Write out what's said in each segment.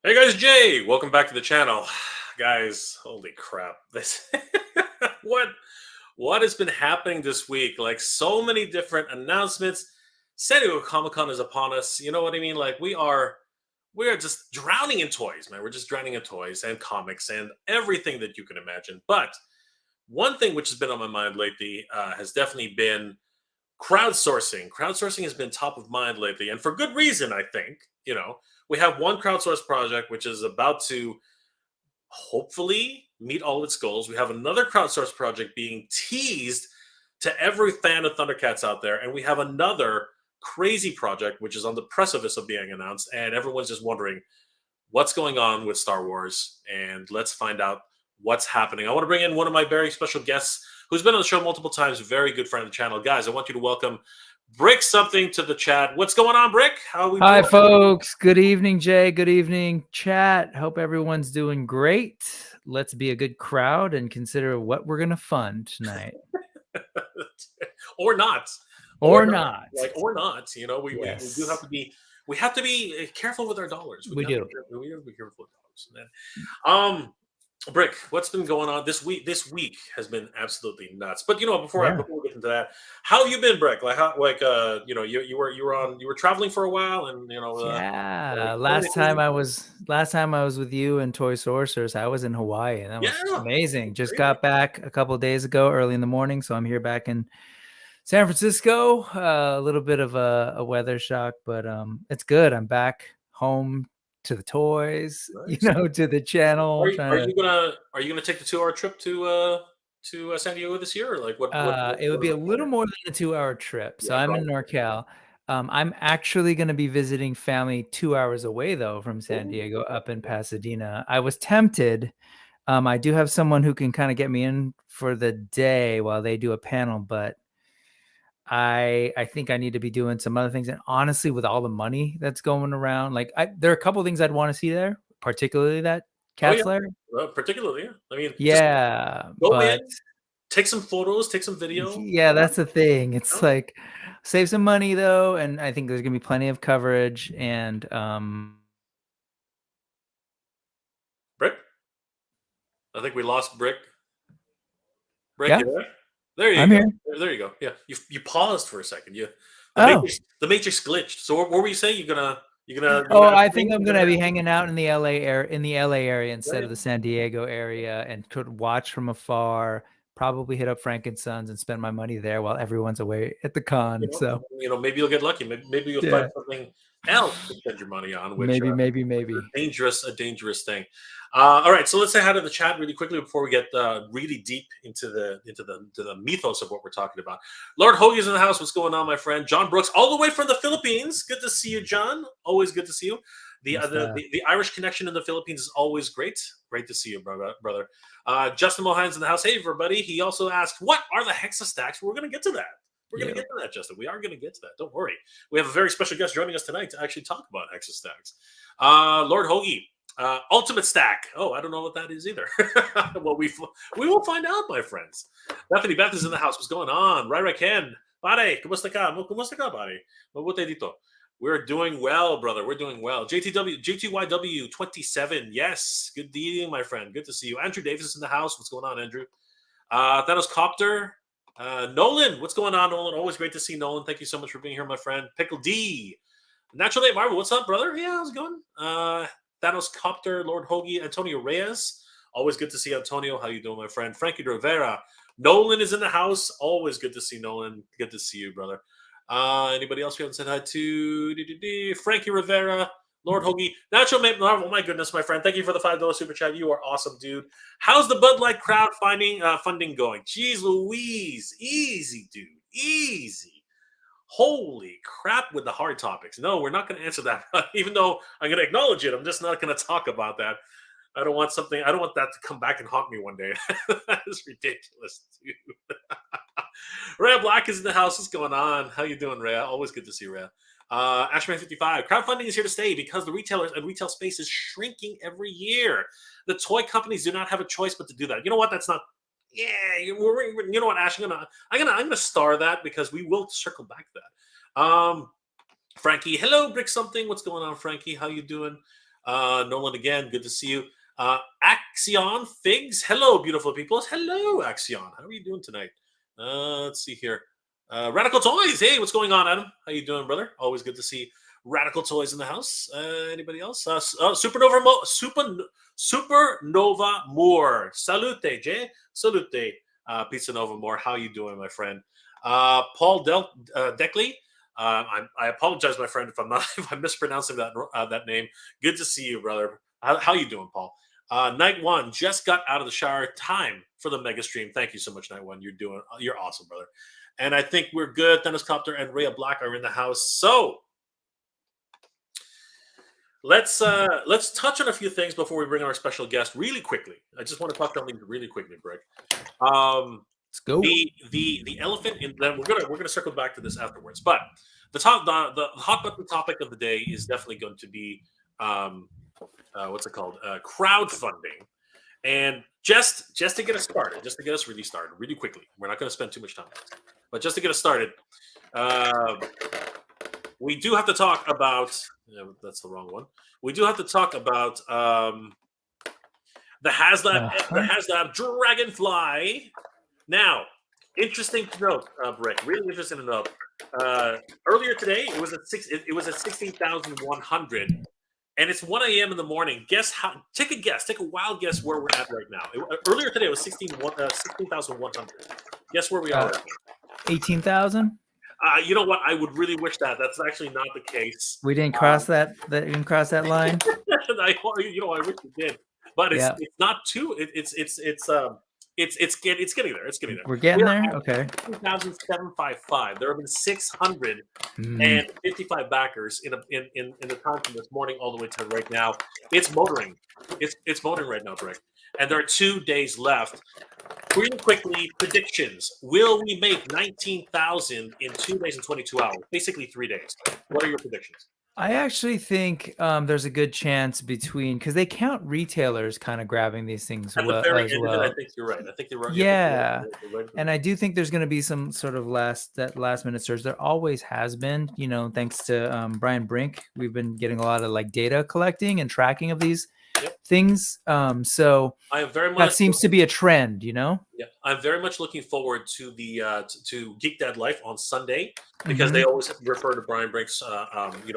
Hey guys, Jay, welcome back to the channel. Guys, holy crap. This what what has been happening this week? Like so many different announcements. San Diego Comic-Con is upon us. You know what I mean? Like we are just drowning in toys, man. We're just drowning in toys and comics and everything that you can imagine. But one thing which has been on my mind lately has definitely been crowdsourcing. Crowdsourcing has been top of mind lately, and for good reason, I think. We have one crowdsourced project which is about to hopefully meet all its goals. We have another crowdsourced project being teased to every fan of Thundercats out there, and we have another crazy project which is on the precipice of being announced, and everyone's just wondering what's going on with Star Wars, and let's find out what's happening. I want to bring in one of my very special guests who's been on the show multiple times, very good friend of the channel. Guys, I want you to welcome Brick something to the chat. What's going on, Brick? How are we Hi, doing? folks. Good evening, Jay. Good evening, chat. Hope everyone's doing great. Let's be a good crowd and consider what we're going to fund tonight. Or not. Or not. Or not. We do have Yes, to be careful with our dollars. we do. We have to be careful with dollars, man. Brick, what's been going on this week? This week has been absolutely nuts. But before Yeah. we get into that, how have you been, Brick? You were traveling for a while, and Yeah. how many Last time I was with you and Toy Sorcerers, I was in Hawaii, and that was yeah, amazing. Just crazy. got back a couple of days ago, early in the morning, so I'm here back in San Francisco. A little bit of a weather shock, but it's good. I'm back home to the toys, Nice. to the channel. Are you gonna take the 2 hour trip to San Diego this year, or like It would what are be the a little plans? more than a 2-hour trip. So Yeah, I'm in probably. NorCal. I'm actually going to be visiting family 2 hours away, though, from San Oh, Diego up in Pasadena. I was tempted. I do have someone who can kind of get me in for the day while they do a panel, but I think I need to be doing some other things. And honestly, with all the money that's going around, there are a couple things I'd want to see there, particularly that oh yeah, Cat's Lair. particularly. Yeah. I mean, just Yeah, go but in, take some photos, take some video. yeah, that's the thing. It's No, like save some money though, and I think there's gonna be plenty of coverage. And Brick. I think we lost Brick. Brick, yeah, you there? There you I'm go. here. There you go. Yeah, you paused for a second. Oh, The matrix glitched. So what were you saying? You oh, gonna have I to think leave? I'm gonna be hanging out in the LA area instead Yeah, of the San Diego area, and could watch from afar. Probably hit up Frankensons and spend my money there while everyone's away at the con. So maybe you'll get lucky. Maybe you'll find yeah, something else to spend your money on, which maybe. a dangerous thing. All right, so let's say hi to the chat really quickly before we get really deep into the mythos of what we're talking about. Lord Hoagie's in the house. What's going on, my friend? John Brooks, all the way from the Philippines. Good to see you, John. Always good to see you. The Irish connection in the Philippines is always great. Great to see you, brother. Justin Mohan's in the house. Hey, everybody. He also asked, "What are the Hexa stacks?" We're going to get to that. We're going to Yep. get to that, Justin. We are going to get to that. Don't worry. We have a very special guest joining us tonight to actually talk about Hexa stacks. Lord Hoagie, Ultimate Stack. Oh, I don't know what that is either. Well, we will find out, my friends. Bethany Beth is in the house. What's going on? Rai Ken. Pare, kumusta ka? Kumusta ka, pare? Mabuti dito. We're doing well, brother. We're doing well. JTYW 27. Yes. Good evening, my friend. Good to see you. Andrew Davis is in the house. What's going on, Andrew? Thanos Copter. Nolan, what's going on, Nolan? Always great to see Nolan. Thank you so much for being here, my friend. Pickle D. Natural Nate Marvel, what's up, brother? Yeah, how's it going? Thanos Copter, Lord Hoagie, Antonio Reyes. Always good to see Antonio. How you doing, my friend? Frankie Rivera. Nolan is in the house. Always good to see Nolan. Good to see you, brother. Anybody else we haven't said hi to? Frankie Rivera, Lord Hoagie, Natural Nate Marvel. Oh my goodness, my friend. Thank you for the $5 super chat. You are awesome, dude. How's the Bud Light funding going? Jeez Louise. Easy, dude. Easy. Holy crap with the hard topics. No, we're not going to answer that. Even though I'm going to acknowledge it, I'm just not going to talk about that. I don't want that to come back and haunt me one day. That is ridiculous, dude. Rhea Black is in the house. What's going on? How you doing, Rhea? Always good to see you, Rhea. Ashman55. Crowdfunding is here to stay because the retailers and retail space is shrinking every year. The toy companies do not have a choice but to do that. You know what? That's not. Yeah, you know what, Ash? I'm gonna star that because we will circle back to that. Frankie, hello, Brick something. What's going on, Frankie? How you doing? Nolan again, good to see you. Axion Figs, hello, beautiful people. Hello, Axion. How are you doing tonight? Let's see here. Radical Toys, hey, what's going on, Adam? How you doing, brother? Always good to see Radical Toys in the house. Anybody else? Supernova Moore. Salute, Jay. Salute, Pizza Nova Moore. How you doing, my friend? Paul Deckley. I apologize, my friend, if I'm mispronouncing that name. Good to see you, brother. How you doing, Paul? Night One just got out of the shower. Time for the mega stream. Thank you so much, Night One. You're awesome, brother. And I think we're good. Dennis Copter and Rhea Black are in the house. So let's touch on a few things before we bring our special guest really quickly. I just want to touch on these really quickly, Greg. Let's go. The elephant in then we're gonna circle back to this afterwards. But the hot button topic of the day is definitely going to be what's it called? Crowdfunding. And just to get us started, just to get us really started, really quickly. We're not going to spend too much time on this, but just to get us started, we do have to talk about. That's the wrong one. We do have to talk about the Haslab Dragonfly. Now, interesting to note, Rick. Really interesting to note. Earlier today, it was at 16,100. And it's 1 a.m. in the morning. Guess how? Take a guess. Take a wild guess where we're at right now. Earlier today, it was 16,100. Guess where we are right now? 18,000? You know what? I would really wish that. That's actually not the case. We didn't cross that. That didn't cross that line. I wish we did. But it's not too. It's getting there. It's getting there. We're getting there. Okay. 2,755. There have been 655 backers in the time from this morning all the way to right now. It's motoring. It's motoring right now, Greg. And there are 2 days left. Really quickly, predictions. Will we make 19,000 in 2 days and 22 hours? Basically 3 days. What are your predictions? I actually think there's a good chance because they count retailers kind of grabbing these things At the very end well. of it, I think you're right. I think you're right. Yeah, and I do think there's going to be some sort of last minute surge. There always has been, thanks to Brian Brink. We've been getting a lot of like data collecting and tracking of these things. So I am very much that seems to be a trend, Yeah, I'm very much looking forward to the to Geek Dad Life on Sunday because they always refer to Brian Brink's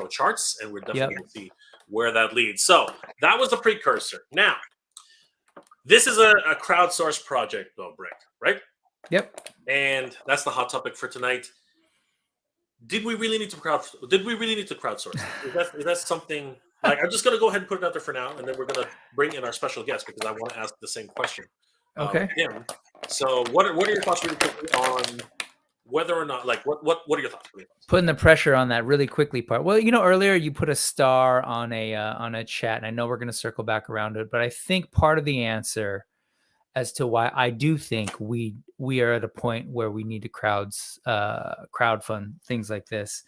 charts, and we're definitely going to see where that leads. So that was the precursor. Now, this is a crowdsourced project, though, Brick, right? Yep. And that's the hot topic for tonight. Did we really need to crowdsource? Is that something? Like, I'm just going to go ahead and put it out there for now, and then we're going to bring in our special guest because I want to ask the same question. Okay. Him. So, what are your thoughts really quickly on whether or not, like, what are your thoughts? Putting the pressure on that really quickly part. Well, earlier you put a star on a chat, and I know we're going to circle back around it, but I think part of the answer as to why I do think we are at a point where we need to crowdfund things like this.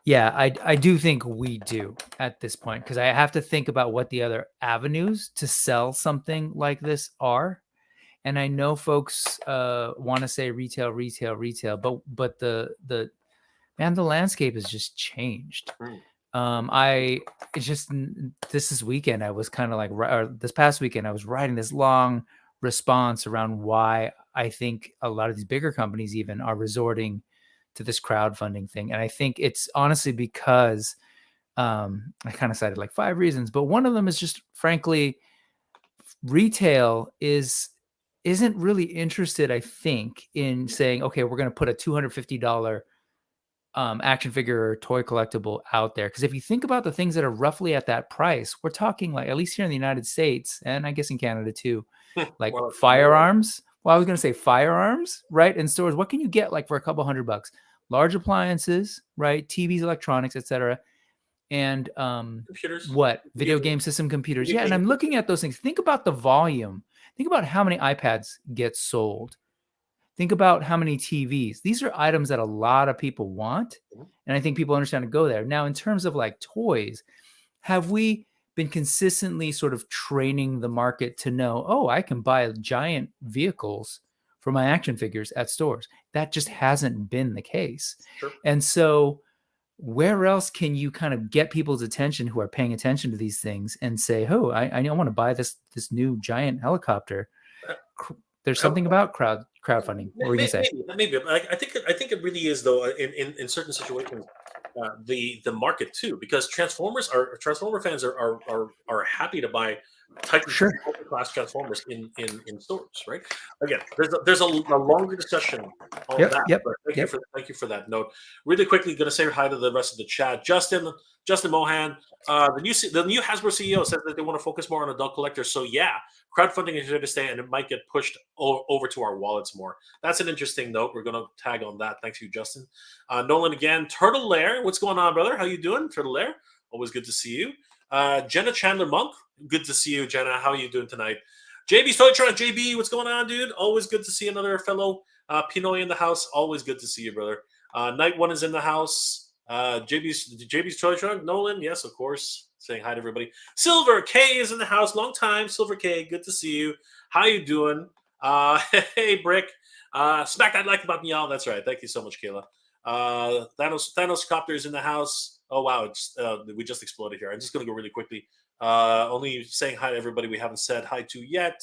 Yeah, I do think we do at this point because I have to think about what the other avenues to sell something like this are. And I know folks want to say retail, but the landscape has just changed. This weekend I was kind of like, or this past weekend I was writing this long response around why I think a lot of these bigger companies even are resorting to this crowdfunding thing. And I think it's honestly because I kind of cited like 5 reasons, but one of them is just frankly, retail isn't really interested, I think, in saying, okay, we're going to put a $250 action figure or toy collectible out there. Because if you think about the things that are roughly at that price, we're talking like, at least here in the United States, and I guess in Canada too, like firearms. Well, I was going to say firearms, right? In stores, what can you get like for a couple $100? Large appliances, right? TVs, electronics, etc. And computers, video game system computers. Yeah, and I'm looking at those things. Think about the volume. Think about how many iPads get sold. Think about how many TVs. These are items that a lot of people want, and I think people understand to go there. Now, in terms of like toys, have we been consistently sort of training the market to know, oh, I can buy giant vehicles for my action figures at stores? That just hasn't been the case. Sure. And so where else can you kind of get people's attention who are paying attention to these things and say, oh, I want to buy this new giant helicopter. There's something about crowdfunding. What were you gonna say? Maybe. I think it really is, though, in certain situations, the market too, because Transformer fans are happy to buy Titan class Transformers in stores, right? Again, there's a longer discussion on that. But thank you for that note. Really quickly, going to say hi to the rest of the chat. Justin Mohan, the new Hasbro CEO says that they want to focus more on adult collectors. So yeah, crowdfunding is here to stay, and it might get pushed over to our wallets more. That's an interesting note. We're going to tag on that. Thanks to you, Justin. Nolan again. Turtle Lair, what's going on, brother? How you doing, Turtle Lair? Always good to see you. Jenna Chandler Monk, good to see you, Jenna. How are you doing tonight? JB's Toy Truck, JB, what's going on, dude? Always good to see another fellow Pinoy in the house. Always good to see you, brother. Night One is in the house. JB's Toy Truck, Nolan, yes, of course. Saying hi to everybody. Silver K is in the house. Long time, Silver K. Good to see you. How you doing? Hey, Brick. Smack that like button, y'all. That's right. Thank you so much, Kayla. Thanos Copter is in the house. Oh wow, we just exploded here. I'm just gonna go really quickly. Only saying hi to everybody we haven't said hi to yet.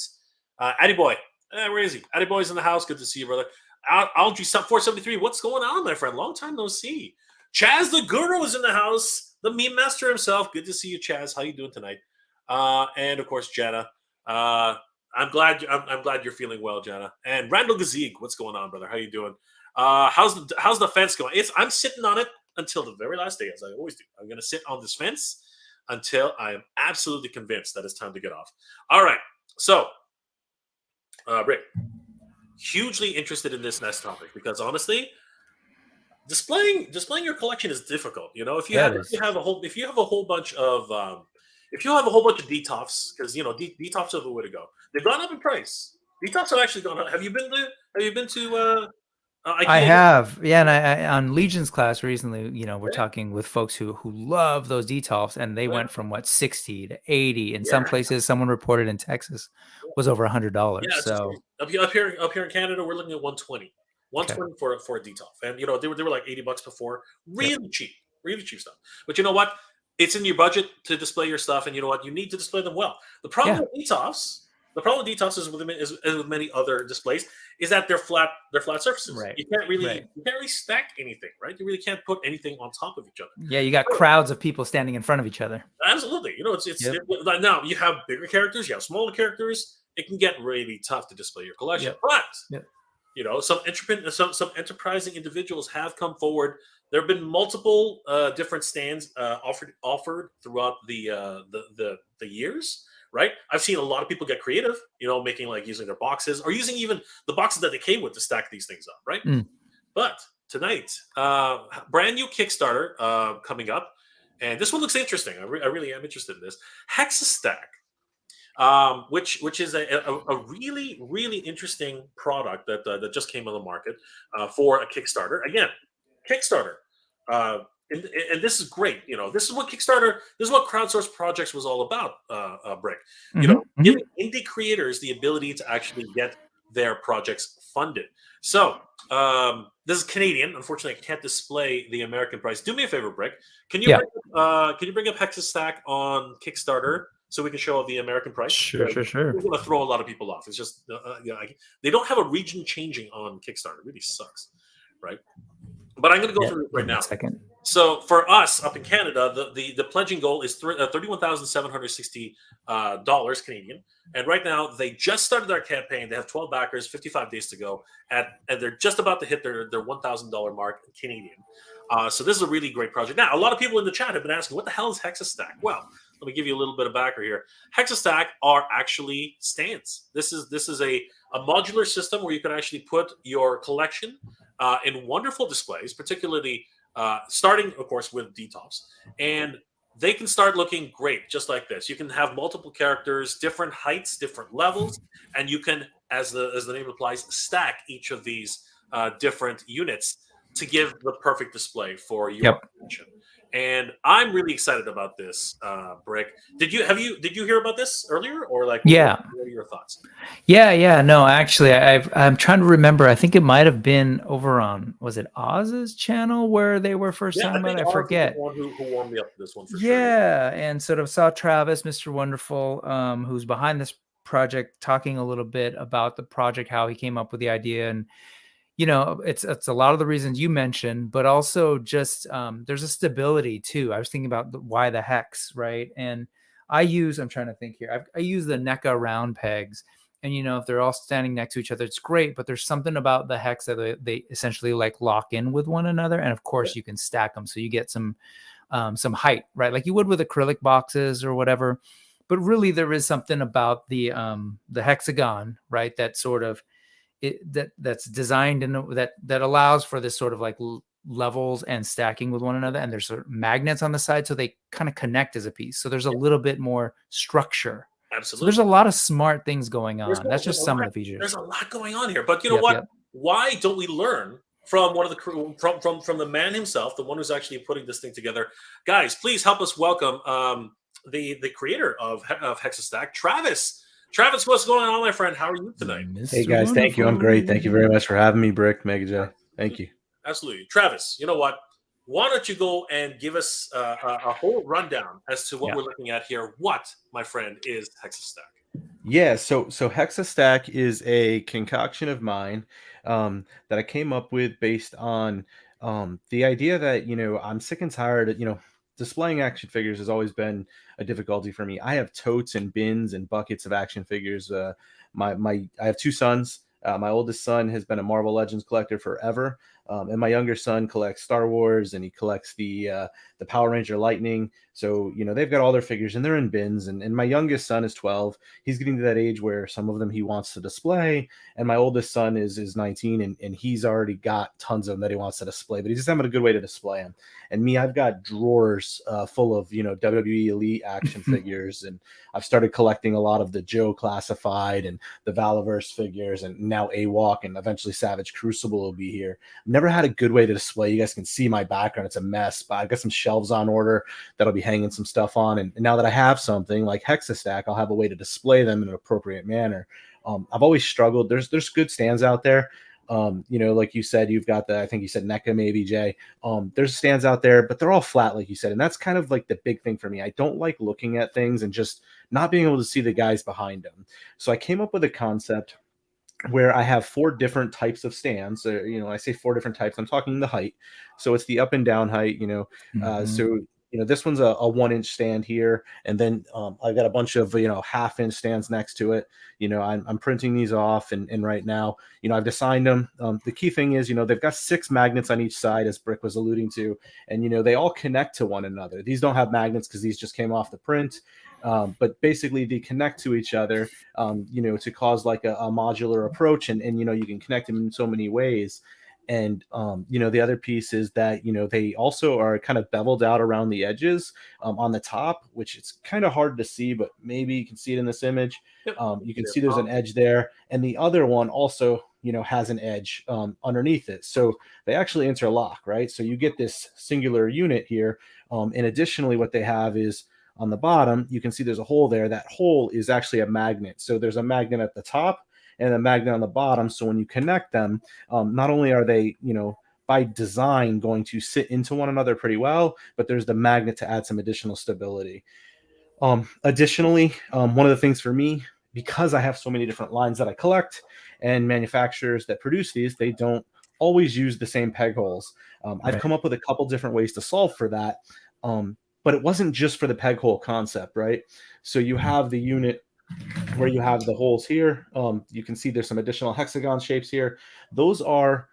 Addy Boy, where is he? Addy Boy's in the house. Good to see you, brother. Algie Sub 473. What's going on, my friend? Long time no see. Chaz the Guru is in the house. The meme master himself. Good to see you, Chaz. How you doing tonight? And of course, Jenna. I'm glad you're feeling well, Jenna. And Randall Gazeeg, what's going on, brother? How you doing? How's the fence going? I'm sitting on it until the very last day, as I always do. I'm going to sit on this fence until I am absolutely convinced that it's time to get off. All right. So, Rick, hugely interested in this next topic because honestly, displaying your collection is difficult. You know, if you have a whole bunch of DTOFs, because DTOFs are the way to go. They've gone up in price. DTOFs have actually gone up. Have you been to? I have, yeah, and I on Legion's class recently, we're talking with folks who love those DTOFs, and they went from 60 to 80. In some places, someone reported in Texas was over $100. Yeah, so up here in Canada, we're looking at 120. 120 for a DTOF, and they were like $80 before. Really cheap stuff. But you know what? It's in your budget to display your stuff, and you know what? You need to display them well. The problem with DTOFs. The problem with DTOFs is with many other displays is that they're flat surfaces. Right. You can't really stack anything, right? You really can't put anything on top of each other. Yeah, you got crowds of people standing in front of each other. Absolutely. Now you have bigger characters, you have smaller characters. It can get really tough to display your collection. But some enterprising individuals have come forward. There have been multiple different stands offered throughout the years. Right, I've seen a lot of people get creative, making using their boxes or using even the boxes that they came with to stack these things up, right? But tonight, brand new Kickstarter coming up, and this one looks interesting. I really am interested in this Hexastack, which is a really really interesting product that just came on the market for a Kickstarter. Again, Kickstarter. And this is great. This is what crowdsourced projects was all about, Brick. Giving indie creators the ability to actually get their projects funded. So this is Canadian. Unfortunately, I can't display the American price. Do me a favor, Brick. Can you bring up Hexastack on Kickstarter so we can show the American price? Sure. We're going to throw a lot of people off. It's just they don't have a region changing on Kickstarter. It really sucks, right? But I'm going to go through it right now. Second. So for us up in Canada, the pledging goal is $31,760 Canadian, and right now they just started their campaign. They have 12 backers, 55 days to go, and they're just about to hit their $1,000 mark Canadian. So this is a really great project. Now, a lot of people in the chat have been asking, "What the hell is Hexastack?" Well, let me give you a little bit of backer here. Hexastack are actually stands. This is a modular system where you can actually put your collection in wonderful displays, particularly. Starting, of course, with DTOFs, and they can start looking great, just like this. You can have multiple characters, different heights, different levels, and you can, as the name implies, stack each of these different units to give the perfect display for your collection. And I'm really excited about this brick. Did you hear about this earlier, or like Yeah. what are your thoughts? Yeah. No, actually, I'm trying to remember. I think it might have been over on, was it Oz's channel where they were first Yeah, talking I about think it? I Oz is the forget. one who warmed me up to this one for sure. Yeah, and sort of saw Travis, Mr. Wonderful, who's behind this project, talking a little bit about the project, how he came up with the idea, and it's a lot of the reasons you mentioned, but also just there's a stability too. I was thinking about why the hex, right? And I'm trying to think here. I use the NECA round pegs, and if they're all standing next to each other, it's great. But there's something about the hex that they essentially like lock in with one another, and of course you can stack them, so you get some height, right? Like you would with acrylic boxes or whatever. But really, there is something about the hexagon, right? That sort of that's designed in that allows for this sort of like levels and stacking with one another, and there's sort of magnets on the side, so they kind of connect as a piece. So there's a little bit more structure. So there's Absolutely. a lot of smart things going on. That's There's just a some lot. of the features. There's a lot going on here. But you know Yep. what? Why don't we learn from one of the crew, from the man himself, the one who's actually putting this thing together? Guys, please help us welcome the creator of Hexastack, Travis. Travis, what's going on, my friend? How are you tonight? Hey guys, thank you. I'm great. Thank you very much for having me, Brick, Mega J. Thank you. Absolutely. Travis, you know what? Why don't you go and give us a whole rundown as to what we're looking at here? What, my friend, is Hexastack? Yeah, so Hexastack is a concoction of mine that I came up with based on the idea that I'm sick and tired of displaying action figures has always been a difficulty for me. I have totes and bins and buckets of action figures. I have two sons. My oldest son has been a Marvel Legends collector forever, and my younger son collects Star Wars and he collects the Power Ranger Lightning. So they've got all their figures and they're in bins. And my youngest son is 12. He's getting to that age where some of them he wants to display, and my oldest son is 19, and he's already got tons of them that he wants to display, but he's just having a good way to display them. And me, I've got drawers full of WWE Elite action figures, and I've started collecting a lot of the Joe Classified and the Valaverse figures, and now AWOTK, and eventually Savage Crucible will be here. I've never had a good way to display. You guys can see my background; it's a mess, but I've got some shelves on order that'll be hanging some stuff on. And now that I have something like Hexastack, I'll have a way to display them in an appropriate manner. I've always struggled. There's good stands out there. Like you said, you've got I think you said NECA, maybe Jay. There's stands out there, but they're all flat, like you said. And that's kind of like the big thing for me. I don't like looking at things and just not being able to see the guys behind them. So I came up with a concept where I have 4 different types of stands. I say 4 different types. I'm talking the height. So it's the up and down height, So this one's a 1-inch stand here. And then I've got a bunch of, half-inch stands next to it. I'm printing these off. And right now, I've designed them. The key thing is, they've got 6 magnets on each side, as Brick was alluding to. And, they all connect to one another. These don't have magnets because these just came off the print. But basically they connect to each other, to cause like a modular approach, and you can connect them in so many ways. And the other piece is that they also are kind of beveled out around the edges on the top, which it's kind of hard to see, but maybe you can see it in this image. You can see there's an edge there, and the other one also has an edge underneath it, so they actually interlock, right? So you get this singular unit here, and additionally what they have is on the bottom, you can see there's a hole there. That hole is actually a magnet. So there's a magnet at the top and a magnet on the bottom. So when you connect them, not only are they, by design going to sit into one another pretty well, but there's the magnet to add some additional stability. Additionally, one of the things for me, because I have so many different lines that I collect and manufacturers that produce these, they don't always use the same peg holes. I've come up with a couple different ways to solve for that. But it wasn't just for the peg hole concept, right? So you have the unit where you have the holes here. You can see there's some additional hexagon shapes here. Those are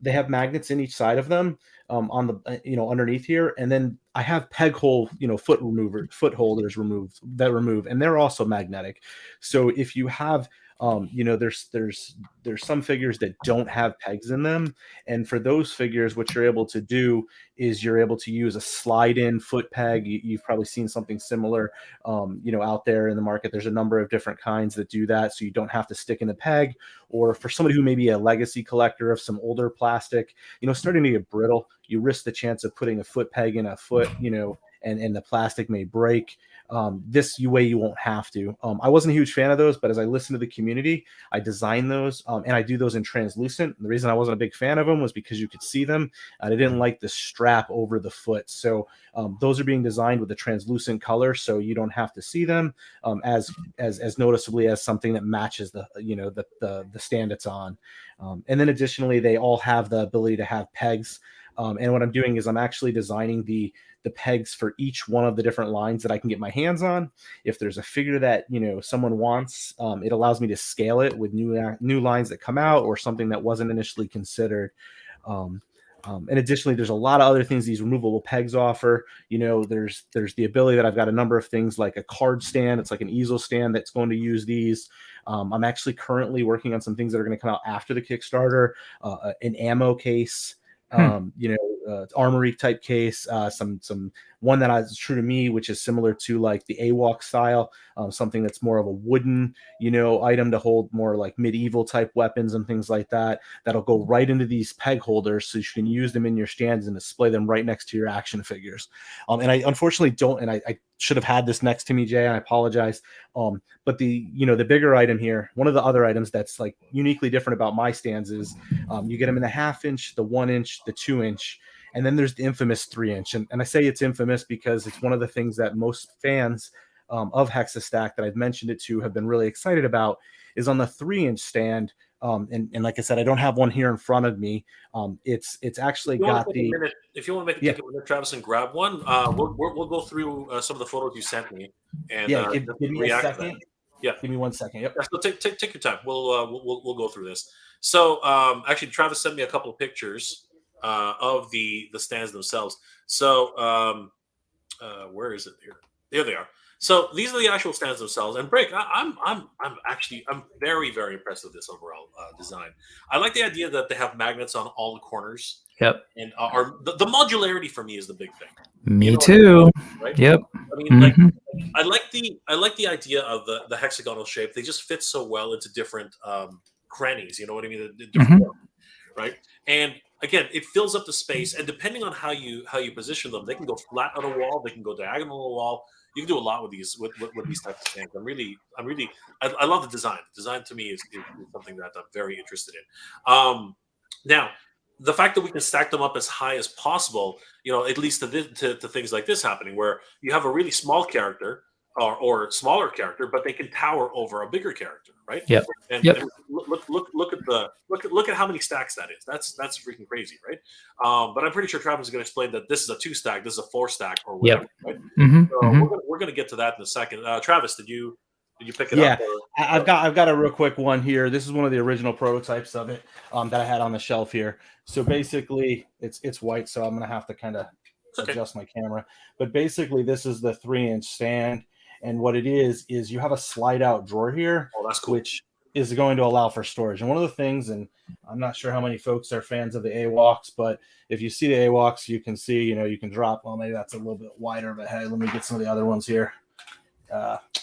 they have magnets in each side of them on the underneath here, and then I have peg hole foot holders removed that remove, and they're also magnetic. So if you have You know, there's some figures that don't have pegs in them, and for those figures, what you're able to do is you're able to use a slide-in foot peg. You've probably seen something similar, you know, out there in the market. There's a number of different kinds that do that, so you don't have to stick in the peg. Or for somebody who may be a legacy collector of some older plastic, you know, starting to get brittle, you risk the chance of putting a foot peg in a foot, you know, and the plastic may break. This way you won't have to. I wasn't a huge fan of those, but as I listened to the community, I designed those, and I do those in translucent. The reason I wasn't a big fan of them was because you could see them, and I didn't like the strap over the foot. So those are being designed with a translucent color, so you don't have to see them as noticeably as something that matches the, you know, the stand it's on. And then additionally, they all have the ability to have pegs. And what I'm doing is I'm actually designing the pegs for each one of the different lines that I can get my hands on. If there's a figure that, you know, someone wants, it allows me to scale it with new lines that come out or something that wasn't initially considered. And additionally, there's a lot of other things these removable pegs offer. You know, there's the ability that I've got a number of things like a card stand. It's like an easel stand that's going to use these. I'm actually currently working on some things that are going to come out after the Kickstarter, an ammo case. You know, armory type case, some one that is true to me, which is similar to like the AWOTK style, something that's more of a wooden, you know, item to hold more like medieval type weapons and things like that. That'll go right into these peg holders, so you can use them in your stands and display them right next to your action figures. And I unfortunately don't, and I should have had this next to me, Jay. I apologize. But the bigger item here, one of the other items that's like uniquely different about my stands is you get them in the 1/2 inch, the 1 inch, the 2 inch, and then there's the infamous 3 inch. And I say it's infamous because it's one of the things that most fans of Hexastack that I've mentioned it to have been really excited about is on the 3 inch stand. And like I said, I don't have one here in front of me. It's actually got the. If you want to take a minute, Travis, and grab one, we'll go through some of the photos you sent me and give me a second. Yeah, give me 1 second. Yep. Yeah, so take your time. We'll go through this. So actually, Travis sent me a couple of pictures of the stands themselves. So where is it here? There they are. So these are the actual stands themselves. And Brick, I'm very, very impressed with this overall design. I like the idea that they have magnets on all the corners. Yep. And the modularity for me is the big thing. Me too. Right? Yep. I mean, like I like the idea of the hexagonal shape. They just fit so well into different crannies. You know what I mean? Different form, right? And again, it fills up the space. And depending on how you position them, they can go flat on a wall. They can go diagonal on a wall. You can do a lot with these with these types of stands. I love the design. The design to me is something that I'm very interested in. Now, the fact that we can stack them up as high as possible, you know, it leads to things like this happening, where you have a really small character or smaller character, but they can tower over a bigger character, right? Yep. And, yep. and look at how many stacks that is. That's freaking crazy, right? But I'm pretty sure Travis is going to explain that this is a 2 stack, this is a 4 stack, or whatever, right? So we're going to get to that in a second. Travis, did you pick it up? I've got a real quick one here. This is one of the original prototypes of it that I had on the shelf here. So basically, it's white, so I'm going to have to kind of adjust my camera. But basically, this is the 3 inch stand. And what it is you have a slide out drawer here, that's cool, which is going to allow for storage. And one of the things, and I'm not sure how many folks are fans of the AWOTKs, but if you see the AWOTKs, you can see, you know, you can drop, well, maybe that's a little bit wider of a head. Let me get some of the other ones here.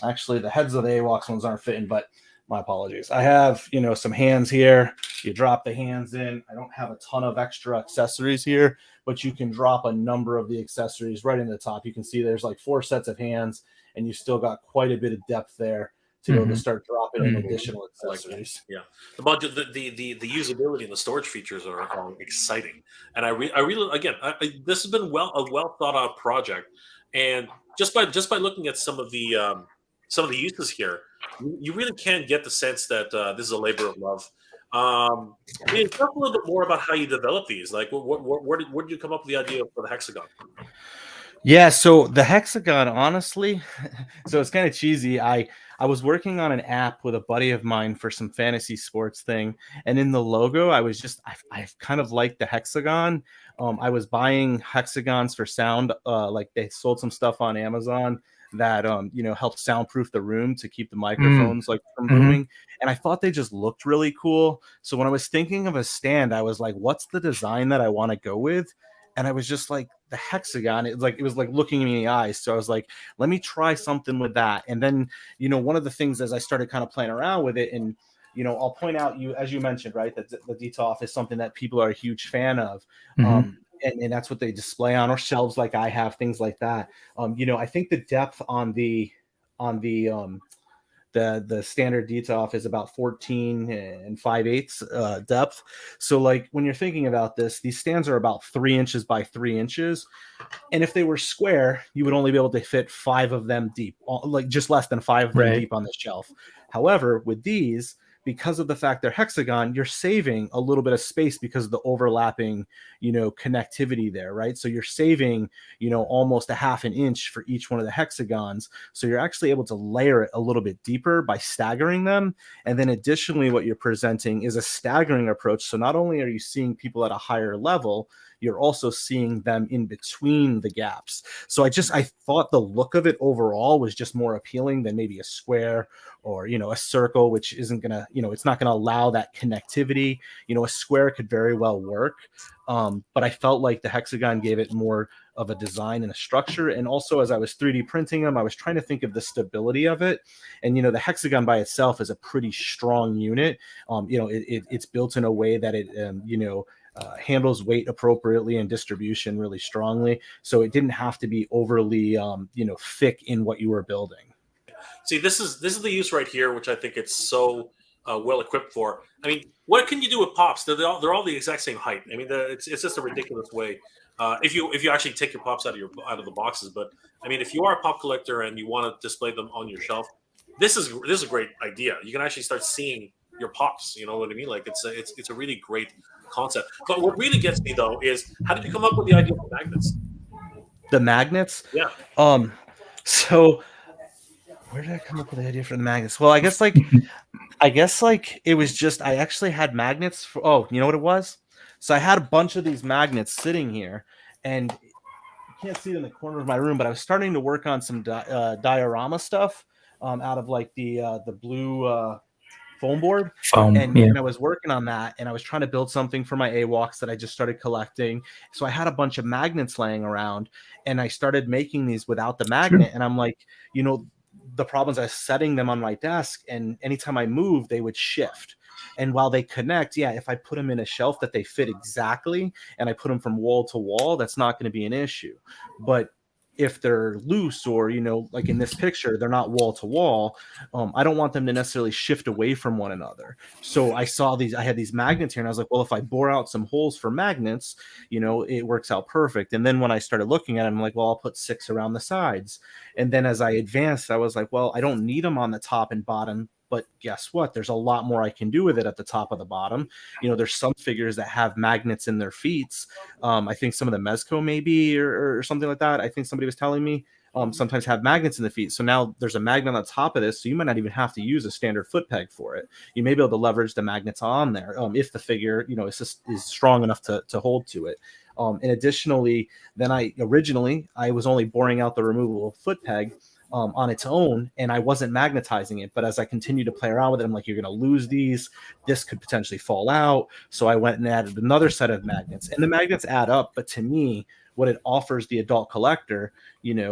Actually, the heads of the AWOTKs ones aren't fitting, but my apologies. I have, you know, some hands here. You drop the hands in. I don't have a ton of extra accessories here, but you can drop a number of the accessories right in the top. You can see there's like 4 sets of hands, and you still got quite a bit of depth there to be able to start dropping in additional accessories. Yeah, the usability and the storage features are exciting, and I really again, this has been a well thought out project, and just by looking at some of the uses here, you really can get the sense that this is a labor of love. Talk a little bit more about how you develop these. Like, where did you come up with the idea for the hexagon? Yeah, so the hexagon, honestly, so it's kind of cheesy. I was working on an app with a buddy of mine for some fantasy sports thing, and in the logo, I kind of liked the hexagon. I was buying hexagons for sound, like they sold some stuff on Amazon that helped soundproof the room to keep the microphones like from booming. And I thought they just looked really cool. So when I was thinking of a stand, I was like, what's the design that I want to go with? And I was just like, the hexagon. It was like looking me in the eyes. So I was like, let me try something with that. And then, one of the things as I started kind of playing around with it, and I'll point out, as you mentioned, right, that the DTOF is something that people are a huge fan of. And that's what they display on our shelves, like I have, things like that. I think the depth on the standard DTOF is about 14 and 5/8 depth. So like when you're thinking about this, these stands are about 3 inches by 3 inches. And if they were square, you would only be able to fit 5 of them deep, like just less than 5 of them deep on the shelf. However, with these, because of the fact they're hexagon, you're saving a little bit of space because of the overlapping, connectivity there, right? So you're saving, almost a half an inch for each one of the hexagons. So you're actually able to layer it a little bit deeper by staggering them. And then additionally, what you're presenting is a staggering approach. So not only are you seeing people at a higher level, you're also seeing them in between the gaps. So I thought the look of it overall was just more appealing than maybe a square or, a circle, which isn't going to, it's not going to allow that connectivity. A square could very well work. But I felt like the hexagon gave it more of a design and a structure. And also, as I was 3D printing them, I was trying to think of the stability of it. And, the hexagon by itself is a pretty strong unit. It's built in a way that it, handles weight appropriately and distribution really strongly. So it didn't have to be overly, thick in what you were building. See, this is the use right here, which I think it's so well equipped for. I mean, what can you do with pops? They're all the exact same height. I mean, it's just a ridiculous way. If you actually take your pops out of the boxes, but I mean, if you are a pop collector and you want to display them on your shelf, this is a great idea. You can actually start seeing your pops. You know what I mean? Like it's a really great concept. But what really gets me though is, how did you come up with the idea for magnets? The magnets? Yeah. So where did I come up with the idea for the magnets? Well, I guess like it was just, I actually had magnets for, you know what it was? So I had a bunch of these magnets sitting here, and you can't see it in the corner of my room, but I was starting to work on some diorama stuff out of like the blue foam board. And I was working on that, and I was trying to build something for my AWOTKs that I just started collecting. So I had a bunch of magnets laying around, and I started making these without the magnet. And I'm like, the problems, I was setting them on my desk, and anytime I moved, they would shift. And while they connect, if I put them in a shelf that they fit exactly, and I put them from wall to wall, that's not going to be an issue. But if they're loose, or like in this picture, they're not wall to wall, I don't want them to necessarily shift away from one another. So I had these magnets here, and I was like, well, if I bore out some holes for magnets, it works out perfect. And then when I started looking at it, I'm like, well, I'll put 6 around the sides. And then as I advanced, I was like, well, I don't need them on the top and bottom. But guess what? There's a lot more I can do with it at the top of the bottom. There's some figures that have magnets in their feet. I think some of the Mezco maybe or something like that. I think somebody was telling me sometimes have magnets in the feet. So now there's a magnet on the top of this. So you might not even have to use a standard foot peg for it. You may be able to leverage the magnets on there if the figure, is strong enough to hold to it. And additionally, then I was only boring out the removable foot peg on its own, and I wasn't magnetizing it. But as I continued to play around with it, I'm like, you're going to lose these. This could potentially fall out. So I went and added another set of magnets, and the magnets add up. But to me, what it offers the adult collector,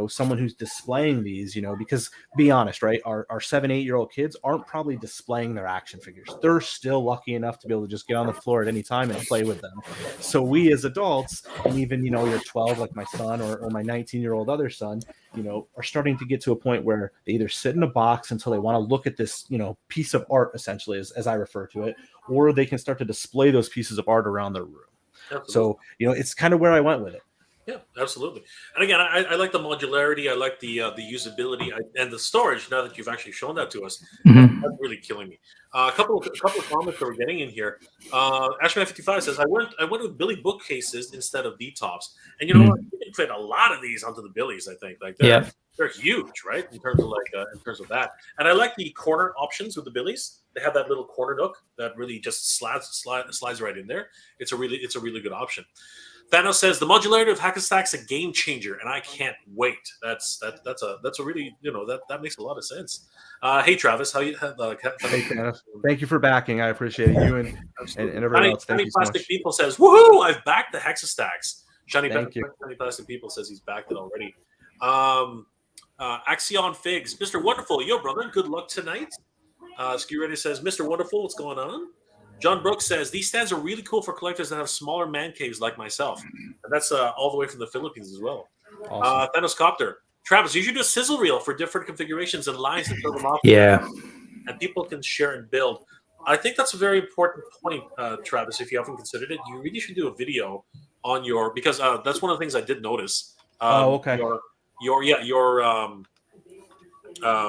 someone who's displaying these, because be honest, right? Our 7-8-year-old kids aren't probably displaying their action figures. They're still lucky enough to be able to just get on the floor at any time and play with them. So we as adults, and even, you're 12, like my son or my 19-year-old other son, are starting to get to a point where they either sit in a box until they want to look at this, piece of art, essentially, as I refer to it, or they can start to display those pieces of art around their room. Absolutely. So, it's kind of where I went with it. Yeah, absolutely. And again, I like the modularity. I like the usability and the storage. Now that you've actually shown that to us, that's really killing me. A couple of comments that we're getting in here. Ashman55 says, I went with Billy bookcases instead of DTOFs, and you know what? You can fit a lot of these onto the Billies. I think they're huge, right? In terms of that. And I like the corner options with the Billies. They have that little corner nook that really just slides right in there. It's a really good option. Thanos says the modularity of Hexastack's a game changer, and I can't wait. That's a really that makes a lot of sense. Hey Travis, how you? Hey, Thanos. Thank you for backing. I appreciate it. You and everyone else. Thank you so Plastic much. People says, "Woohoo! I've backed the Hexastacks." Shiny Plastic People says he's backed it already. Axion Figs, Mr. Wonderful, yo brother, good luck tonight. Ski Ready says, Mr. Wonderful, what's going on? John Brooks says these stands are really cool for collectors that have smaller man caves like myself, and that's all the way from the Philippines as well. Awesome. Thanos Copter, Travis, you should do a sizzle reel for different configurations and lines to fill them off. Yeah, and people can share and build. I think that's a very important point, Travis. If you haven't considered it, you really should do a video on your because that's one of the things I did notice. Okay. Your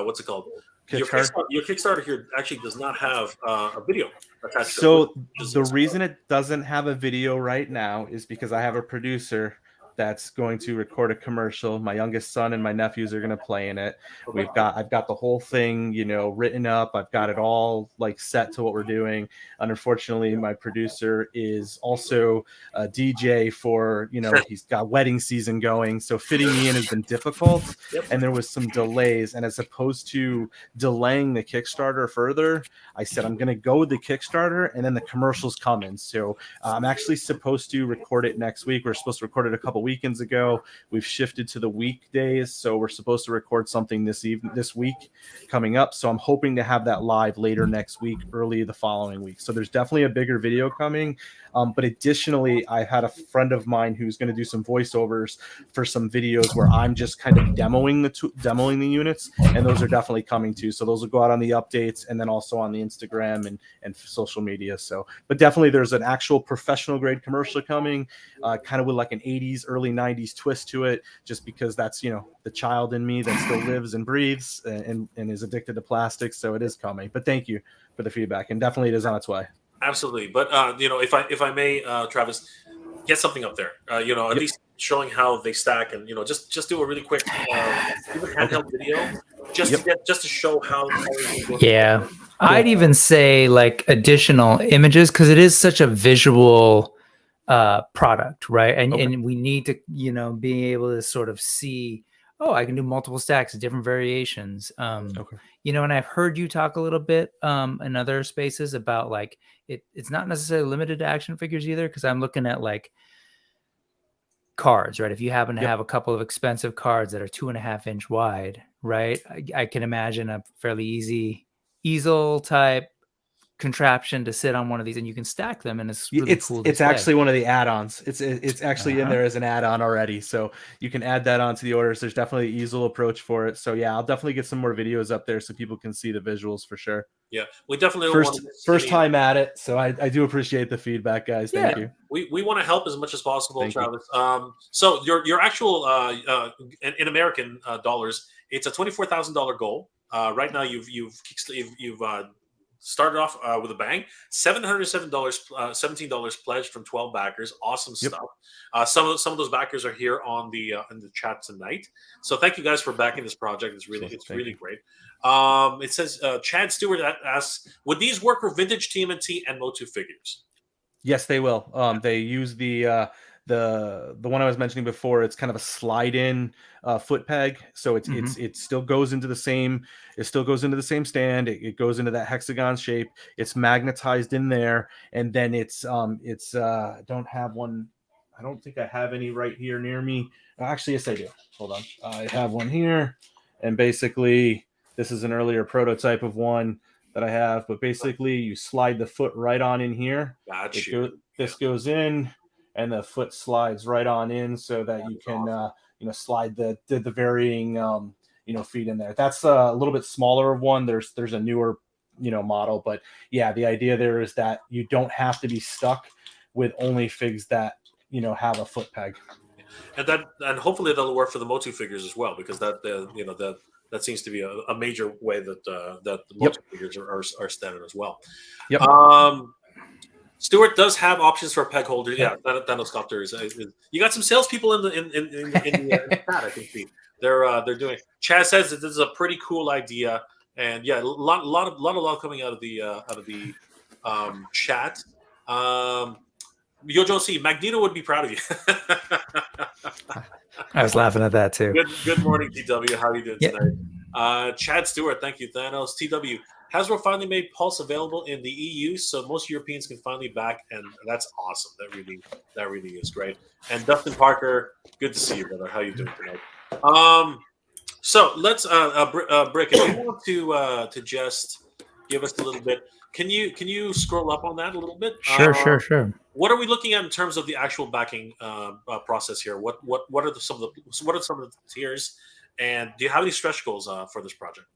what's it called? Kickstarter? Your Kickstarter here actually does not have a video attached. So the reason it doesn't have a video right now is because I have a producer that's going to record a commercial. My youngest son and my nephews are going to play in it. I've got the whole thing, written up. I've got it all like set to what we're doing. And unfortunately, my producer is also a DJ for, he's got wedding season going. So fitting me in has been difficult. And there was some delays. And as opposed to delaying the Kickstarter further, I said, I'm going to go with the Kickstarter and then the commercials come in. So I'm actually supposed to record it next week. We're supposed to record it a couple weekends ago. We've shifted to the weekdays, so we're supposed to record something this week coming up. So I'm hoping to have that live later next week, early the following week. So there's definitely a bigger video coming. But additionally, I had a friend of mine who's going to do some voiceovers for some videos where I'm just kind of demoing the units, and those are definitely coming too. So those will go out on the updates and then also on the Instagram and social media. So, but definitely there's an actual professional grade commercial coming, kind of with like an 80s, early 90s twist to it, just because that's, the child in me that still lives and breathes and is addicted to plastics. So it is coming. But thank you for the feedback, and definitely it is on its way. Absolutely, but if I may, Travis, get something up there. At least showing how they stack, and just do a really quick even handheld video, just to show how. Yeah, I'd even say like additional images because it is such a visual product, right? And we need to be able to sort of see. Oh, I can do multiple stacks, different variations. And I've heard you talk a little bit in other spaces about like it's not necessarily limited to action figures either, because I'm looking at like cards, right? If you happen to have a couple of expensive cards that are 2.5 inch wide, right? I can imagine a fairly easy easel type contraption to sit on one of these, and you can stack them, and it's really cool. It's actually one of the add-ons. It's actually in there as an add-on already, so you can add that onto the orders. There's definitely an easel approach for it. So yeah, I'll definitely get some more videos up there so people can see the visuals for sure. Yeah, we definitely first time at it, so I do appreciate the feedback, guys. Thank you. We want to help as much as possible, Travis. So your actual in American dollars, it's a $24,000 goal. Right now you've started off with a bang. $717 pledged from 12 backers. Awesome stuff. Some of those backers are here on the in the chat tonight. So thank you guys for backing this project. It's really great. It says Chad Stewart asks, would these work for vintage TMNT and Motu figures? Yes, they will. They use the one I was mentioning before. It's kind of a slide-in foot peg, so it still goes into the same. It still goes into the same stand. It goes into that hexagon shape. It's magnetized in there, and then it's I don't have one. I don't think I have any right here near me. Actually, yes, I do. Hold on. I have one here, and basically this is an earlier prototype of one that I have. But basically, you slide the foot right on in here. This goes in, and the foot slides right on in, so that you can slide the varying feet in there. That's a little bit smaller of one. There's a newer model, but yeah, the idea there is that you don't have to be stuck with only figs that have a foot peg. And hopefully that'll work for the Motu figures as well, because that seems to be a major way that the Motu figures are standard as well. Yep. Stuart does have options for a peg holder. Yeah, Thanos Copter is. You got some salespeople in the chat. I can see they're doing. Chaz says that this is a pretty cool idea, and yeah, a lot coming out of the chat. Yojo C, Magneto would be proud of you. I was laughing at that too. Good morning, TW. How are you doing Yeah. tonight? Chad Stewart, thank you, Thanos. TW, Hasbro finally made Pulse available in the EU, so most Europeans can finally back, and that's awesome. That really is great. And Dustin Parker, good to see you, brother. How you doing tonight? So let's Brick, if you want to just give us a little bit. Can you scroll up on that a little bit? Sure. What are we looking at in terms of the actual backing process here? What are some of the tiers, and do you have any stretch goals for this project?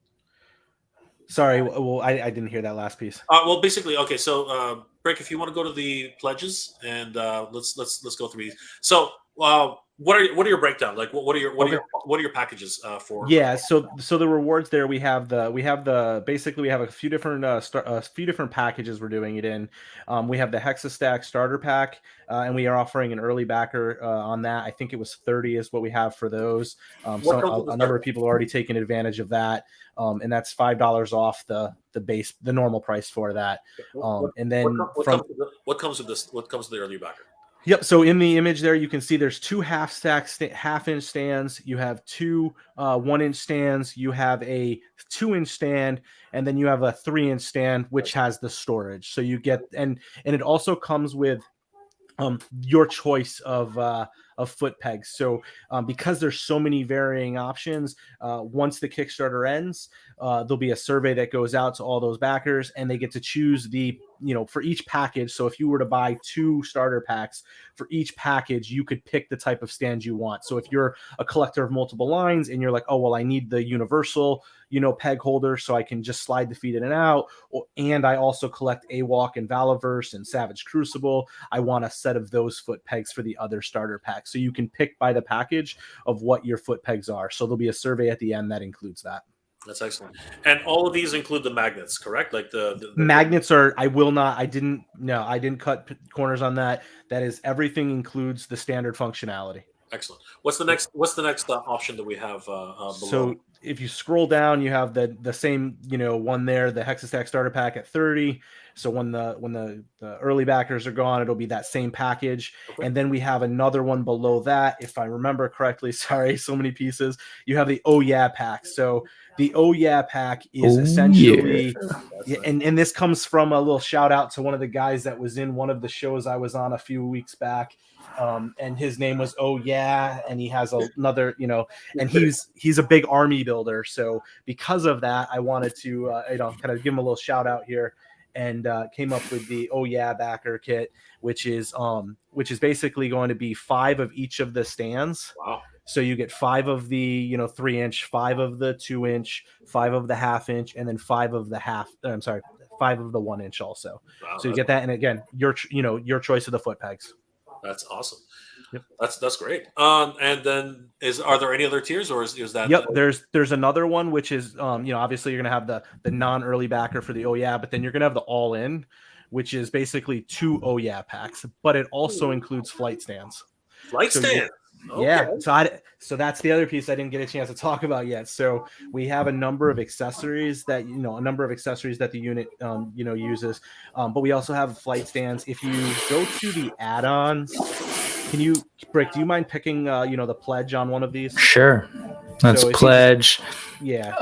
Sorry, well, I didn't hear that last piece. Well, basically, okay. So, Brick, if you want to go to the pledges, and let's go through these. So, what are your breakdown? Like, what are your packages for? Yeah, so the rewards there, we have basically we have a few different packages we're doing it in. We have the Hexastack starter pack, and we are offering an early backer on that. I think it was 30 is what we have for those. So a number of people have already taken advantage of that, and that's $5 off the normal price for that. And then what comes with this? What comes with the early backer? Yep. So in the image there, you can see there's two half-inch stands. You have two 1-inch stands. You have a 2-inch stand, and then you have a 3-inch stand, which has the storage. So you get and it also comes with your choice of foot pegs. So because there's so many varying options, once the Kickstarter ends, there'll be a survey that goes out to all those backers, and they get to choose for each package. So if you were to buy 2 starter packs, for each package, you could pick the type of stand you want. So if you're a collector of multiple lines and you're like, oh, well, I need the universal, peg holder so I can just slide the feet in and out. And I also collect AWOTK and Valaverse and Savage Crucible. I want a set of those foot pegs for the other starter packs. So you can pick by the package of what your foot pegs are. So there'll be a survey at the end that includes that. That's excellent. And all of these include the magnets, correct? Like the magnets are, I didn't cut corners on that. That is, everything includes the standard functionality. Excellent. What's the next option that we have below? So if you scroll down, you have the same, one there, the Hexastack starter pack at 30. So when the early backers are gone, it'll be that same package. Okay. And then we have another one below that, if I remember correctly. Sorry, so many pieces. You have the Oh Yeah pack. So the Oh Yeah pack is essentially, and this comes from a little shout out to one of the guys that was in one of the shows I was on a few weeks back. And his name was Oh Yeah, and he has another, and he's a big army builder. So because of that, I wanted to, kind of give him a little shout out here, and came up with the Oh Yeah backer kit, which is basically going to be 5 of each of the stands. Wow. So you get 5 of the 3-inch, 5 of the 2-inch, 5 of the half-inch, and then 5 of the 5 of the 1-inch also. Wow, so you get that, and again, your choice of the foot pegs. That's awesome. Yep. That's great. And then are there any other tiers, or is that? Yep. There's another one, which is obviously you're gonna have the non-early backer for the Oh Yeah, but then you're gonna have the all-in, which is basically 2 Oh Yeah packs, but it also includes flight stands. Stands. Okay. Yeah, so that's the other piece I didn't get a chance to talk about yet. So we have a number of accessories that the unit uses, but we also have flight stands. If you go to the add-ons, Brick, do you mind picking the pledge on one of these? Sure. That's pledge.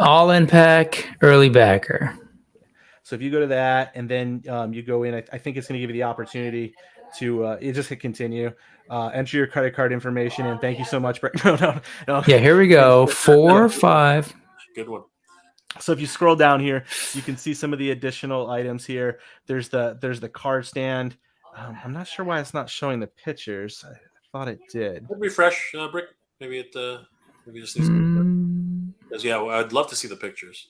All-in pack, early backer. So if you go to that, and then you go in, I think it's going to give you the opportunity to you just hit continue, enter your credit card information, and thank you so much. No. Yeah, here we go. 4, 5. Good one. So if you scroll down here, you can see some of the additional items here. There's the card stand. I'm not sure why it's not showing the pictures. I thought it did. Refresh, Brick. Maybe it just needs to. Yeah, I'd love to see the pictures.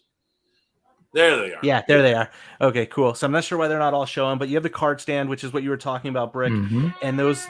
There they are. Yeah, there they are. Okay, cool. So I'm not sure why they're not all showing, but you have the card stand, which is what you were talking about, Brick. Mm-hmm. And those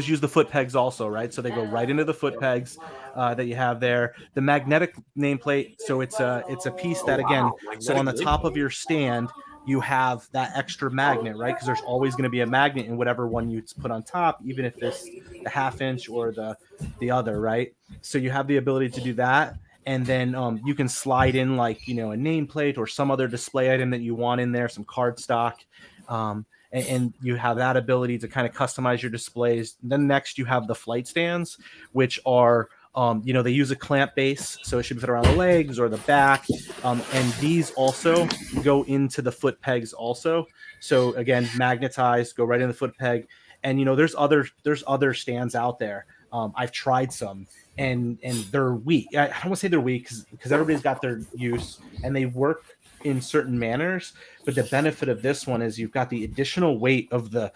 use the foot pegs also, right? So they go right into the foot pegs that you have there. The magnetic nameplate, so it's a piece that, again, so on the top of your stand, you have that extra magnet, right? Because there's always going to be a magnet in whatever one you put on top, even if it's the half-inch or the other, right? So you have the ability to do that. And then you can slide in a nameplate or some other display item that you want in there, some card stock. And and you have that ability to kind of customize your displays. Then next you have the flight stands, which are they use a clamp base, so it should fit around the legs or the back. And these also go into the foot pegs also. So again, magnetized, go right in the foot peg. And there's other stands out there. I've tried some, and they're weak. I don't want to say they're weak because everybody's got their use, and they work in certain manners. But the benefit of this one is you've got the additional weight of the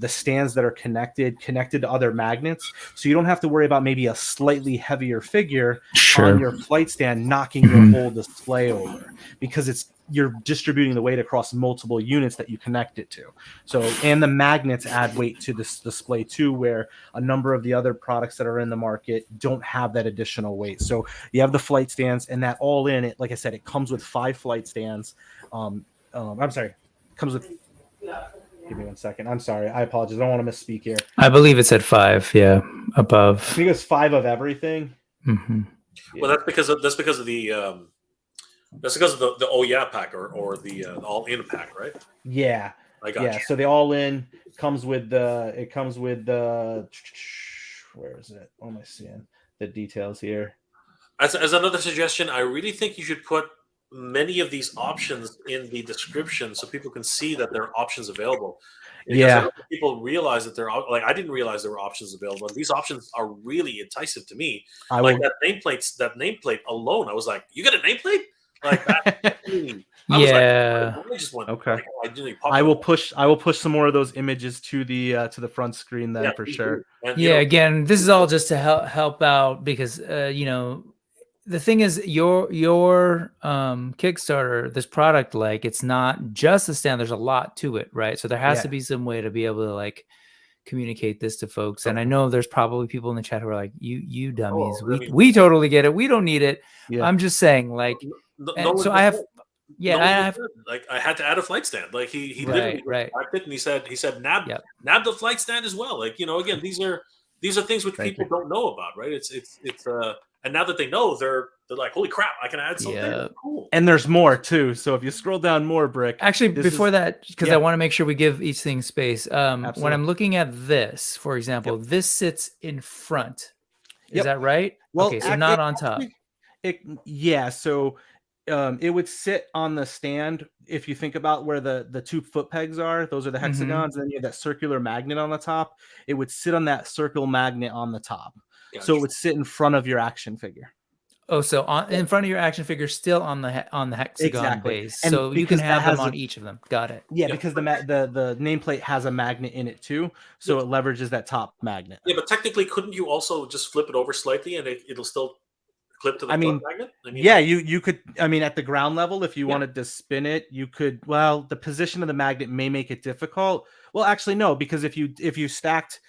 stands that are connected to other magnets, so you don't have to worry about maybe a slightly heavier figure on your flight stand knocking your whole display over, because you're distributing the weight across multiple units that you connect it to. So, and the magnets add weight to this display too, where a number of the other products that are in the market don't have that additional weight. So you have the flight stands, and that all in it, like I said, it comes with 5 flight stands. I'm sorry, comes with. Give me 1 second. I'm sorry. I apologize. I don't want to misspeak here. I believe it said 5. Yeah, above. I think it's 5 of everything. Mm-hmm. Yeah. Well, that's because of the the oh yeah pack or the all in pack, right? Yeah. I got you. So the all in comes with the where is it? What am I seeing? The details here. As another suggestion, I really think you should put many of these options in the description so people can see that there are options available. Because people realize that there are, like, I didn't realize there were options available. And these options are really enticing to me. That nameplate alone, I was like, you got a nameplate? Like that. I just went, okay. I will push some more of those images to the front screen then, for sure. And, again, this is all just to help out because the thing is, your Kickstarter, this product, like, it's not just a stand. There's a lot to it, right? So there has to be some way to be able to like communicate this to folks. And I know there's probably people in the chat who are like, "You dummies, we totally get it. We don't need it." Yeah. I'm just saying, like, so I have. Yeah, I have. Like, I had to add a flight stand. Like he literally grabbed it, and he said nab the flight stand as well. Like, again, these are things which people don't know about, right? It's and now that they know, they're like, holy crap, I can add something. Yeah. Cool. And there's more too. So if you scroll down more, Brick. Actually, before that, because I want to make sure we give each thing space. When I'm looking at this, for example, this sits in front. Is that right? Well, okay, so not on top. So it would sit on the stand. If you think about where the 2 foot pegs are, those are the hexagons, and then you have that circular magnet on the top. It would sit on that circle magnet on the top. Gotcha. So it would sit in front of your action figure. Oh, so in front of your action figure, still on the hexagon base. And so you can have them on each of them. Got it. Yeah, because the nameplate has a magnet in it too, so it leverages that top magnet. Yeah, but technically, couldn't you also just flip it over slightly and it'll still clip to the magnet? You could. I mean, at the ground level, if you wanted to spin it, you could. Well, the position of the magnet may make it difficult. Well, actually, no, because if you stacked,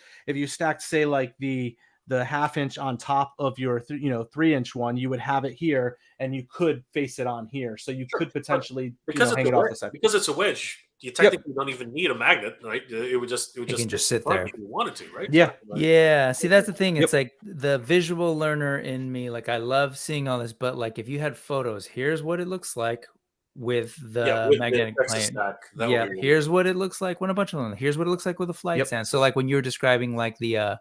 say, like the 1/2 inch on top of your 3-inch one, you would have it here, and you could face it on here, so you could potentially hang it off the side. Because it's a wedge, you technically don't even need a magnet, right? It would just sit there if you wanted to, right? Yeah. See, that's the thing. It's like the visual learner in me. Like, I love seeing all this, but like, if you had photos, here's what it looks like with the magnetic plane. Here's what it looks like when a bunch of them. Here's what it looks like with a flight stand. So like when you're describing like the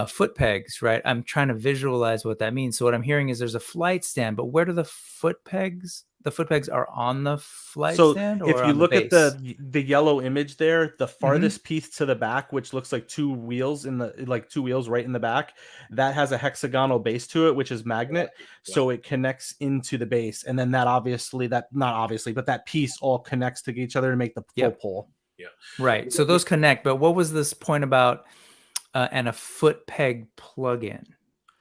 foot pegs, right? I'm trying to visualize what that means. So what I'm hearing is there's a flight stand, but where do the foot pegs? The foot pegs are on the flight stand. So if you look at the yellow image there, the farthest piece to the back, which looks like 2 wheels right in the back, that has a hexagonal base to it, which is magnet. So it connects into the base, and then that piece all connects to each other to make the full pole. Yeah. Right. So those connect. But what was this point about? And a foot peg plug-in.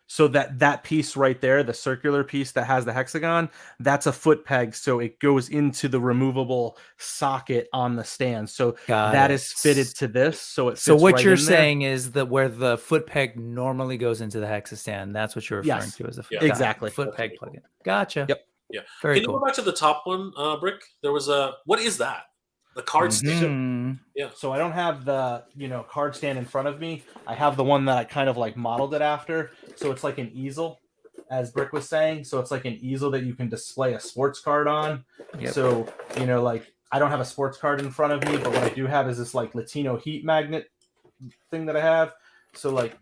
So that piece right there, the circular piece that has the hexagon, that's a foot peg. So it goes into the removable socket on the stand. So that is fitted to this. So it fits what you're saying is that where the foot peg normally goes into the Hexa stand, that's what you're referring to as a exactly foot peg plug-in. Gotcha. Yep. Yeah. Very Can cool. you go back to the top one, Brick? There was what is that? The card stand. Yeah. So I don't have the card stand in front of me. I have the one that I kind of like modeled it after. So it's like an easel, as Brick was saying. So it's like an easel that you can display a sports card on. Yep. So like I don't have a sports card in front of me, but what I do have is this like Latino heat magnet thing that I have. So like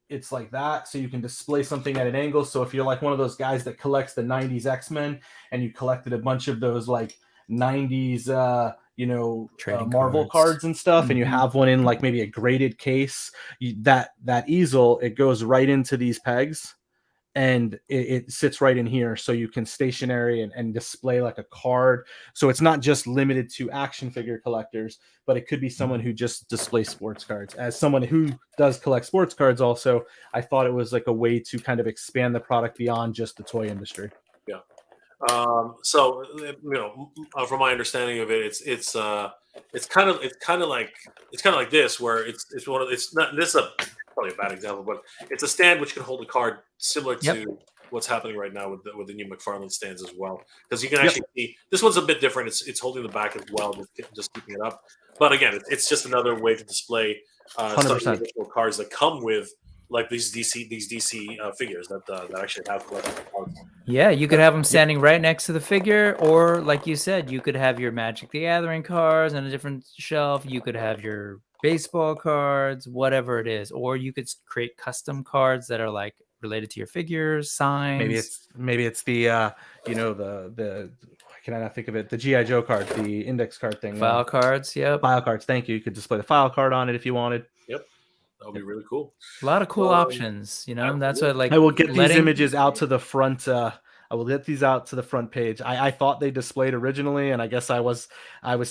it's like that, so you can display something at an angle. So if you're like one of those guys that collects the 90s X-Men and you collected a bunch of those like 90s Marvel cards and stuff, and you have one in like maybe a graded case, that easel, it goes right into these pegs and it sits right in here, so you can stationary and display like a card. So it's not just limited to action figure collectors, but it could be someone who just displays sports cards. As someone who does collect sports cards also, I thought it was like a way to kind of expand the product beyond just the toy industry. Yeah. So from my understanding of it, it's kind of like this, where it's not, this is probably a bad example, but it's a stand which can hold a card similar to what's happening right now with the new McFarlane stands as well, because you can actually see this one's a bit different. It's holding the back as well, just keeping it up. But again, it's just another way to display some additional cards that come with like these DC figures that actually have collectible cards. Yeah, you could have them standing right next to the figure, or like you said, you could have your Magic the Gathering cards on a different shelf. You could have your baseball cards, whatever it is, or you could create custom cards that are like related to your figures, signs. Maybe it's the the can I not think of it? The GI Joe card, the index card thing. File cards, file cards. Thank you. You could display the file card on it if you wanted. Yep. That would be really cool. A lot of cool options, and that's what I will get these images out to the front. I will get these out to the front page. I thought they displayed originally, and I guess I was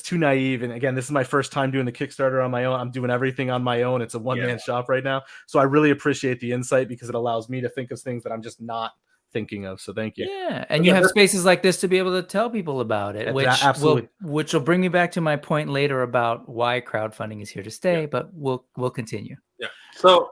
too naive. And again, this is my first time doing the Kickstarter on my own. I'm doing everything on my own. It's a one-man shop right now. So I really appreciate the insight, because it allows me to think of things that I'm just not thinking of. So thank you. Yeah, and you have spaces like this to be able to tell people about it, which will bring me back to my point later about why crowdfunding is here to stay. But we'll continue. Yeah. So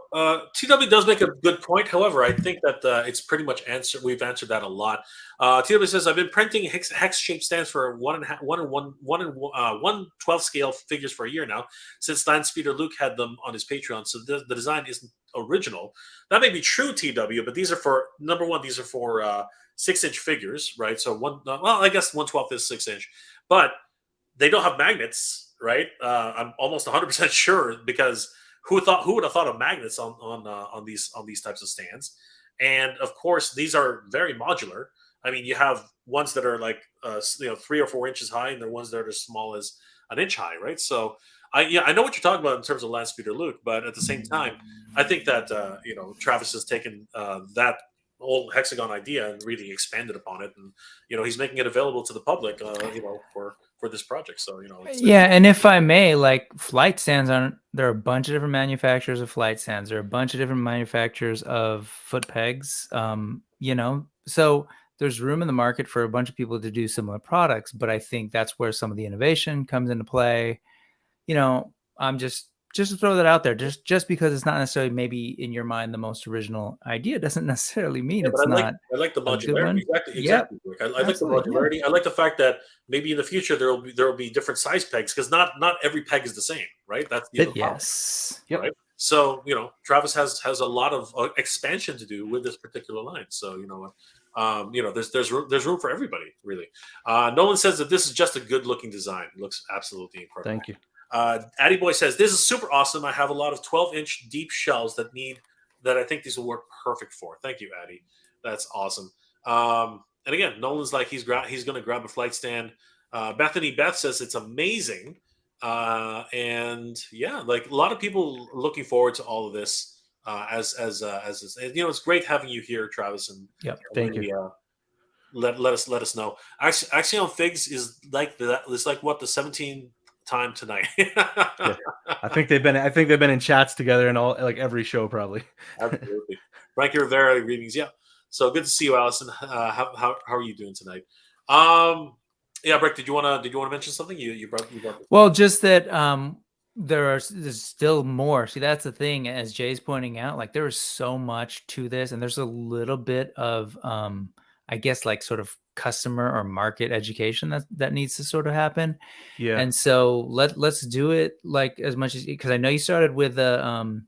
TW does make a good point. However, I think that it's pretty much answered. We've answered that a lot. TW says, I've been printing hex shaped stands for 1/12 scale figures for a year now, since Landspeeder Luke had them on his Patreon. So the design isn't original. That may be true, TW, but these are for number one. These are for 6-inch figures, right? So I guess 1/12 is 6-inch, but they don't have magnets, right? I'm almost 100% sure, because who would have thought of magnets on these types of stands? And of course, these are very modular. I mean, you have ones that are like 3 or 4 inches high, and there are ones that are as small as an inch high, right? So I know what you're talking about in terms of Landspeeder Luke, but at the same time, I think that Travis has taken that old hexagon idea and really expanded upon it, and he's making it available to the public, for this project. So and if I may, like flight stands there are a bunch of different manufacturers of flight stands. There are a bunch of different manufacturers of foot pegs. So there's room in the market for a bunch of people to do similar products, but I think that's where some of the innovation comes into play. I'm just to throw that out there, just because it's not necessarily maybe in your mind the most original idea doesn't necessarily mean it's not. I like the modularity. Exactly. I like the modularity. I like the fact that maybe in the future there will be different size pegs, because not every peg is the same, right? That's the problem, right? So Travis has a lot of expansion to do with this particular line. So there's room for everybody, really. Nolan says that this is just a good looking design. It looks absolutely incredible. Thank you. Addy Boy says, this is super awesome. I have a lot of 12-inch deep shells that I think these will work perfect for. Thank you, Addy. That's awesome. And again, Nolan's like he's going to grab a flight stand. Bethany Beth says it's amazing. And yeah, like a lot of people looking forward to all of this. As it's great having you here, Travis. And thank you. Let us know. Actually, on Figs is like that. It's like what the 17th time tonight. I think they've been in chats together and all, like every show probably. Absolutely. Frankie Rivera, greetings. Yeah. So good to see you, Allison. How are you doing tonight? Brick, did you want to mention something? You brought well, just that there's still more. See, that's the thing, as Jay's pointing out, like there is so much to this, and there's a little bit of I guess like sort of customer or market education that needs to sort of happen. Yeah. And so let's do it like as much as, because I know you started with the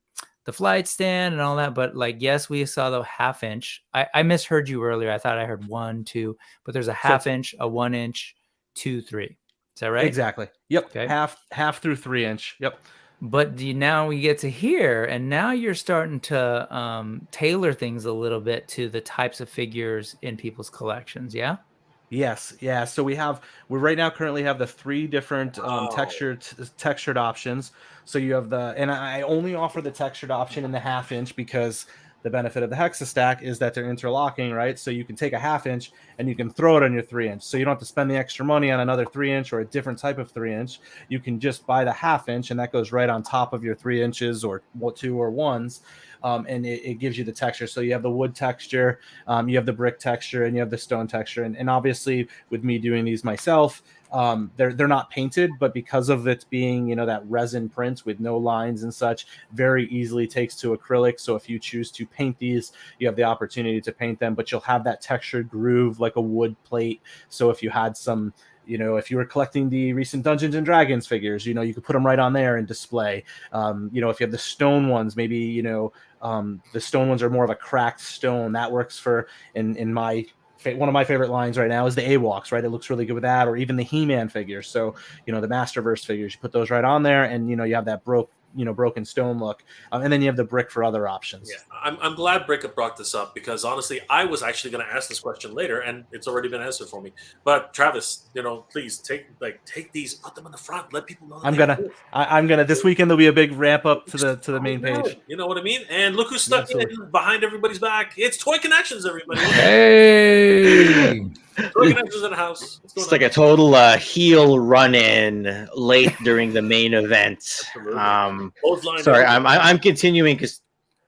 flight stand and all that, but like, yes, we saw the 1/2 inch. I misheard you earlier. I thought I heard 1, 2, but there's a 1/2 inch, a 1 inch, 2, 3. Is that right? Exactly. Yep. Okay. Half through 3-inch. Yep. But now we get to here, and now you're starting to tailor things a little bit to the types of figures in people's collections. Yeah. Yes, yeah. So we right now currently have the 3 different Wow. textured options. So you have and I only offer the textured option in the 1/2 inch because the benefit of the Hexa Stack is that they're interlocking, right? So you can take a 1/2 inch and you can throw it on your 3-inch. So you don't have to spend the extra money on another 3-inch or a different type of 3-inch. You can just buy the 1/2 inch and that goes right on top of your 3 inches or 2 or 1s. And it gives you the texture. So you have the wood texture, you have the brick texture, and you have the stone texture. And obviously, with me doing these myself, they're not painted, but because of it being that resin print with no lines and such, very easily takes to acrylic. So if you choose to paint these, you have the opportunity to paint them, but you'll have that textured groove like a wood plate. So if you had some if you were collecting the recent Dungeons and Dragons figures, you could put them right on there and display. If you have the stone ones, maybe, the stone ones are more of a cracked stone. That works for, in my, one of my favorite lines right now is the AWOTKs, right? It looks really good with that, or even the He-Man figures. So, the Masterverse figures, you put those right on there and, you have that broken stone look. And then you have the brick for other options. Yeah, I'm glad Brick brought this up because honestly, I was actually going to ask this question later, and it's already been answered for me. But Travis, please take these, put them in the front, let people know. I'm gonna. This weekend there'll be a big ramp up to the main page. You know what I mean? And look who's stuck in behind everybody's back. It's Toy Connections, everybody. Hey. Toy Connections in the house. It's like a total heel run-in late during the main event. Sorry, I'm continuing because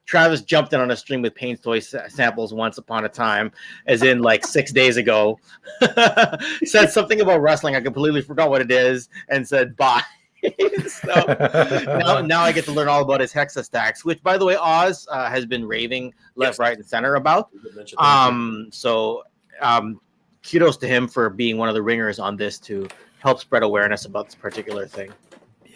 Travis jumped in on a stream with Paint Toy samples once upon a time, as in like 6 days ago. Said something about wrestling. I completely forgot what it is and said bye. So now I get to learn all about his Hexa stacks, which, by the way, Oz has been raving left, right, and center about. Kudos to him for being one of the ringers on this to help spread awareness about this particular thing.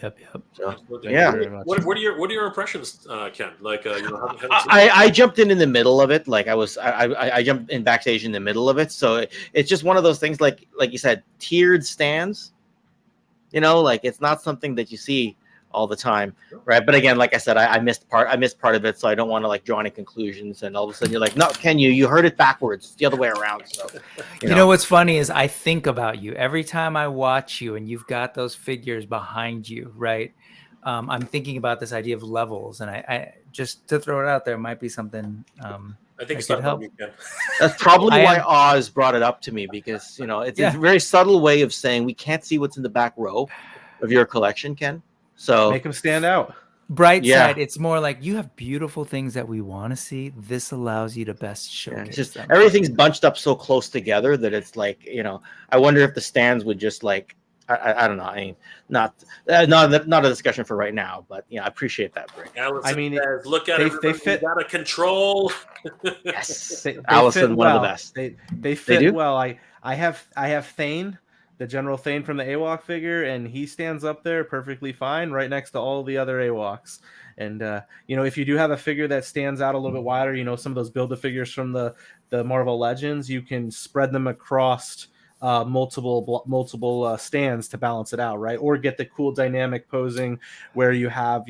Yep. So, yeah. What are your impressions, Ken? Like, I jumped in the middle of it. Like I jumped in backstage in the middle of it. So it's just one of those things. Like you said, tiered stands. Like it's not something that you see all the time, right? But again, like I said, I missed part of it, so I don't want to draw any conclusions. And all of a sudden, you're like, no, Ken, you heard it backwards, it's the other way around. So, you know what's funny is I think about you every time I watch you, and you've got those figures behind you, right? I'm thinking about this idea of levels, and I just to throw it out there, might be something. I think it's could help. That's probably why Oz brought it up to me, because it's a very subtle way of saying we can't see what's in the back row of your collection, Ken. So make them stand out. Bright side, it's more like you have beautiful things that we want to see. This allows you to best showcase them. Everything's bunched up so close together that it's like, I wonder if the stands would just like, I don't know. I mean, not a discussion for right now, but I appreciate that, Brick. Allison says, look at it. They fit out of control. Yes, they Allison, fit one well. of the best. They fit well. I have Thane, the General Thane from the AWOTK figure, and he stands up there perfectly fine right next to all the other AWOTKs. And if you do have a figure that stands out a little bit wider, some of those Build-A-Figures from the Marvel Legends, you can spread them across multiple stands to balance it out, right? Or get the cool dynamic posing where you have,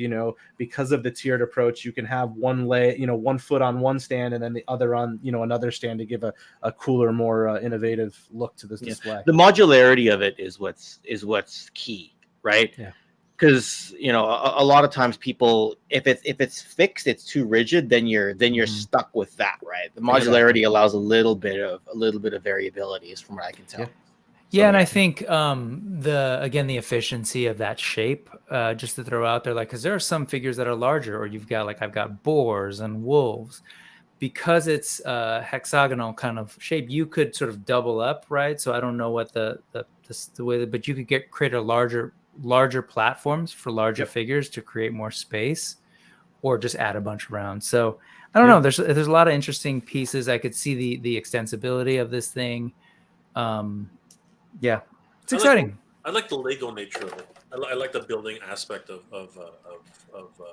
because of the tiered approach, you can have one foot on one stand and then the other on, another stand to give a cooler, more innovative look to this display. The modularity of it is what's key, right? Yeah. Because a lot of times people, if it's fixed, it's too rigid, then you're stuck with that, right? The modularity allows a little bit of variability, is from what I can tell. Yeah, and I think the efficiency of that shape, just to throw out there, because there are some figures that are larger, or you've got I've got boars and wolves, because it's a hexagonal kind of shape. You could sort of double up, right? So I don't know what the way, but you could create a larger platforms for larger figures to create more space, or just add a bunch around. So I don't know. There's a lot of interesting pieces. I could see the extensibility of this thing. It's exciting. I like the Lego nature of it. I like the building aspect of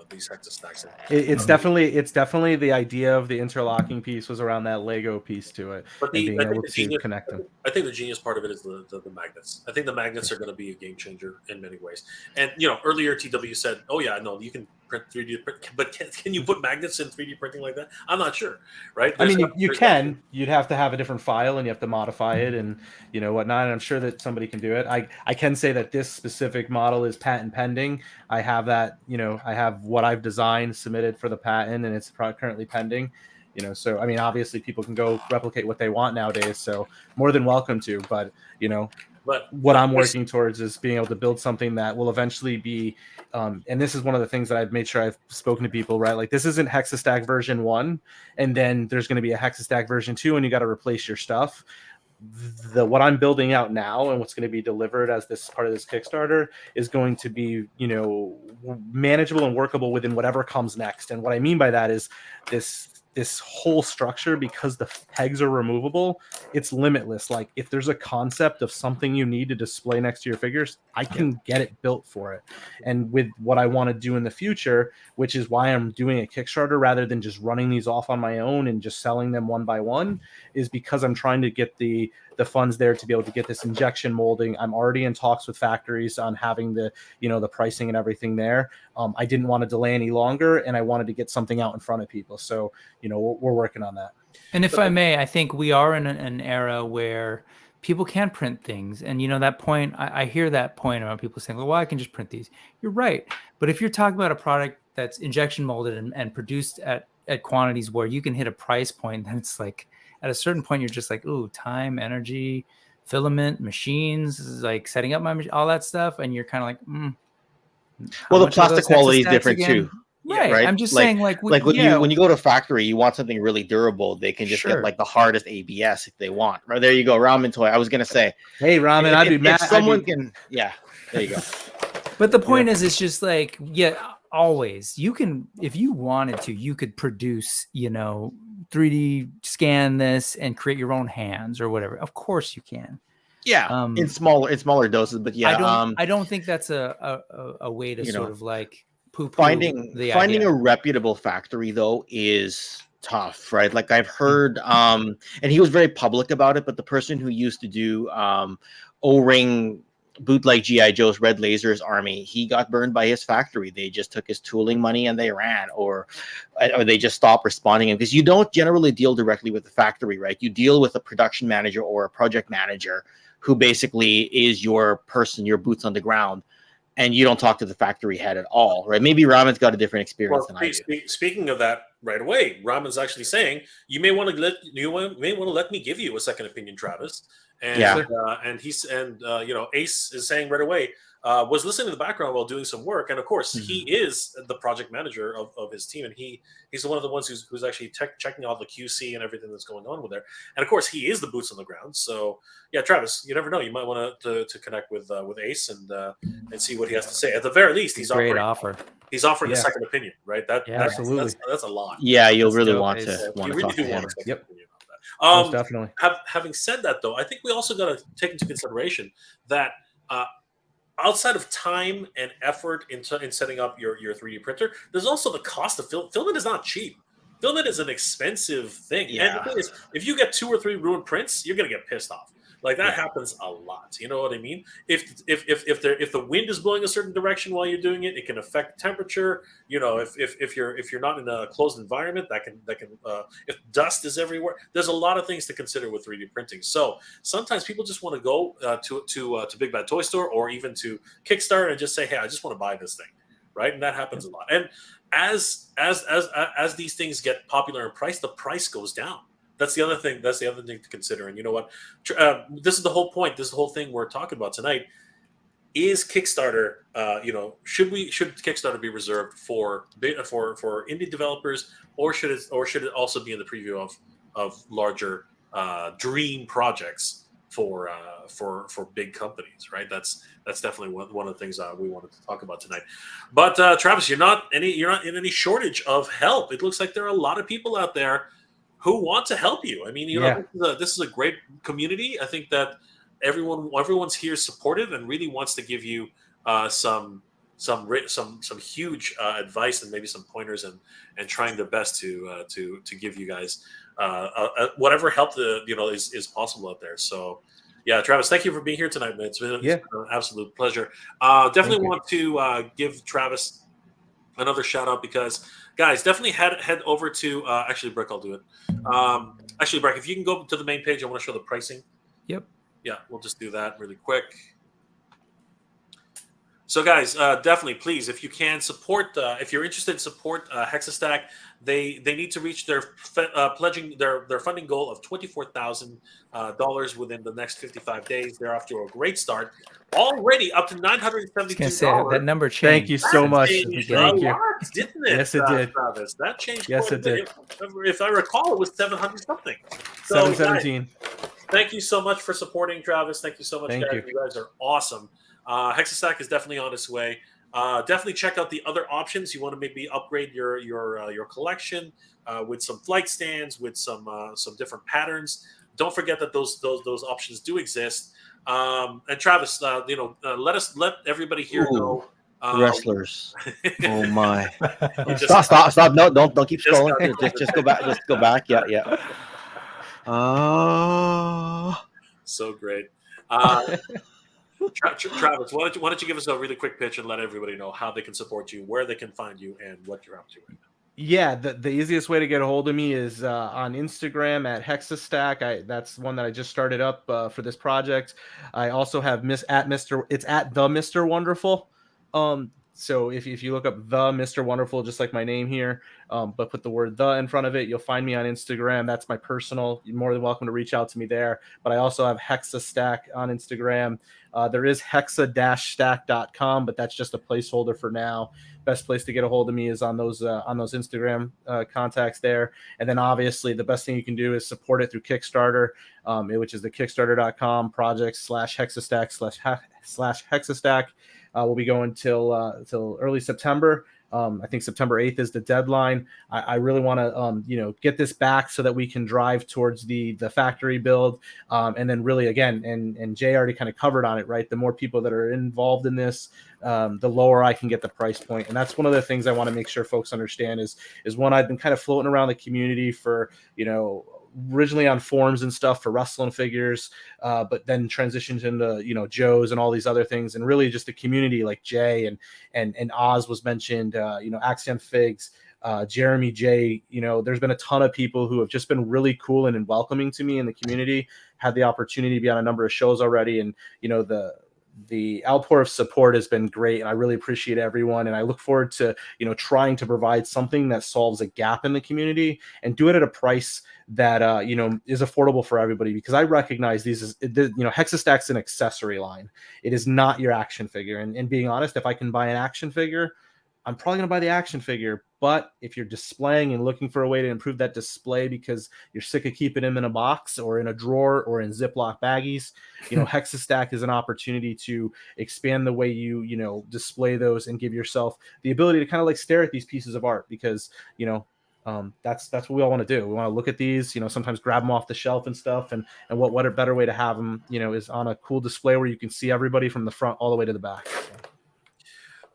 these Hexa stacks. It's definitely the idea of the interlocking piece was around that Lego piece to it, But and being I think able the to genius, connect them. I think the genius part of it is the magnets. I think the magnets are going to be a game changer in many ways. And you know, earlier TW said, "Oh yeah, no, you can print 3D print, but can you put magnets in 3D printing like that?" I'm not sure, right? I mean, you can. You'd have to have a different file, and you have to modify it, and you know whatnot. And I'm sure that somebody can do it. I can say that this specific model is patent pending. I have that. You know, I have what I've designed submitted for the patent, and it's currently pending. You know, so I mean, obviously, people can go replicate what they want nowadays. So more than welcome to. But you know, what I'm working towards is being able to build something that will eventually be, and this is one of the things that I've made sure I've spoken to people, right? Like this isn't Hexastack version 1, and then there's going to be a Hexastack version 2, and you got to replace your stuff. What I'm building out now and what's going to be delivered as this part of this Kickstarter is going to be, you know, manageable and workable within whatever comes next. And what I mean by that is this whole structure, because the pegs are removable, it's limitless. Like if there's a concept of something you need to display next to your figures, I can get it built for it. And with what I want to do in the future, which is why I'm doing a Kickstarter rather than just running these off on my own and just selling them one by one, is because I'm trying to get the funds there to be able to get this injection molding. I'm already in talks with factories on having the, you know, the pricing and everything there. I didn't want to delay any longer, and I wanted to get something out in front of people. So, you know, we're working on that. And if I may, I think we are in an era where people can print things. And, you know, that point, I hear that point about people saying, well, I can just print these. You're right. But if you're talking about a product that's injection molded and produced at quantities where you can hit a price point, then it's like, at a certain point, you're just like, ooh, time, energy, filament, machines, like setting up my all that stuff. And you're kind of like, well, the plastic quality is different too. Right. Right. I'm just saying, like when you go to a factory, you want something really durable. They can just get like the hardest ABS if they want. Right, there you go, ramen toy. I was gonna say, hey, ramen, I'd be mad. If someone can, yeah, there you go. But the point is, it's just like, always you can, if you wanted to, you could produce, you know, 3D scan this and create your own hands or whatever. Of course you can. Yeah, in smaller doses, but yeah, I don't think that's a way to sort of like finding a reputable factory though is tough, right? Like I've heard, and he was very public about it, but the person who used to do O-ring bootleg GI Joe's Red Lasers Army, he got burned by his factory. They just took his tooling money and they ran, or they just stopped responding. Because you don't generally deal directly with the factory, right? You deal with a production manager or a project manager who basically is your person, your boots on the ground, and you don't talk to the factory head at all, right? Maybe Ramen's got a different experience than I do. Speaking of that, right away, Ramen's actually saying you may want to let me give you a second opinion, Travis. And you know, Ace is saying right away, was listening in the background while doing some work, and of course he is the project manager of his team, and he's one of the ones who's actually checking all the QC and everything that's going on with there, and of course he is the boots on the ground. So yeah, Travis, you never know, you might want to connect with Ace and see what he has to say. At the very least, he's offering a second opinion, right? Absolutely, that's a lot. Yeah, you'll really want to talk to him. Definitely. Having said that, though, I think we also got to take into consideration that outside of time and effort in setting up your 3D printer, there's also the cost of filament is not cheap. Filament is an expensive thing. Yeah. And the thing is, if you get 2 or 3 ruined prints, you're going to get pissed off. Like that happens a lot. You know what I mean? If the wind is blowing a certain direction while you're doing it, it can affect temperature. You know, if you're not in a closed environment, that can if dust is everywhere, there's a lot of things to consider with 3D printing. So sometimes people just want to go to Big Bad Toy Store or even to Kickstarter and just say, hey, I just want to buy this thing, right? And that happens a lot. And as these things get popular in price, the price goes down. That's the other thing. That's the other thing to consider. And you know what? This is the whole point. This is the whole thing we're talking about tonight. Is Kickstarter? Should Kickstarter be reserved for indie developers, or should it also be in the preview of larger dream projects for big companies? Right. That's definitely one of the things we wanted to talk about tonight. But Travis, you're not in any shortage of help. It looks like there are a lot of people out there who want to help you. I mean, this is a great community. I think that everyone's here supportive and really wants to give you some huge advice and maybe some pointers and trying their best to give you guys whatever help is possible out there. So yeah, Travis, thank you for being here tonight, man. It's been an absolute pleasure. Definitely want to give Travis another shout out because guys, definitely head over to actually Brick, I'll do it. Actually, Brick, if you can go to the main page, I want to show the pricing. Yep. Yeah, we'll just do that really quick. So guys, definitely, please, if you can support, if you're interested, support Hexastack. They need to reach their pledging their funding goal of $24,000 within the next 55 days. They're off to a great start, already up to $972. That number changed. Thank you so much. Thank you. Didn't it? Yes, it did. Travis? That changed. Yes, it did. If I recall, it was 700 something. So, 717. Thank you so much for supporting, Travis. Thank you so much, guys. You guys are awesome. Hexastack is definitely on its way. Definitely check out the other options. You want to maybe upgrade your collection with some flight stands, with some different patterns. Don't forget that those options do exist. And Travis, let everybody here know. Wrestlers. Oh my! Stop! No, don't keep scrolling. Just go back. Just go back. Yeah. So great. Travis, why don't you give us a really quick pitch and let everybody know how they can support you, where they can find you, and what you're up to right now. Yeah, the easiest way to get a hold of me is on Instagram at Hexastack. That's one that I just started up for this project. I also have it's at the Mr. Wonderful. So if you look up the Mr. Wonderful, just like my name here, but put the word the in front of it, you'll find me on Instagram. That's my personal. You're more than welcome to reach out to me there. But I also have Hexastack on Instagram. There is hexa-stack.com, but that's just a placeholder for now. Best place to get a hold of me is on those Instagram contacts there. And then obviously the best thing you can do is support it through Kickstarter, which is the kickstarter.com project/Hexastack/Hexastack. We'll be going till early September. I think September 8th is the deadline. I really want to, get this back so that we can drive towards the factory build. And then really, again, and Jay already kind of covered on it, right? The more people that are involved in this, the lower I can get the price point. And that's one of the things I want to make sure folks understand is one, I've been kind of floating around the community for, originally on forums and stuff for wrestling figures, but then transitioned into Joe's and all these other things, and really just the community like Jay and Oz was mentioned, Axiom Figs, Jeremy J. There's been a ton of people who have just been really cool and welcoming to me in the community. Had the opportunity to be on a number of shows already, and the outpour of support has been great, and I really appreciate everyone. And I look forward to, trying to provide something that solves a gap in the community and do it at a price that, is affordable for everybody, because I recognize Hexastack's an accessory line. It is not your action figure. And being honest, if I can buy an action figure, I'm probably going to buy the action figure. But if you're displaying and looking for a way to improve that display because you're sick of keeping them in a box or in a drawer or in Ziploc baggies, Hexastack is an opportunity to expand the way you display those and give yourself the ability to kind of like stare at these pieces of art, because, that's what we all want to do. We want to look at these, sometimes grab them off the shelf and stuff. And what a better way to have them, is on a cool display where you can see everybody from the front all the way to the back. So.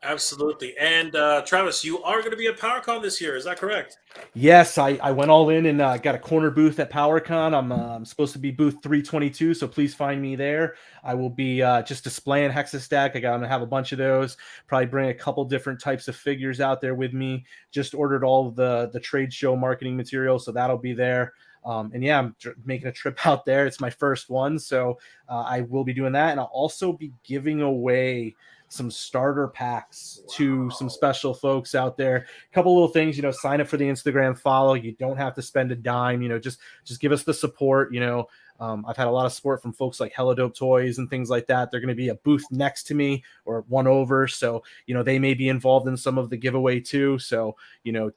Absolutely. And Travis, you are going to be at PowerCon this year. Is that correct? Yes, I went all in and got a corner booth at PowerCon. I'm supposed to be booth 322, so please find me there. I will be just displaying Hexastack. I'm going to have a bunch of those. Probably bring a couple different types of figures out there with me. Just ordered all of the trade show marketing material, so that'll be there. And yeah, I'm making a trip out there. It's my first one, so I will be doing that. And I'll also be giving away some starter packs to some special folks out there. A couple little things, sign up for the Instagram follow. You don't have to spend a dime, just give us the support. I've had a lot of support from folks like Hella Dope Toys and things like that. They're going to be a booth next to me or one over. So, they may be involved in some of the giveaway too. So,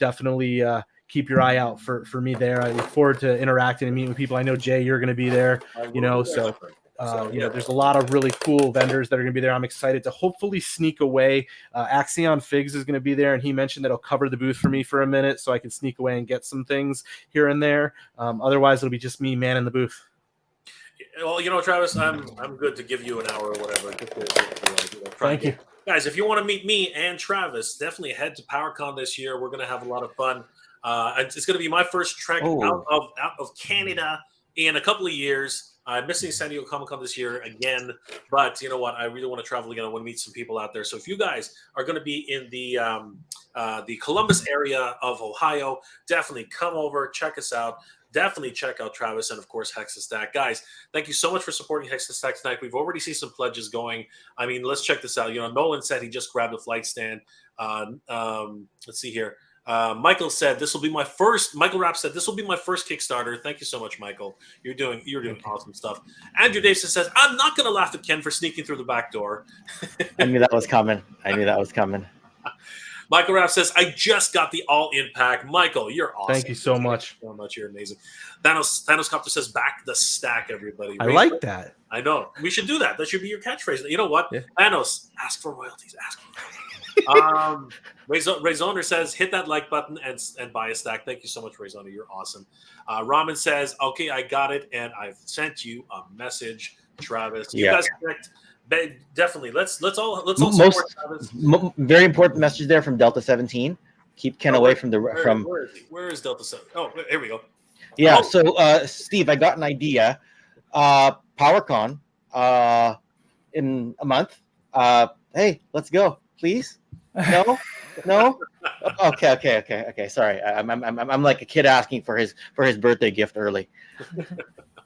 definitely keep your eye out for me there. I look forward to interacting and meeting with people. I know, Jay, you're going to be there, so there's a lot of really cool vendors that are going to be there. I'm excited to hopefully sneak away. Axion Figs is going to be there, and he mentioned that he'll cover the booth for me for a minute so I can sneak away and get some things here and there. Otherwise, it'll be just me manning the booth. Well, Travis, I'm good to give you an hour or whatever. Thank you. guys, if you want to meet me and Travis, definitely head to PowerCon this year. We're going to have a lot of fun. It's going to be my first trek out of Canada in a couple of years. I'm missing San Diego Comic-Con this year again, but you know what? I really want to travel again. I want to meet some people out there. So if you guys are going to be in the Columbus area of Ohio, definitely come over, check us out. Definitely check out Travis and, of course, Hexastack. Guys, thank you so much for supporting Hexastack tonight. We've already seen some pledges going. I mean, let's check this out. You know, Nolan said he just grabbed a flight stand. Let's see here. Michael said this will be my first. Michael Rapp said this will be my first Kickstarter. Thank you so much, Michael. You're doing awesome stuff. Andrew Davison says I'm not going to laugh at Ken for sneaking through the back door. I knew that was coming. Michael Rapp says, I just got the all-in pack. Michael, you're awesome. Thank you so much. Thank you so much. You're amazing. Thanos Copter says, back the stack, everybody. I like that. I know. We should do that. That should be your catchphrase. You know what? Yeah. Thanos, ask for royalties. Ask for royalties. Rayzoner says, hit that like button and buy a stack. Thank you so much, Rayzoner. You're awesome. Ramen says, okay, I got it, and I've sent you a message, Travis. You guys correct. Definitely. Let's all support Travis. Very important message there from Delta 17. Keep Ken away from the Where is Delta 7? Oh, here we go. Yeah. So Steve, I got an idea. PowerCon in a month. Hey, let's go, please. No. Okay. Sorry, I'm like a kid asking for his birthday gift early.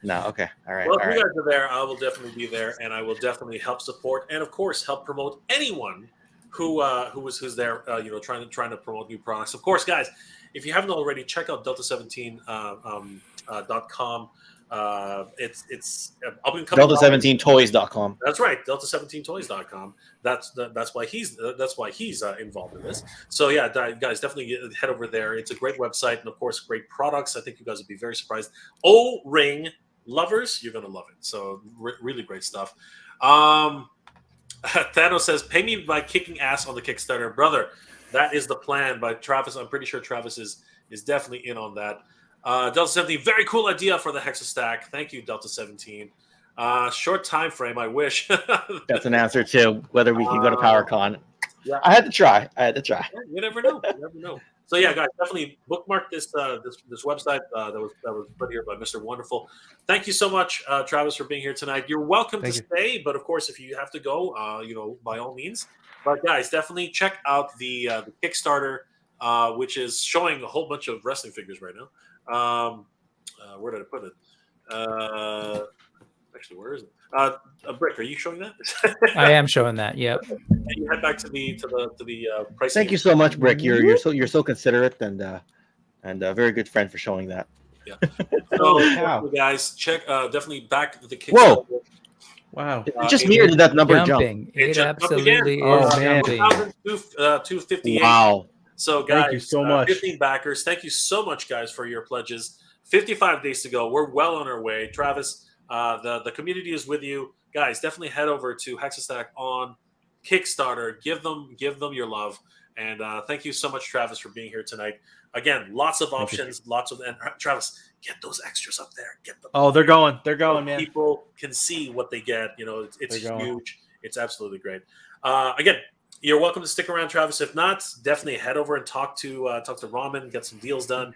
No, okay, all right. Well, if you guys are there, I will definitely be there, and I will definitely help support and, of course, help promote anyone who's there. Trying to promote new products. Of course, guys, if you haven't already, check out delta17.com. It's up and coming. Delta17toys.com. That's right, Delta17toys.com. That's why he's involved in this. So yeah, guys, definitely head over there. It's a great website, and of course, great products. I think you guys would be very surprised. O-ring lovers, you're gonna love it. So really great stuff. Thanos says, "Pay me by kicking ass on the Kickstarter, brother." That is the plan by Travis. I'm pretty sure Travis is definitely in on that. Delta 17, very cool idea for the Hexastack. Thank you, Delta 17. Short time frame, I wish. That's an answer to whether we can go to PowerCon. Yeah. I had to try. Yeah, you never know. So yeah, guys, definitely bookmark this website that was put here by Mr. Wonderful. Thank you so much, Travis, for being here tonight. You're welcome to stay, but of course, if you have to go, by all means. But guys, definitely check out the Kickstarter, which is showing a whole bunch of wrestling figures right now. Where did I put it? Actually, where is it? Brick, are you showing that? I am showing that. Yep. And you head back to the pricing. Thank you so much, Brick. You're so considerate and a very good friend for showing that. Yeah. So guys, check definitely back the Kickstarter. Whoa. Wow. It just mirrored that number jumping. jump. It absolutely is jumping. 258. Wow. So guys, thank you so much. 15 backers. Thank you so much, guys, for your pledges. 55 days to go. We're well on our way. Travis, the community is with you. Guys, definitely head over to Hexastack on Kickstarter. Give them your love. And thank you so much, Travis, for being here tonight. Again, lots of options, and Travis, get those extras up there. Get them. Oh, they're going, man. People can see what they get. It's huge. It's absolutely great. Again, you're welcome to stick around, Travis. If not, definitely head over and talk to Ramen, get some deals done.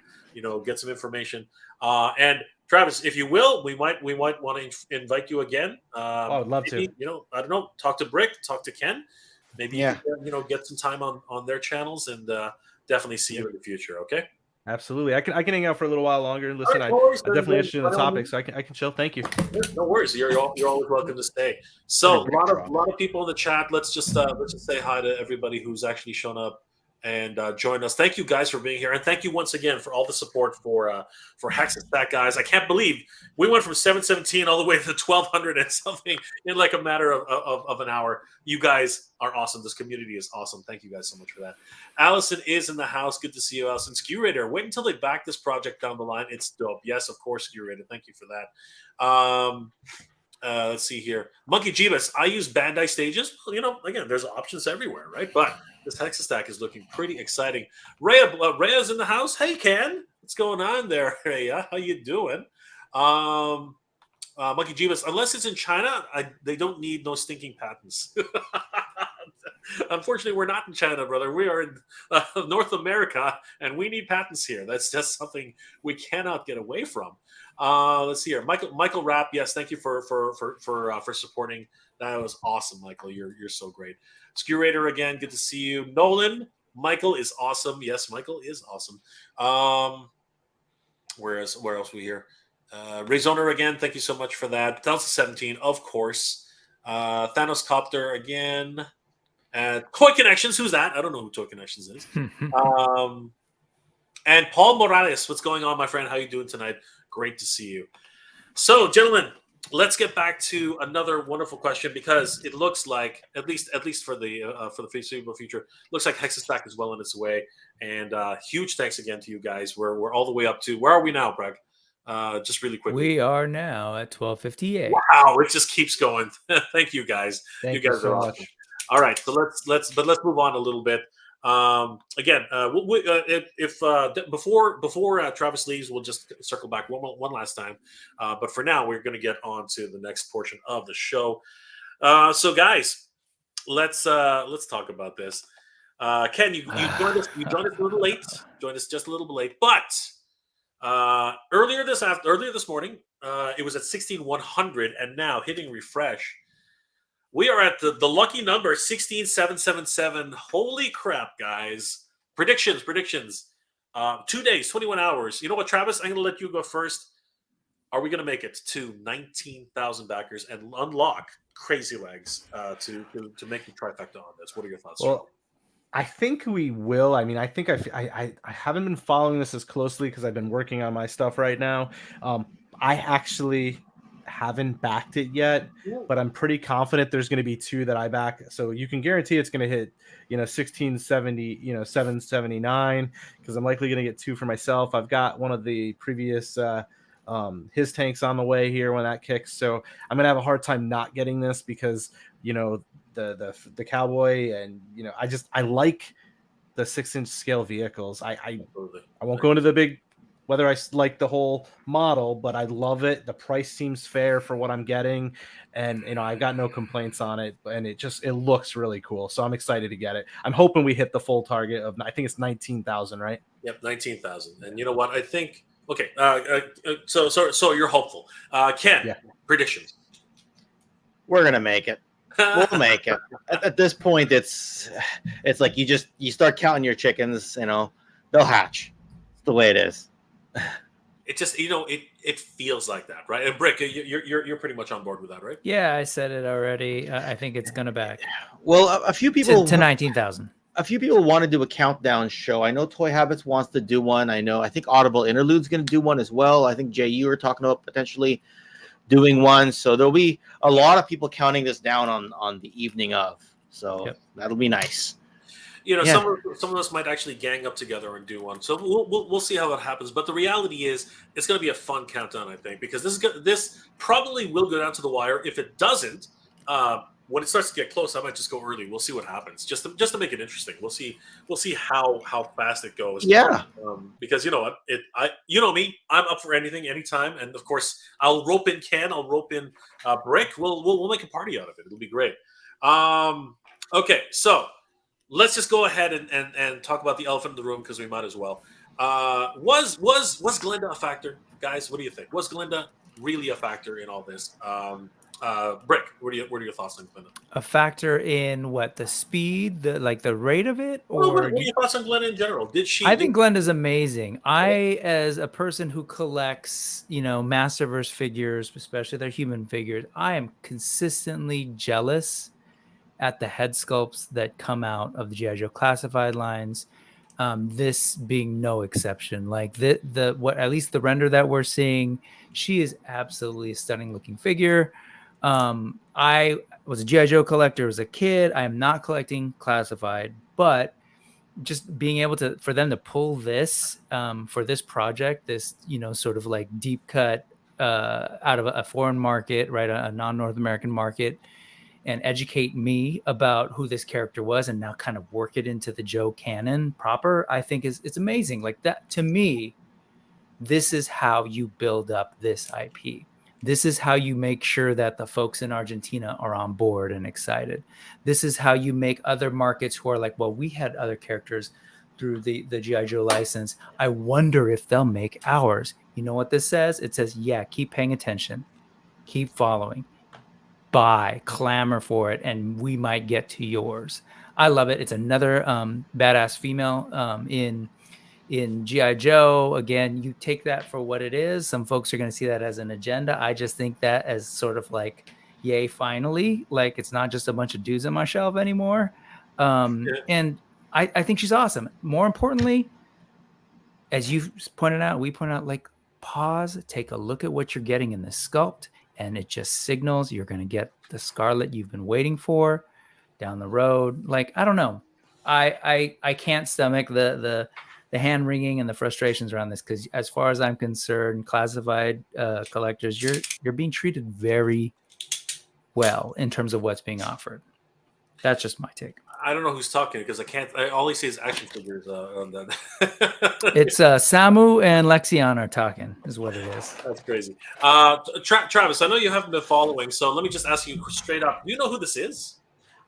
Get some information. And Travis, if you will, we might want to invite you again. I would love to. I don't know. Talk to Brick, talk to Ken. Maybe get some time on their channels and definitely see you in the future. Okay. Absolutely. I can hang out for a little while longer and listen. I'm definitely interested in the topic, so I can chill. Thank you. No worries. You're always welcome to stay. So a lot of people in the chat. Let's just say hi to everybody who's actually shown up and join us. Thank you guys for being here, and thank you once again for all the support for Hexastack, guys. I can't believe we went from 717 all the way to 1200 and something in like a matter of an hour. You guys are awesome. This community is awesome. Thank you guys so much for that. Allison is in the house. Good to see you, Allison. SKU wait until they back this project down the line. It's dope. Yes, of course, SKU Thank you for that. Let's see here. Monkey Jeebus, I use Bandai stages. Well, again, there's options everywhere, right? But this Hexastack is looking pretty exciting. Rhea's in the house. Hey, Ken. What's going on there, Rhea? How you doing? Monkey Jeebus, unless it's in China, they don't need no stinking patents. Unfortunately, we're not in China, brother. We are in North America, and we need patents here. That's just something we cannot get away from. Let's see here, Michael Rapp. Yes, thank you for supporting. That was awesome, Michael. You're so great. Scurator again, good to see you. Nolan, Michael is awesome. Yes, Michael is awesome. Where else we here? Rayzoner again, thank you so much for that. 2017, of course. Thanos Copter again. Toy Connections, who's that? I don't know who Toy Connections is. And Paul Morales, what's going on, my friend? How you doing tonight? Great to see you. So, gentlemen, let's get back to another wonderful question, because it looks like, at least for the foreseeable future, looks like Hexastack is well on its way. And huge thanks again to you guys. We're all the way up to, where are we now, Bragg? Just really quickly. We are now at 12:58. Wow, it just keeps going. Thank you guys. Thank you guys so are much. awesome. All right, so let's move on a little bit. Again, before Travis leaves, we'll just circle back one last time. But for now, we're going to get on to the next portion of the show. So, guys, let's talk about this. Ken, you joined us a little late. Joined us just a little bit late, but earlier this morning, it was at 16,100, and now hitting refresh, we are at the lucky number 16,777. Holy crap, guys! Predictions. 2 days, 21 hours. You know what, Travis? I'm going to let you go first. Are we going to make it to 19,000 backers and unlock Crazy Legs to make the trifecta on this? What are your thoughts? Well, I think we will. I mean, I think I haven't been following this as closely because I've been working on my stuff right now. I actually haven't backed it yet, but I'm pretty confident there's going to be two that I back. So you can guarantee it's going to hit, 1670, 779, because I'm likely going to get two for myself. I've got one of the previous his tanks on the way here when that kicks. So I'm going to have a hard time not getting this because, the cowboy, and I like the 6-inch scale vehicles. I won't go into the big whether I like the whole model, but I love it. The price seems fair for what I'm getting, and I've got no complaints on it, and it looks really cool. So I'm excited to get it. I'm hoping we hit the full target of, I think it's 19,000, right? Yep, 19,000. And you know what? I think okay. So you're hopeful. Ken, Yeah. Predictions. We're gonna make it. We'll make it. At this point, it's like you start counting your chickens. They'll hatch. It's the way it is. It just it feels like that, right? And Brick, you're pretty much on board with that, right? Yeah, I said it already. I think it's gonna back. Well, a few people to 19,000. A few people want to do a countdown show. I know Toy Habits wants to do one. I think Audible Interlude's going to do one as well. I think Jay, you were talking about potentially doing one. So there'll be a lot of people counting this down on the evening of. So That'll be nice. Some of us might actually gang up together and do one. So we'll see how that happens. But the reality is, it's going to be a fun countdown, I think, because this probably will go down to the wire. If it doesn't, when it starts to get close, I might just go early. We'll see what happens, just to make it interesting. We'll see how fast it goes. Yeah. Because you know what, you know me, I'm up for anything, anytime, and of course I'll rope in Ken, I'll rope in Brick. We'll make a party out of it. It'll be great. Okay, so. Let's just go ahead and talk about the elephant in the room, because we might as well. Was Glenda a factor, guys? What do you think? Was Glenda really a factor in all this? Brick, what are your thoughts on Glenda? A factor in what? The speed, the rate of it, or what are your thoughts on Glenda in general? I think Glenda's amazing. I, as a person who collects, Masterverse figures, especially their human figures, I am consistently jealous at the head sculpts that come out of the G.I. Joe classified lines, this being no exception. Like at least the render that we're seeing, she is absolutely a stunning looking figure. I was a G.I. Joe collector as a kid. I am not collecting classified, but just being able for them to pull this for this project, this sort of like deep cut out of a foreign market, right, a non-North American market, and educate me about who this character was, and now kind of work it into the Joe canon proper, I think it's amazing. Like that, to me, this is how you build up this IP. This is how you make sure that the folks in Argentina are on board and excited. This is how you make other markets who are like, well, we had other characters through the G.I. Joe license. I wonder if they'll make ours. You know what this says? It says, yeah, keep paying attention. Keep following. Buy, clamor for it, and we might get to yours. I love it. It's another badass female in G.I. Joe. Again, you take that for what it is. Some folks are going to see that as an agenda. I just think that as sort of like, yay, finally. Like, it's not just a bunch of dudes on my shelf anymore. And I think she's awesome. More importantly, as you pointed out, we pointed out, like, pause, take a look at what you're getting in this sculpt, and it just signals you're going to get the Scarlet you've been waiting for down the road. Like, I don't know. I can't stomach the hand wringing and the frustrations around this, because as far as I'm concerned, classified collectors, you're being treated very well in terms of what's being offered. That's just my take. I don't know who's talking because I can't. All I see is action figures on that. It's Samu and Lexion are talking, is what it is. That's crazy. Travis, I know you haven't been following, so let me just ask you straight up. Do you know who this is?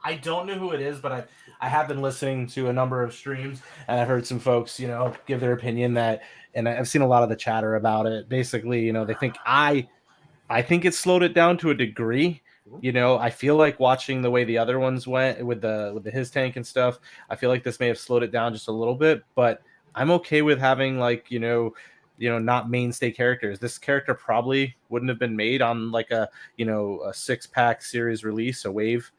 I don't know who it is, but I have been listening to a number of streams, and I've heard some folks, give their opinion and I've seen a lot of the chatter about it. Basically, they think I think it slowed it down to a degree. I feel like watching the way the other ones went with the his tank and stuff, I feel like this may have slowed it down just a little bit, but I'm okay with having not mainstay characters. This character probably wouldn't have been made on like a 6-pack series release, a wave,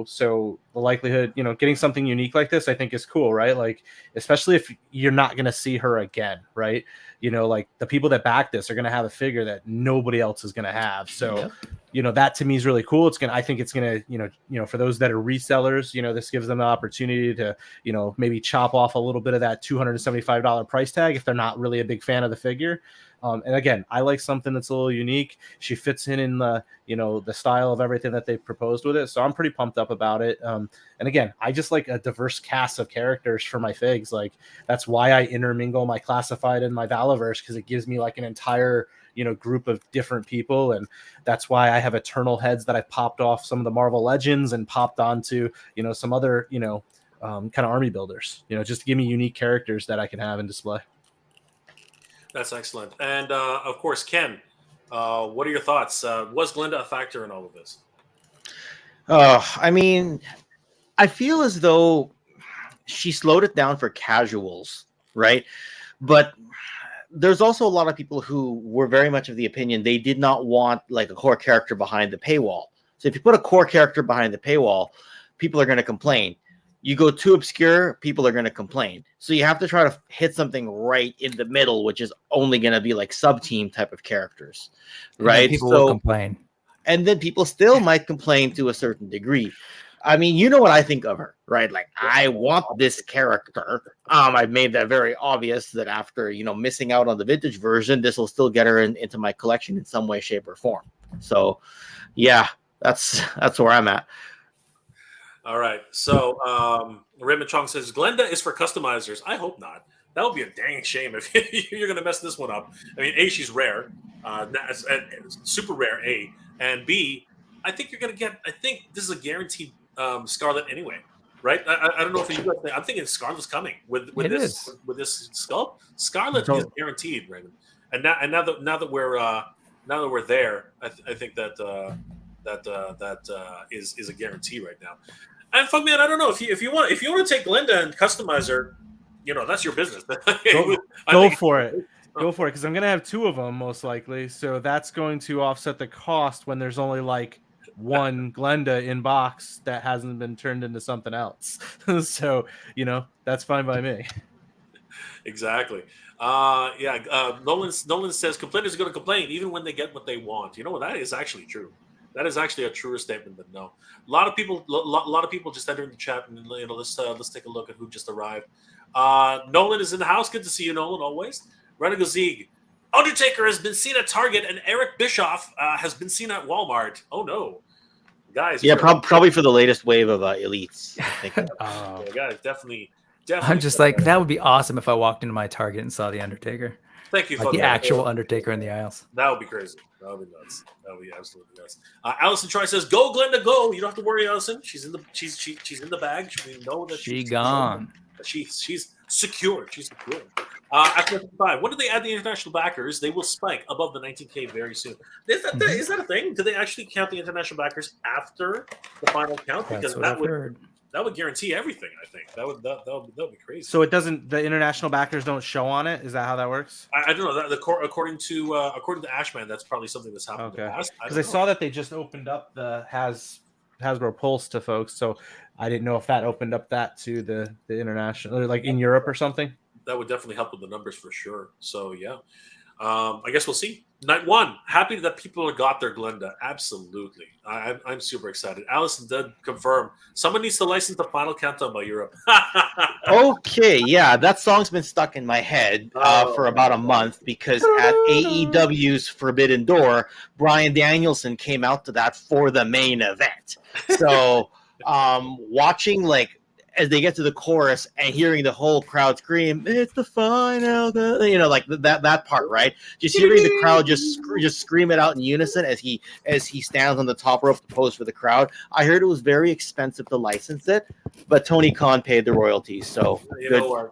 so the likelihood, getting something unique like this, I think is cool, right? Like, especially if you're not going to see her again, right? Like the people that back this are going to have a figure that nobody else is going to have. So, that to me is really cool. I think it's going to, for those that are resellers, this gives them the opportunity to, maybe chop off a little bit of that $275 price tag if they're not really a big fan of the figure. And again, I like something that's a little unique. She fits in the, the style of everything that they've proposed with it. So I'm pretty pumped up about it. And again, I just like a diverse cast of characters for my figs. Like, that's why I intermingle my classified and my Valaverse, because it gives me like an entire, group of different people. And that's why I have Eternal heads that I popped off some of the Marvel Legends and popped onto, some other, kind of army builders, just to give me unique characters that I can have and display. That's excellent. And of course, Ken, what are your thoughts? Was Glenda a factor in all of this? I mean, I feel as though she slowed it down for casuals, right? But there's also a lot of people who were very much of the opinion they did not want like a core character behind the paywall. So if you put a core character behind the paywall, people are going to complain. You go too obscure, people are going to complain. So you have to try to hit something right in the middle, which is only going to be like sub-team type of characters, right? People will complain. And then people still might complain to a certain degree. I mean, you know what I think of her, right? Like, I want this character. I've made that very obvious that after, missing out on the vintage version, this will still get her into my collection in some way, shape, or form. So, yeah, that's where I'm at. All right. So Raymond Chong says, Glenda is for customizers. I hope not. That would be a dang shame if you're going to mess this one up. I mean, A, she's rare. Super rare, A. And B, I think you're going to get, I think this is a guaranteed Scarlet anyway, right? I don't know if you guys think, I'm thinking Scarlet's coming with this sculpt. Scarlet is guaranteed, Raymond. And now that we're there, I think that is a guarantee right now. And fuck, man, I don't know if you want to take Glenda and customize her, that's your business. Go for it, because I'm gonna have 2 of them most likely. So that's going to offset the cost when there's only like one Glenda in box that hasn't been turned into something else. So that's fine by me. Exactly. Nolan says complainers are going to complain even when they get what they want. That is actually true. That is actually a truer statement than no. A lot of people just entering the chat, and let's take a look at who just arrived. Nolan is in the house. Good to see you, Nolan. Always. Renigo Zieg. Undertaker has been seen at Target, and Eric Bischoff has been seen at Walmart. Oh no, guys. Yeah, probably for the latest wave of elites. I think. Guys, definitely. I'm just like, that would be awesome if I walked into my Target and saw the Undertaker. Thank you, Like the Fuckman. actual Undertaker in the aisles. That would be crazy. That would be nuts. That would be absolutely nuts. Allison Troy says, "Go, Glenda, go! You don't have to worry, Allison. She's in the she's in the bag. We know that She gone. She's secured. She's secured." After 5, when do they add the international backers? They will spike above the 19K very soon. Is that a thing? Do they actually count the international backers after the final count? Because That's what I've heard. that would guarantee everything. I think that would be crazy. So it doesn't. The international backers don't show on it. Is that how that works? I don't know. According to Ashman, that's probably something that's happened in the past. Because I saw that they just opened up the Hasbro Pulse to folks, so I didn't know if that opened up that to the international, or like in Europe or something. That would definitely help with the numbers for sure. So yeah, I guess we'll see. Night 1, happy that people got their Glenda. Absolutely, I'm super excited. Allison did confirm someone needs to license the final countdown by Europe. Okay, yeah, that song's been stuck in my head for about a month because at AEW's Forbidden Door, Bryan Danielson came out to that for the main event. So watching like as they get to the chorus and hearing the whole crowd scream, "It's the final," like that part, right? Just hearing the crowd just scream it out in unison as he stands on the top rope to pose for the crowd. I heard it was very expensive to license it, but Tony Khan paid the royalties, so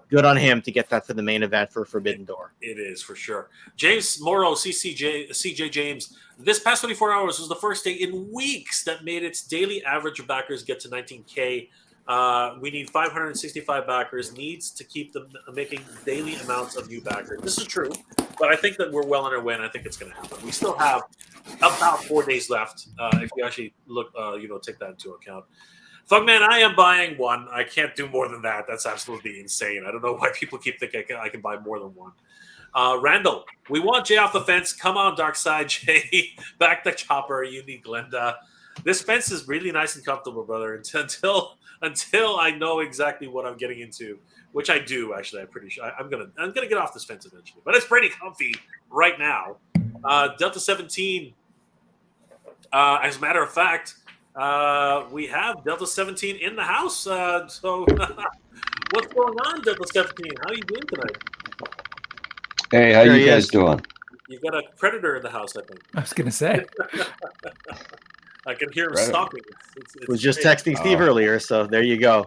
good on him to get that for the main event for Forbidden Door. It is for sure. James Morrow, CJ James. This past 24 hours was the first day in weeks that made its daily average of backers get to 19K. We need 565 backers, needs to keep them making daily amounts of new backers. This is true, but I think that we're well on our way, and I think it's going to happen. We still have about 4 days left if you actually look, take that into account. Fuckman, I am buying one. I can't do more than that. That's absolutely insane. I don't know why people keep thinking I can buy more than one. Randall, we want Jay off the fence. Come on, Dark Side, Jay. Back the chopper. You need Glenda. This fence is really nice and comfortable, brother. Until I know exactly what I'm getting into, which I do actually. I'm pretty sure I'm gonna get off this fence eventually, but it's pretty comfy right now. Delta 17. As a matter of fact, we have Delta 17 in the house. So what's going on, Delta 17? How are you doing tonight? Hey, how you guys doing? You've got a predator in the house, I think. I was gonna say. I can hear him stalking. I was just texting Steve earlier, so there you go.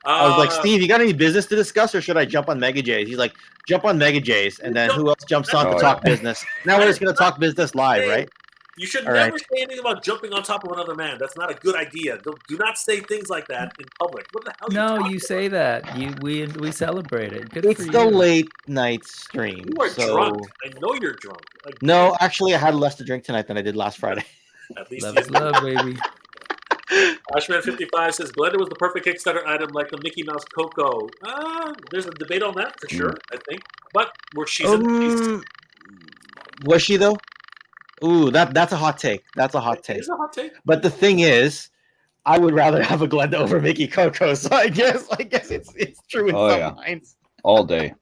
I was like, Steve, you got any business to discuss, or should I jump on Mega J's? He's like, jump on Mega J's, and then who else jumps on to talk business? Now we're just going to talk business live, right? You should never say anything about jumping on top of another man. That's not a good idea. Do not say things like that in public. What the hell? No, you say that. We celebrate it. Good it's for the you. late night stream. You are drunk. I know you're drunk. No, actually, I had less to drink tonight than I did last Friday. At least Love is love, baby. Ashman55 says Glenda was the perfect Kickstarter item, like the Mickey Mouse Coco. There's a debate on that for sure, I think. But was she though? Ooh, that's a hot take. That's a hot take. It's a hot take. But the thing is, I would rather have a Glenda over Mickey Coco. So I guess it's true in some minds. All day.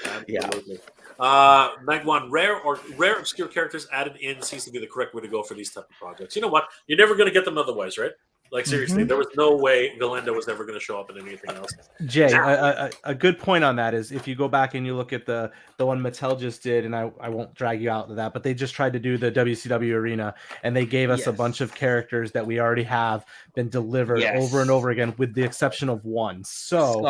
Absolutely. Night 1, rare obscure characters added in seems to be the correct way to go for these type of projects. You know what? You're never going to get them otherwise, right? Like, seriously, there was no way Glenda was ever going to show up in anything else. Jay, a good point on that is if you go back and you look at the one Mattel just did, and I won't drag you out to that, but they just tried to do the WCW arena, and they gave us a bunch of characters that we already have been delivered over and over again, with the exception of one. So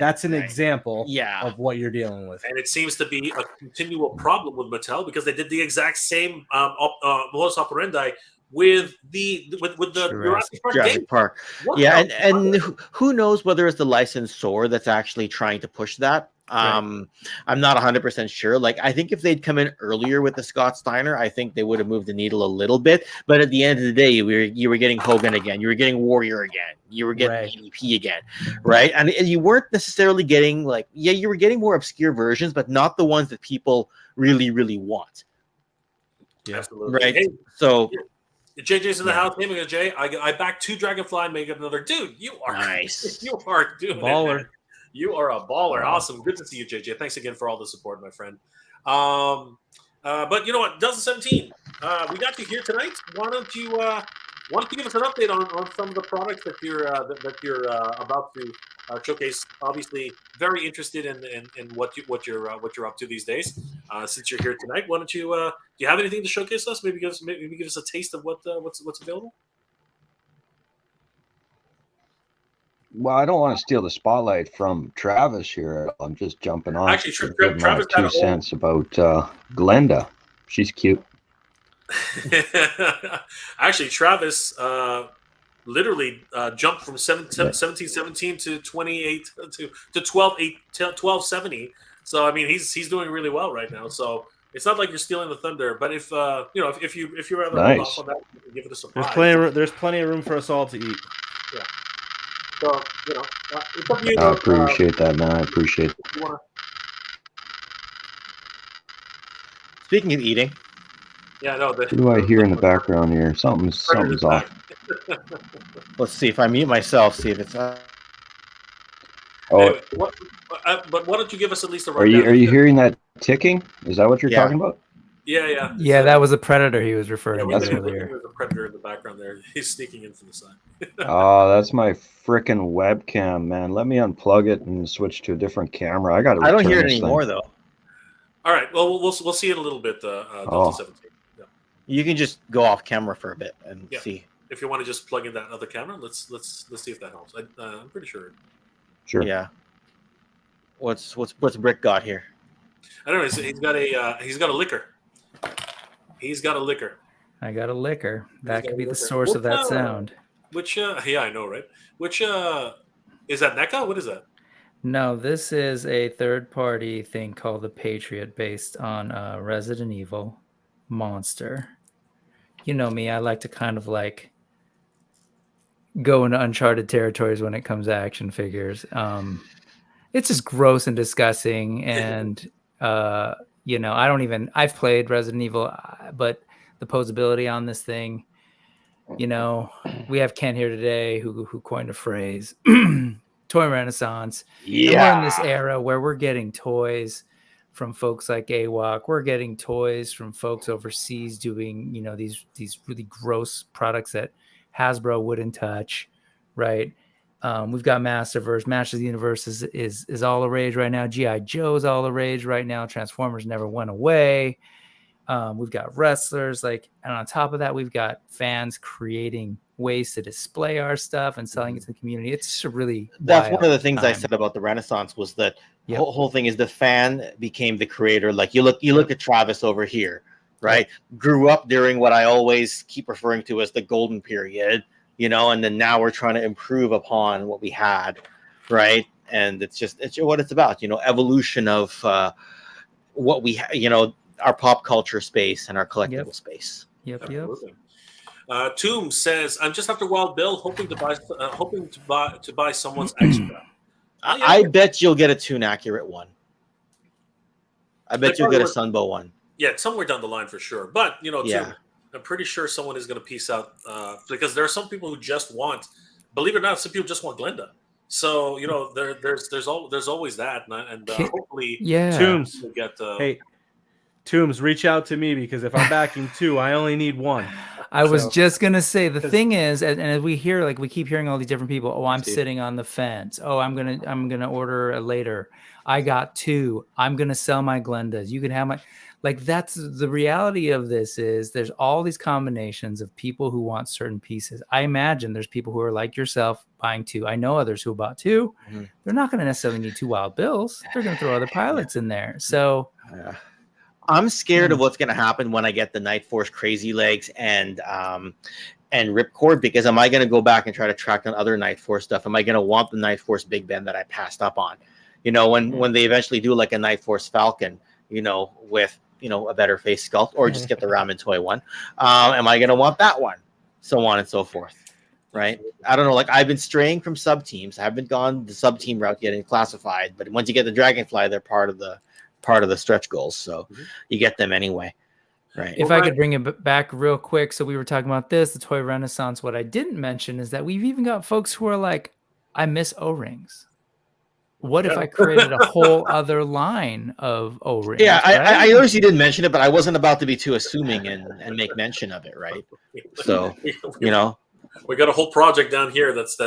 that's an example of what you're dealing with. And it seems to be a continual problem with Mattel because they did the exact same modus operandi with the Jurassic Park. And who knows whether it's the licensor that's actually trying to push that. I'm not 100% sure. Like, I think if they'd come in earlier with the Scott Steiner, I think they would have moved the needle a little bit. But at the end of the day, you were getting Hogan again, you were getting Warrior again, you were getting EDP again, right? And you weren't necessarily getting you were getting more obscure versions, but not the ones that people really, really want. Absolutely. Right. Hey, so. JJ's in the house. Hey, Jay, I backed 2 Dragonfly, make up another. Dude, you are nice. You are doing baller. It, you are a baller. Awesome. Good to see you, JJ. Thanks again for all the support, my friend. But you know what? Delta 17. We got you here tonight. Why don't you give us an update on some of the products that you're about to Showcase. Obviously, very interested in what you're up to these days. Since you're here tonight, why don't you do you have anything to showcase us? Maybe give us a taste of what's available. Well, I don't want to steal the spotlight from Travis here. I'm just jumping on. Actually, to give Travis my got 2 cents about Glenda. She's cute. Actually, Travis literally jumped from 1717 to 28 to 1270. So I mean, he's doing really well right now. So it's not like you're stealing the thunder. But if if you rather hold off on that, you can give it a surprise. There's plenty of room for us all to eat. Yeah. So it's up to you. I appreciate that, man. I appreciate it. Speaking of eating. Yeah, no. What do I hear in the background here? Something's off. Let's see if I mute myself. See if it's. Oh, anyway, but why don't you give us at least a are you hearing that ticking? Is that what you're talking about? Yeah. Yeah, that was a predator he was referring to There's earlier. a predator in the background there. He's sneaking in from the side. Oh, that's my frickin' webcam, man. Let me unplug it and switch to a different camera. I don't hear it anymore though. All right. Well, we'll see in a little bit. Delta 17. Yeah. You can just go off camera for a bit and see. If you want to just plug in that other camera, let's see if that helps. I'm pretty sure. Sure. Yeah. What's Brick got here? I don't know. He's got a liquor. He's got a liquor. I got a liquor. That could be the source of that sound. Which yeah, I know, right? Which is that NECA? What is that? No, this is a third-party thing called the Patriot, based on Resident Evil Monster. You know me, I like to kind of like go into uncharted territories when it comes to action figures. It's just gross and disgusting, and I've played Resident Evil, but the posability on this thing, we have Ken here today who coined a phrase, toy renaissance. Yeah. And we're in this era where we're getting toys from folks like AWOTK. We're getting toys from folks overseas doing, these really gross products that Hasbro wouldn't touch, right? We've got Masterverse. Masters of the Universe is all the rage right now. G.I. Joe's all the rage right now. Transformers never went away. We've got wrestlers, and on top of that, we've got fans creating ways to display our stuff and selling it to the community. It's just a really that's one of the things I said about the Renaissance was that the whole thing is the fan became the creator. Like you look at Travis over here, right? Grew up during what I always keep referring to as the golden period, and then now we're trying to improve upon what we had, right? And it's what it's about, evolution of what we our pop culture space and our collectible space. Yep. Tomb says, "I'm just after Wild Bill, hoping to buy someone's extra." I bet you'll get a Toon accurate one. I bet you'll get a Sunbow one. Yeah, somewhere down the line for sure. But Toon, I'm pretty sure someone is going to piece out because there are some people who just want, believe it or not, some people just want Glenda. So there's always that, and hopefully, Tombs will get. Hey, Tombs, reach out to me because if I'm backing 2, I only need 1. I was just gonna say the thing is, and as we hear, we keep hearing all these different people. Oh, I'm sitting on the fence. Oh, I'm gonna order it later. I got 2. I'm gonna sell my Glendas. You can have my. That's the reality of this is there's all these combinations of people who want certain pieces. I imagine there's people who are like yourself buying 2. I know others who bought 2. Mm-hmm. They're not going to necessarily need 2 Wild Bills. They're going to throw other pilots in there. So I'm scared of what's going to happen when I get the Night Force Crazy Legs and Ripcord, because am I going to go back and try to track down other Night Force stuff? Am I going to want the Night Force Big Ben that I passed up on? When they eventually do like a Night Force Falcon, with a better face sculpt, or just get the Ramen toy one. Am I going to want that one? So on and so forth, right? I don't know. I've been straying from sub teams. I haven't gone the sub team route yet in classified, but once you get the Dragonfly, they're part of the stretch goals. So you get them anyway, right? If I could bring it back real quick. So we were talking about the toy renaissance. What I didn't mention is that we've even got folks who are like, I miss O-rings. What if I created a whole other line of O-rings? Yeah, right? I noticed you didn't mention it, but I wasn't about to be too assuming and make mention of it, right? So, We got a whole project down here that's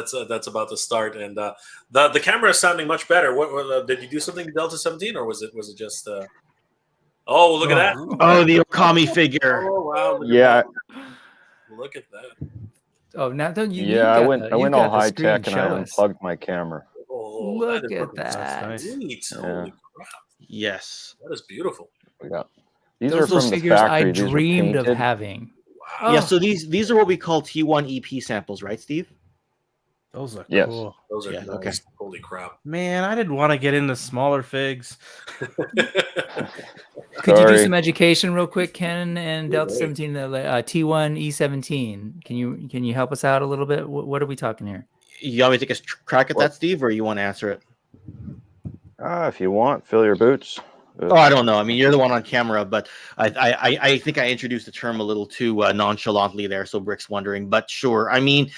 about to start, and the camera is sounding much better. What did you do something to Delta 17, or was it just? Oh, look at that! Oh, the Okami figure. Oh wow! Look Yeah, at that. Look at that! Oh, now don't you? yeah. I went all high tech and I Show us. unplugged my camera. Oh, Look that is at looking that. nice. sweet. Yeah. Holy crap! Yes. That is beautiful. Yeah, these Those are from the figures factory. I These were dreamed of painted. having. Wow. Yeah. So these are what we call T1 EP samples, right, Steve? Those are Yes. cool. Those are Yeah, nice. okay. Holy crap! Man, I didn't want to get into smaller figs. Could you do Sorry. some education real quick, Ken and Delta Right. 17, the T1 E17? Can you help us out a little bit? What are we talking here? You want me to take a crack at that, Steve, or you want to answer it? If you want, fill your boots. Oh, I don't know. I mean, you're the one on camera, but I think I introduced the term a little too nonchalantly there, so Brick's wondering. But sure, I mean,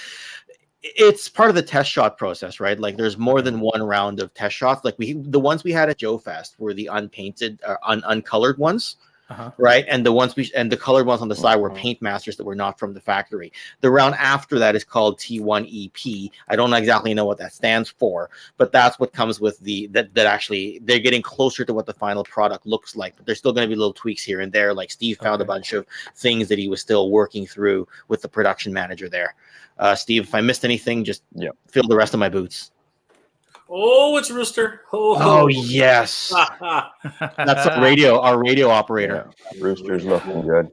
it's part of the test shot process, right? Like, there's more than one round of test shots. Like the ones we had at Joe Fest were the unpainted, uncolored ones. Right, and the colored ones on the side were paint masters that were not from the factory. The round after that is called T1 EP. I don't exactly know what that stands for, but that's what comes with that actually they're getting closer to what the final product looks like. But there's still going to be little tweaks here and there. Like Steve found a bunch of things that he was still working through with the production manager there. Steve, if I missed anything, just fill the rest of my boots. Oh, it's Rooster. Oh yes, that's our radio operator. Yeah. Rooster's looking good.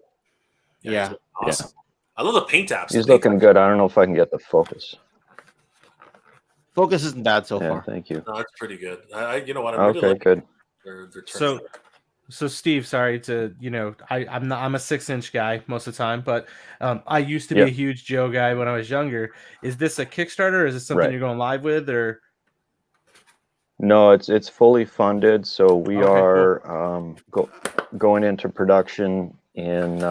Yeah. Awesome. I love the paint apps. He's looking good. I don't know if I can get the focus. Focus isn't bad so far. Thank you. No, it's pretty good. You know what? I'm really good. Their So Steve, sorry to I'm a 6-inch guy most of the time, but I used to be a huge Joe guy when I was younger. Is this a Kickstarter? Or is it something you're going live with, or? No, it's fully funded. So we are going into production in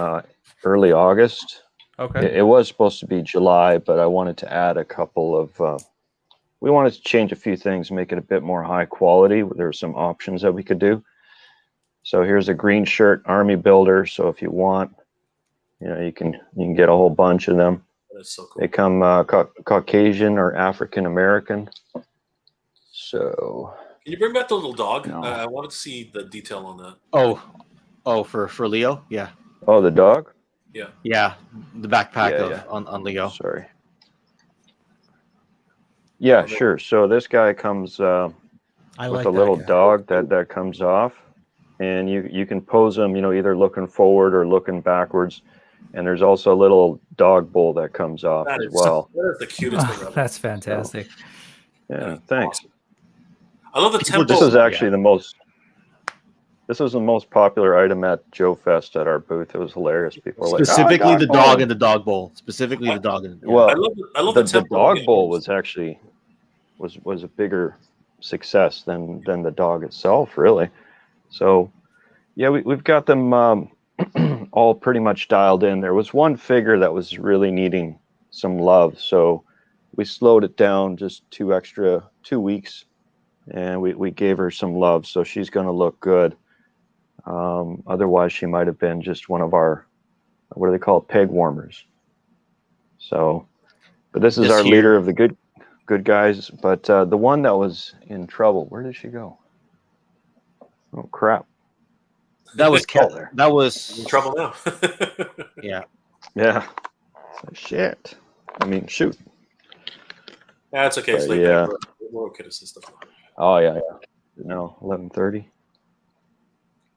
early August. Okay. It was supposed to be July, but I wanted to add a couple of. We wanted to change a few things, make it a bit more high quality. There are some options that we could do. So here's a green shirt army builder. So if you want, you can get a whole bunch of them. That's so cool. They come Caucasian or African American. So can you bring back the little dog? No. I wanted to see the detail on that. Oh, for Leo, yeah. Oh, the dog. Yeah, the backpack on Leo. Sorry. Yeah, sure. So this guy comes with a little dog that comes off, and you can pose him, either looking forward or looking backwards. And there's also a little dog bowl that comes off as well. That is the cutest thing ever. That's fantastic. So, yeah, thanks. Awesome. I love the tempo. This is actually This was the most popular item at Joe Fest at our booth. It was hilarious. People were specifically the dog and the dog bowl. Specifically the dog and well, I love the dog bowl was actually was a bigger success than the dog itself, really. So yeah, we've got them all pretty much dialed in. There was one figure that was really needing some love, so we slowed it down just 2 weeks, and we gave her some love, so she's going to look good. Otherwise, she might have been just one of our, what do they call it, peg warmers. So, but this is our leader of the good guys. But the one that was in trouble, where did she go? Oh crap! That was that was in trouble now. Yeah. Shit. I mean, shoot. That's okay. It's we're okay to system. Oh yeah. No, 11:30.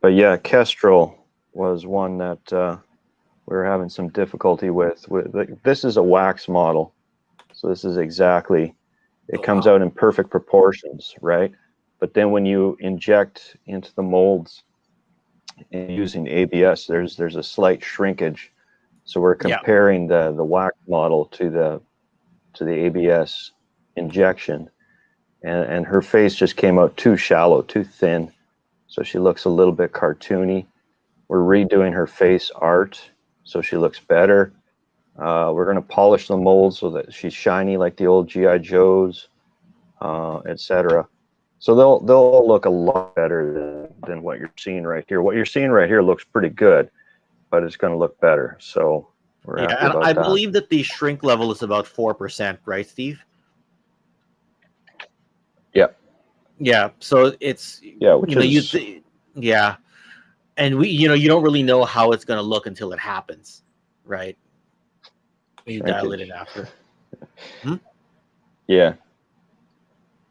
But yeah, Kestrel was one that we were having some difficulty with. This is a wax model, so this is exactly. It comes out in perfect proportions, right? But then when you inject into the molds and using ABS, there's a slight shrinkage. So we're comparing the wax model to the ABS injection, and her face just came out too shallow, too thin. So she looks a little bit cartoony. We're redoing her face art so she looks better. We're going to polish the mold so that she's shiny like the old G.I. Joes, etc. So they'll look a lot better than what you're seeing right here. What you're seeing right here looks pretty good, but it's going to look better. So we're Yeah, happy and about I that. believe that the shrink level is about 4%, right, Steve? Yep. Yeah. So it's Yeah, which you know is yeah, and you don't really know how it's going to look until it happens, right? When you dial it in after. Yeah.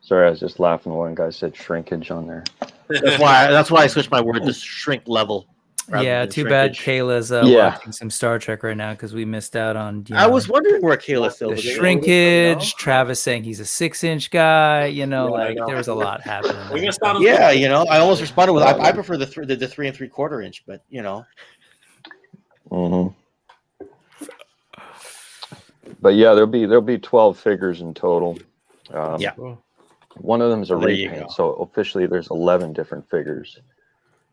Sorry, I was just laughing. One guy said shrinkage on there. That's why I switched my word to shrink level. Yeah, too bad Kayla's Yeah. watching some Star Trek right now because we missed out on. I was wondering where Kayla still the was. shrinkage. Travis saying he's a 6-inch guy. Yeah, like there was a lot happening. We there. missed out on Yeah, I almost responded with I prefer the 3 3/4 inch, but Mm-hmm. But yeah, there'll be 12 figures in total. Yeah. One of them is a Well, there you repaint, go. so officially there's 11 different figures.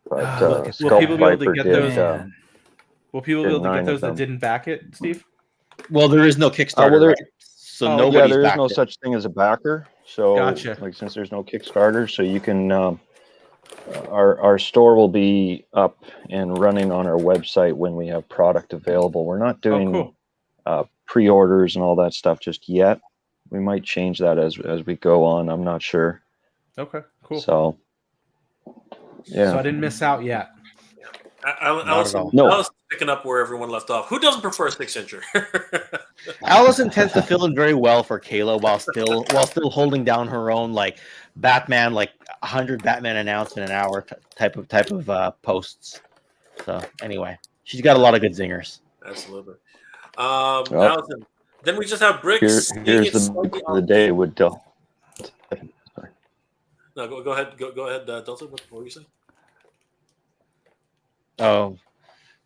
But Look at Will Sculpt people be able to Viper get did. those? Will people be able to get 9 of those that them. didn't back it, Steve? Well, there is no Kickstarter, right? So Oh, nobody's Yeah, there is backed no it. such thing as a backer. So, Gotcha. like, since there's no Kickstarter, so you can, our store will be up and running on our website when we have product available. We're not doing cool. pre-orders and all that stuff just yet. We might change that as we go on. I'm not sure. Okay, cool. So, yeah. So I didn't miss out yet. Allison, No. Allison's picking up where everyone left off. Who doesn't prefer a 6-incher? Allison tends to fill in very well for Kayla while still holding down her own like Batman, like 100 Batman announcement an hour type of posts. So anyway, she's got a lot of good zingers. Absolutely. Allison, then we just have bricks. Here's the day with Del. No, go ahead. Go ahead, Delta. What were you saying? Oh,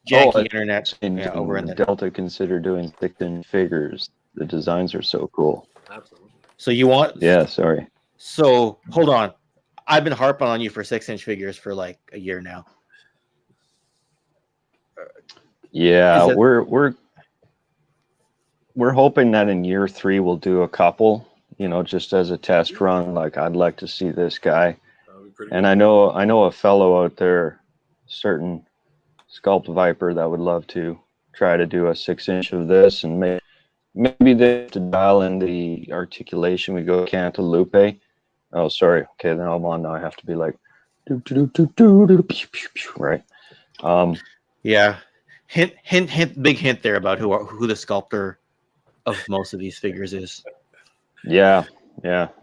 janky internet. Over in the Delta consider doing 6-inch figures. The designs are so cool. Absolutely. So you want? Yeah, sorry. So hold on, I've been harping on you for 6-inch figures for like a year now. Yeah, we're hoping that in year 3 we'll do a couple. Just as a test run. Like, I'd like to see this guy, and I know a fellow out there, certain Sculpt Viper, that would love to try to do a 6-inch of this, and maybe they have to dial in the articulation. We go cantaloupe. Oh, sorry. Okay, then I'm on now. I have to be like, right. Yeah. Hint. Big hint there about who the sculptor of most of these figures is. Yeah.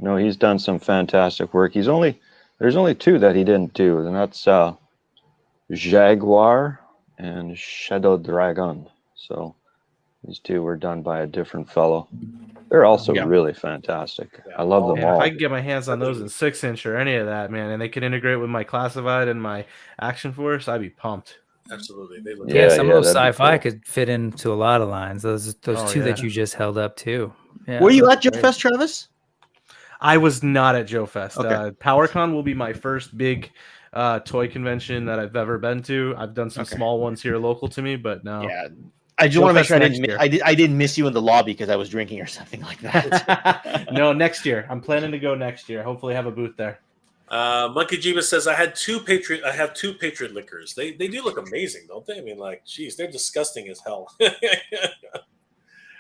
No, he's done some fantastic work. There's only 2 that he didn't do, and that's Jaguar and Shadow Dragon. So these 2 were done by a different fellow. They're also really fantastic. I love them all. If I could get my hands on those in 6-inch or any of that, man, and they could integrate with my Classified and my Action Force, I'd be pumped. Absolutely. They look Some of those that'd be sci-fi cool. could fit into a lot of lines. Those 2 that you just held up too. Yeah, Were you at Joe Fest, Travis? I was not at Joe Fest. Okay. PowerCon will be my first big toy convention that I've ever been to. I've done some small ones here local to me, but no. Yeah. I just Joe want to make Fest sure next year. I didn't miss you in the lobby because I was drinking or something like that. No, next year. I'm planning to go next year. Hopefully have a booth there. Monkey Jiva says I have two Patriot liquors. They do look amazing, don't they? I mean, like, geez, they're disgusting as hell.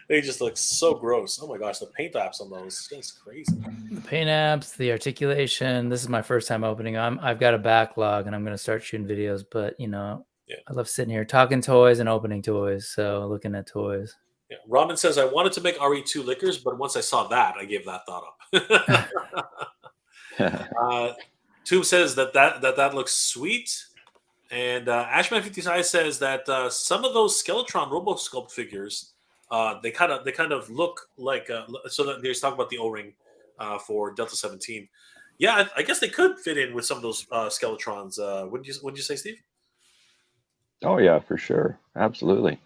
They just look so gross. Oh my gosh, the paint apps on those, it's crazy. The paint apps, the articulation. This is my first time opening. I've got a backlog and I'm going to start shooting videos, but I love sitting here talking toys and opening toys. So looking at toys. Yeah. Robin says I wanted to make RE2 liquors, but once I saw that, I gave that thought up. Tube says that looks sweet, and Ashman55 says that some of those Skeletron RoboSculpt figures, they kind of look like so that they're talking about the O-ring for Delta 17. Yeah, I guess they could fit in with some of those Skeletrons. Wouldn't you say, Steve? Oh yeah, for sure, absolutely.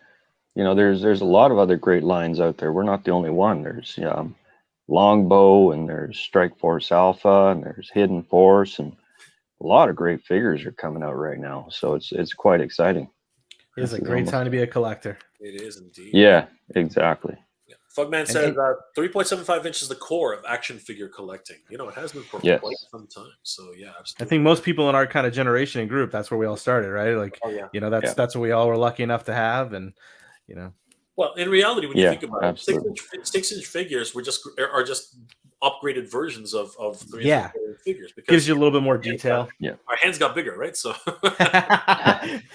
There's a lot of other great lines out there. We're not the only one. There's Longbow, and there's Strike Force Alpha, and there's Hidden Force, and a lot of great figures are coming out right now. So it's quite exciting. It's a great time to be a collector. It is indeed. Yeah, exactly. Yeah. Fugman says 3.75 inches is the core of action figure collecting. It has been for quite some time. So yeah, absolutely. I think most people in our kind of generation and group, that's where we all started, right? Like, that's what we all were lucky enough to have, and Well, in reality, when you Yeah, think about absolutely. it, 6-inch figures are just upgraded versions of 3 Yeah. figures because Gives you a little bit more detail. our hands got bigger, right? So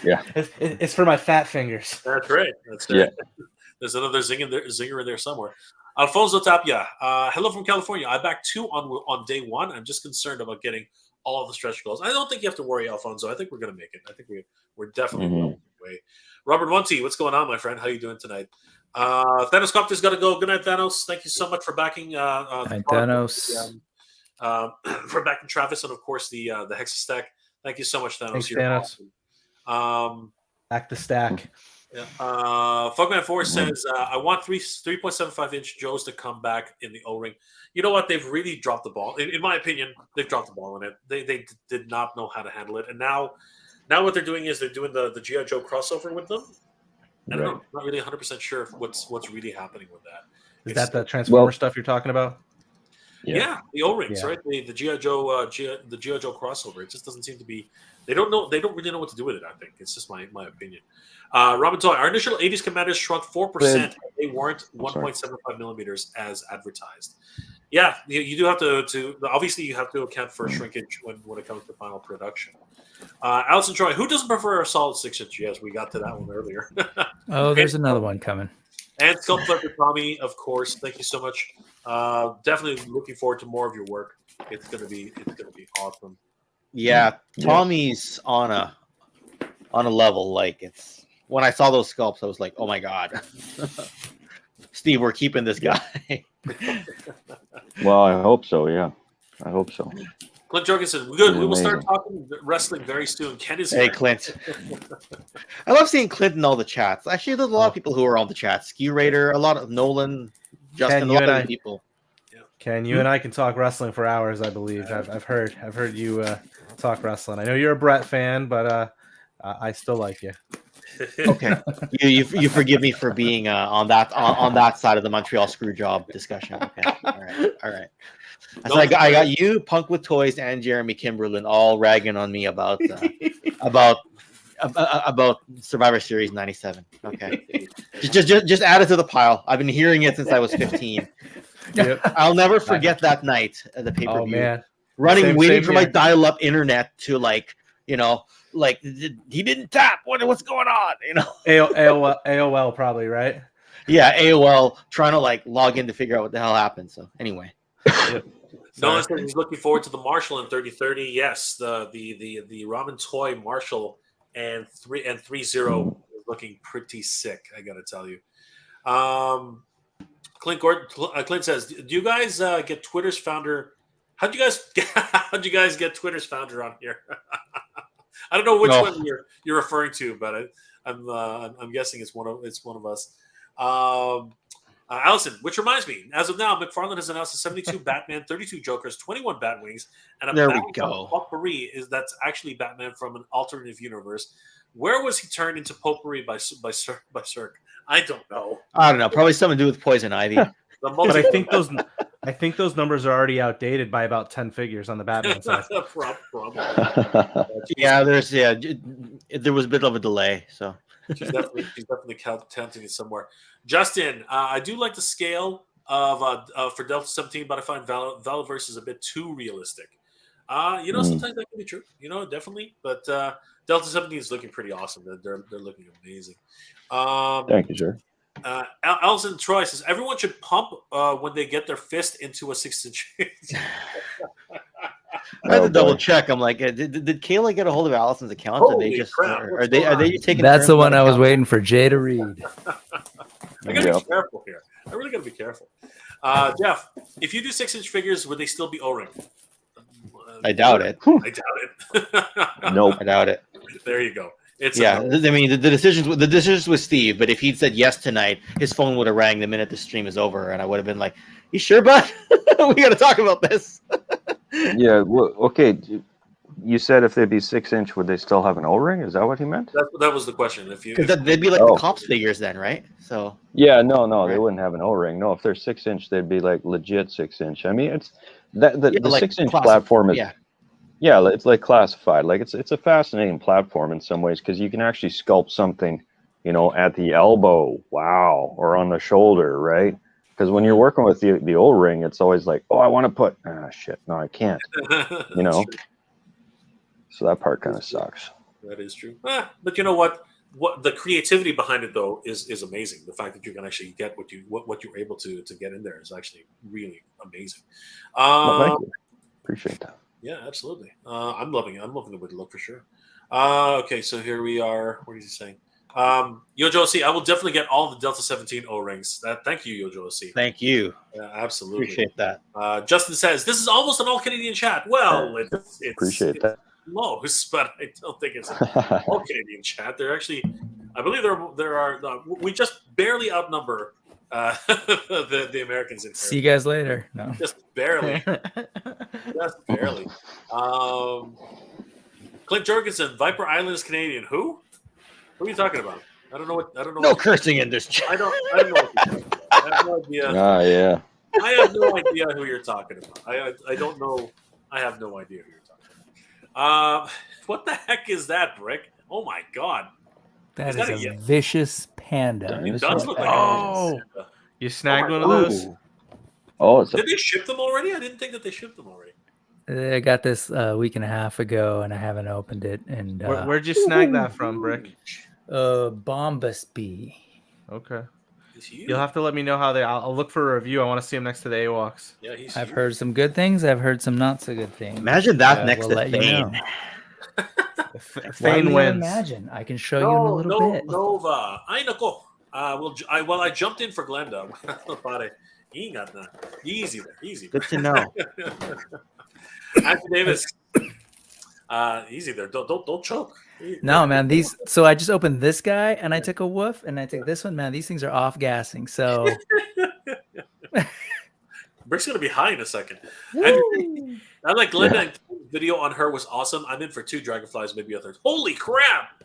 Yeah. It's for my fat fingers. that's right. That's Yeah. right. There's another zinger in there somewhere. Alfonso Tapia, hello from California. I backed 2 on day 1. I'm just concerned about getting all of the stretch goals. I don't think you have to worry, Alfonso. I think we're going to make it. I think we're definitely well on the way. Robert Monty, what's going on, my friend? How you doing tonight? Thanos Copter's got to go. Good night, Thanos. Thank you so much for backing Thanos. for backing Travis and of course the Hexa Stack. Thank you so much, Thanos. Thanks, You're Thanos. awesome. Back the stack. Yeah. Fogman4 says, I want 3.75-inch Joes to come back in the O-ring. You know what? They've really dropped the ball. In my opinion, they've dropped the ball in it. They did not know how to handle it. And now what they're doing is they're doing the G.I. Joe crossover with them. I don't know. I'm not really 100% sure what's really happening with that. Is that the Transformer stuff you're talking about? Yeah, the O-rings, right? The G.I. Joe the G.I. Joe crossover. It just doesn't seem to be. They don't really know what to do with it. I think it's just my opinion. Robin Toy, our initial 80s commanders shrunk 4%. They weren't 1.75 millimeters as advertised. Yeah, you do have to obviously you have to account for shrinkage when it comes to final production. Allison Troy, who doesn't prefer a solid 6-inch? Yes, we got to that one earlier. Oh, there's another one coming. And Sculptor Tommy, of course. Thank you so much. Definitely looking forward to more of your work. It's gonna be awesome. Yeah, Tommy's on a level like it's. When I saw those sculpts, I was like, "Oh my god, Steve, we're keeping this guy." Well, I hope so. Yeah, I hope so. Clint Jorgensen, good. We will Amazing. start talking wrestling very soon. Ken is Hey, here. Clint. I love seeing Clint in all the chats. Actually, there's a lot of people who are on the chat. Ski Raider, a lot of Nolan, Justin, Ken, a lot of people. Ken, you and I can talk wrestling for hours. I believe I've heard you talk wrestling. I know you're a Brett fan, but I still like you. Okay, you forgive me for being on that side of the Montreal screw job discussion. Okay, all right. So I got you, Punk with Toys, and Jeremy Kimberlin all ragging on me about Survivor Series '97. Okay, just add it to the pile. I've been hearing it since I was 15. Yep. I'll never forget that night at the pay-per-view. Oh man, waiting same for my here. dial-up internet to he didn't tap. What's going on? AOL probably, right? Yeah, AOL trying to log in to figure out what the hell happened. So anyway. Yep. Nolan says he's looking forward to the Marshall in 3030. Yes, the Robin Toy Marshall and 3.0 is looking pretty sick. I got to tell you. Clint says, "Do you guys get Twitter's founder? How'd you guys get Twitter's founder on here?" I don't know which one you're referring to, but I'm guessing it's one of us. Allison, which reminds me, as of now, McFarlane has announced a 72 Batman, 32 Jokers, 21 Batwings, and a There we Batman go. Potpourri that's actually Batman from an alternative universe. Where was he turned into Potpourri by Cirque? I don't know. I don't know. Probably something to do with Poison Ivy. But I think those numbers are already outdated by about 10 figures on the Batman side. Probably. Yeah, there was a bit of a delay. So She's definitely counting it somewhere. Justin, I do like the scale of for Delta 17, but I find Valaverse is a bit too realistic. Sometimes that can be true. Definitely. But Delta 17 is looking pretty awesome. They're looking amazing. Thank you, sir. Alison Troy says everyone should pump when they get their fist into a 6-inch. I had to double check. I'm like, did Kayla get a hold of Allison's account? Holy crap, are they taking? That's the turns one on I was account? waiting for Jay to read. I gotta be careful here. I really gotta be careful. Jeff, if you do 6-inch figures, would they still be O-ring? I doubt it. I doubt it. Nope. I doubt it. There you go. The decisions with Steve, but if he'd said yes tonight, his phone would have rang the minute the stream is over, and I would have been like, "You sure, bud? We got to talk about this." Yeah. Well, okay. You said if they'd be 6-inch, would they still have an O-ring? Is that what he meant? That was the question. Because they'd be like the cops figures then, right? So. Yeah. No, they wouldn't have an O-ring. No, if they're 6-inch, they'd be like legit 6-inch. I mean, it's the 6-inch platform is. Yeah, it's like classified. Like it's a fascinating platform in some ways because you can actually sculpt something at the elbow, wow, or on the shoulder, right? Because when you're working with the O-ring, it's always like, oh, I want to put, shit, no, I can't, That's true. So that part kind of sucks. That is true. But you know what? What the creativity behind it though is amazing. The fact that you can actually get what you're able to get in there is actually really amazing. Well, thank you. Appreciate that. Yeah, absolutely. I'm loving it. I'm loving the way to look for sure. Okay, so here we are. What is he saying? Yo Josie, I will definitely get all the Delta 17 O-rings. Thank you, Yo Josie. Thank you. Absolutely. Appreciate that. Justin says this is almost an all Canadian chat. Well, it's Appreciate that. Close, but I don't think it's an all Canadian chat. They're actually, I believe there are. We just barely outnumber the Americans in here. See you guys later. No, Just barely. Just barely. Clint Jorgensen, Viper Island is Canadian. Who? Who are you talking about? I don't know. No cursing in this chat. I don't know. What you're talking about. I have no idea. Yeah. I have no idea who you're talking about. I don't know. I have no idea who you're talking about. What the heck is that, Brick? Oh my god. that Is is that a vicious panda. It does look like a Oh. panda. You snagged Oh one my of those? Oh, it's Did they ship them already? I didn't think that they shipped them already. I got this a week and a half ago, and I haven't opened it. And Where'd you snag that from, Brick? Bombus Bee. Okay. He's huge. You'll have to let me know how they. I'll look for a review. I want to see them next to the AWOTKs. Yeah, he's I've huge. heard some good things. I've heard some not so good things. Imagine that next we'll to let you Thane. know. Why Fane do you wins. imagine? I can show you in a little bit. Nova. Ay, nako. I jumped in for Glenda. Pare. Ingat na. Easy there. Easy. Good to know. Anthony Davis. Easy there. Don't choke. No, man. So I just opened this guy, and I took a woof, and I took this one. Man, these things are off gassing. So Brick's gonna be high in a second. I like Glenda and Kim's video on her was awesome. I'm in for 2 dragonflies, maybe a third. Holy crap,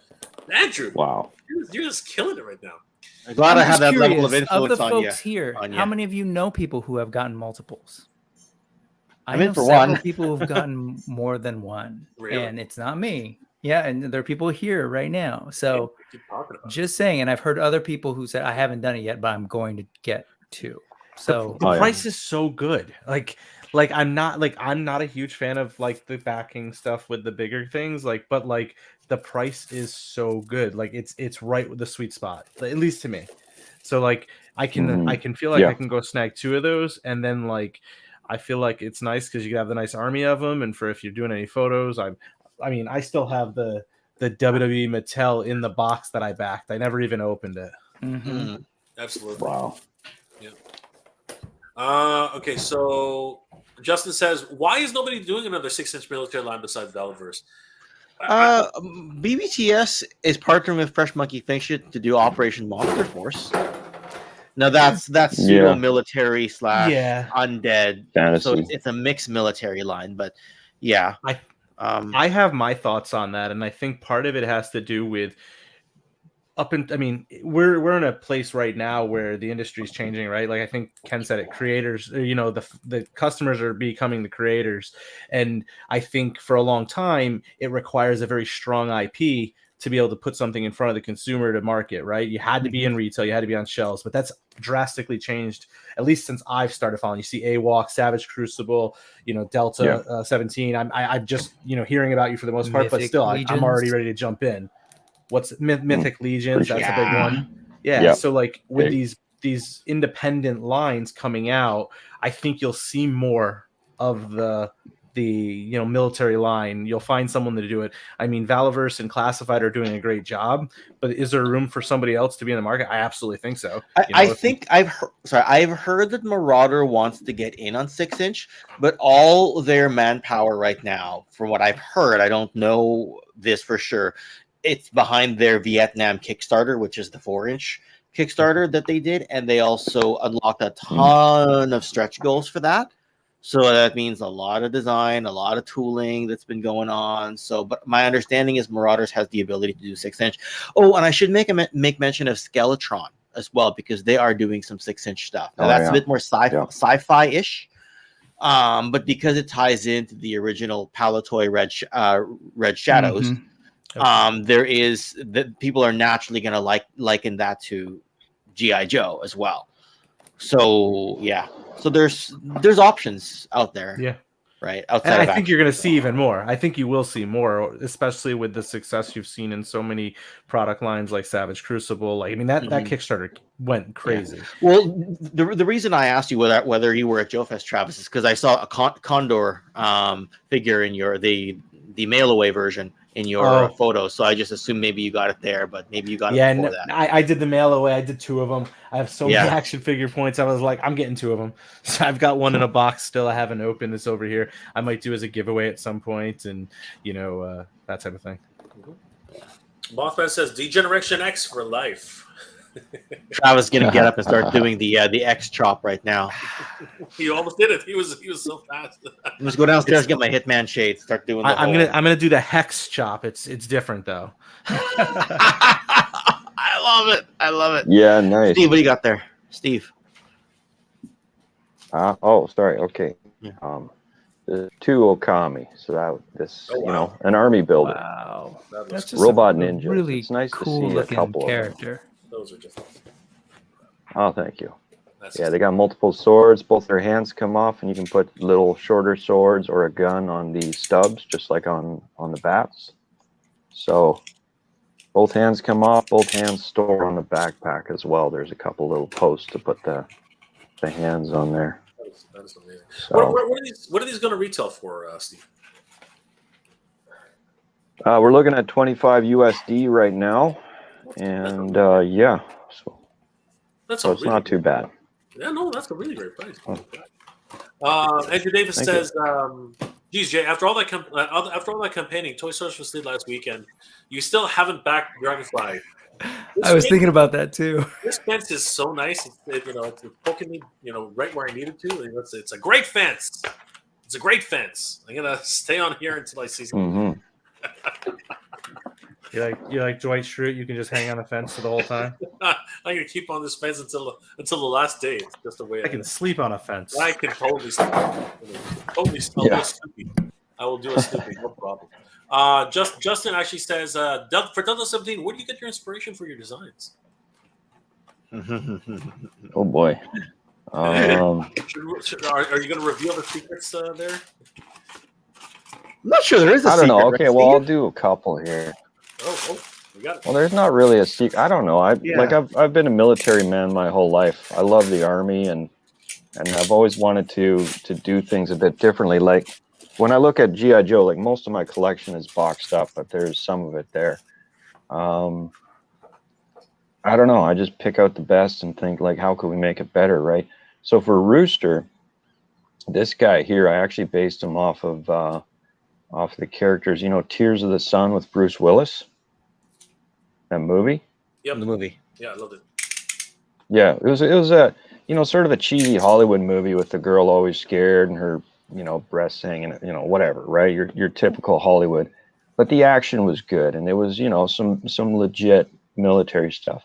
Andrew! wow. You're just killing it right now. I'm glad I I'm have just that level of curious, influence of the on folks you. here, on how you. many of you know people who have gotten multiples? I'm I in know for several one. people who've gotten more than one, Really? and it's not me. Yeah, and there are people here right now. So We keep talking about it. just saying, and I've heard other people who said I haven't done it yet, but I'm going to get 2. So The Oh, yeah. price is so good. Like I'm not a huge fan of like the backing stuff with the bigger things. But the price is so good. Like it's right with the sweet spot, at least to me. So like I can feel like Yeah. I can go snag 2 of those, and then like I feel like it's nice because you have the nice army of them, and for if you're doing any photos, I still have the WWE Mattel in the box that I backed. I never even opened it. mhm. Absolutely. Wow. Okay, so Justin says, why is nobody doing another 6-inch military line besides Valiverse? BBTS is partnering with Fresh Monkey Fiction to do Operation Monster Force. Now that's pseudo Yeah. military / Yeah. undead. Fantasy. So it's a mixed military line, but yeah. I have my thoughts on that, and I think part of it has to do with we're in a place right now where the industry is changing, right? Like I think Ken said it, creators, the customers are becoming the creators, and I think for a long time it requires a very strong IP to be able to put something in front of the consumer to market, right? You had to be in retail, you had to be on shelves, but that's drastically changed, at least since I've started following. You see AWOTK, Savage Crucible, Delta 17. I'm just hearing about you for the most part, but Mythic still I'm Legions. already ready to jump in. What's Mythic Legions? That's a big Yeah. one. Yeah. Yep. So like with Big. these independent lines coming out, I think you'll see more of the military line. You'll find someone to do it. I mean, Valiverse and Classified are doing a great job, but is there room for somebody else to be in the market? I absolutely think so. I think I've heard that Marauder wants to get in on 6-inch, but all their manpower right now, from what I've heard, I don't know this for sure, it's behind their Vietnam Kickstarter, which is the 4-inch Kickstarter that they did, and they also unlocked a ton of stretch goals for that. So that means a lot of design, a lot of tooling that's been going on. So, but my understanding is Marauders has the ability to do 6-inch. Oh, and I should make mention of Skeletron as well, because they are doing some 6-inch stuff. Now, that's a bit more sci-fi-ish. But because it ties into the original Palatoy Red Shadows, there is that people are naturally going to liken that to GI Joe as well. So yeah, so there's options out there. Yeah. Right. And Outside I of think you're action. going to see even more. I think you will see more, especially with the success you've seen in so many product lines like Savage Crucible. Like, I mean, that Kickstarter went crazy. Yeah. Well, the reason I asked you whether you were at Joe Fest, Travis, is because I saw a Condor figure in your the mail away version in your photo. So I just assumed maybe you got it there, but maybe you got it before that. I did the mail away. I did 2 of them. I have so many action figure points. I was like, I'm getting 2 of them. So I've got one in a box still. I haven't opened this over here. I might do as a giveaway at some point, and that type of thing. Mothman says Degeneration X for life. Travis is gonna get up and start doing the X chop right now. He almost did it. He was so fast. Let's go downstairs, get my Hitman shades, start doing. I'm gonna do the Hex chop. It's different though. I love it. Yeah, nice. Steve, what do you got there, Steve? Sorry. Okay. Yeah. The 2 Okami. So an army builder. Wow, That's just Robot a Ninja. really It's nice cool to see a looking couple character. Those are just. Oh, thank you. They got multiple swords. Both their hands come off, and you can put little shorter swords or a gun on the stubs, just like on the bats. So both hands come off. Both hands store on the backpack as well. There's a couple little posts to put the hands on there. That is amazing. So, what are these going to retail for, Steve? we're looking at 25 USD right now, and so it's really not too bad. Yeah, no, that's a really great price. Andrew Davis says, "Geez, Jay, after all that campaigning, Toy Source was late last weekend. You still haven't backed Dragonfly." I was thinking about that too. This fence is so nice. It's poking me, right where I needed to. It's a great fence. It's a great fence. I'm gonna stay on here until I see something. You like Dwight Schrute? You can just hang on the fence for the whole time. I'm gonna keep on this fence until the last day. It's just the way I can sleep on a fence. I can totally sleep. Totally sleep. I will do a Snoopy, no problem. Justin actually says, for 2017, where do you get your inspiration for your designs? Oh boy. Are you going to reveal the secrets there? I'm not sure there is a secret. I don't know. Okay, right, well, I'll do a couple here. Oh, we got it. Well, there's not really a secret. I don't know. I've been a military man my whole life. I love the Army, and I've always wanted to do things a bit differently. Like when I look at GI Joe, like most of my collection is boxed up, but there's some of it there. I don't know. I just pick out the best and think, like, how could we make it better, right? So for Rooster, this guy here, I actually based him off of the characters, Tears of the Sun with Bruce Willis, that movie. Yep, the movie. Yeah, I loved it. Yeah, it was a sort of a cheesy Hollywood movie with the girl always scared and her breasts hanging, whatever, right? Your typical Hollywood, but the action was good, and there was some legit military stuff.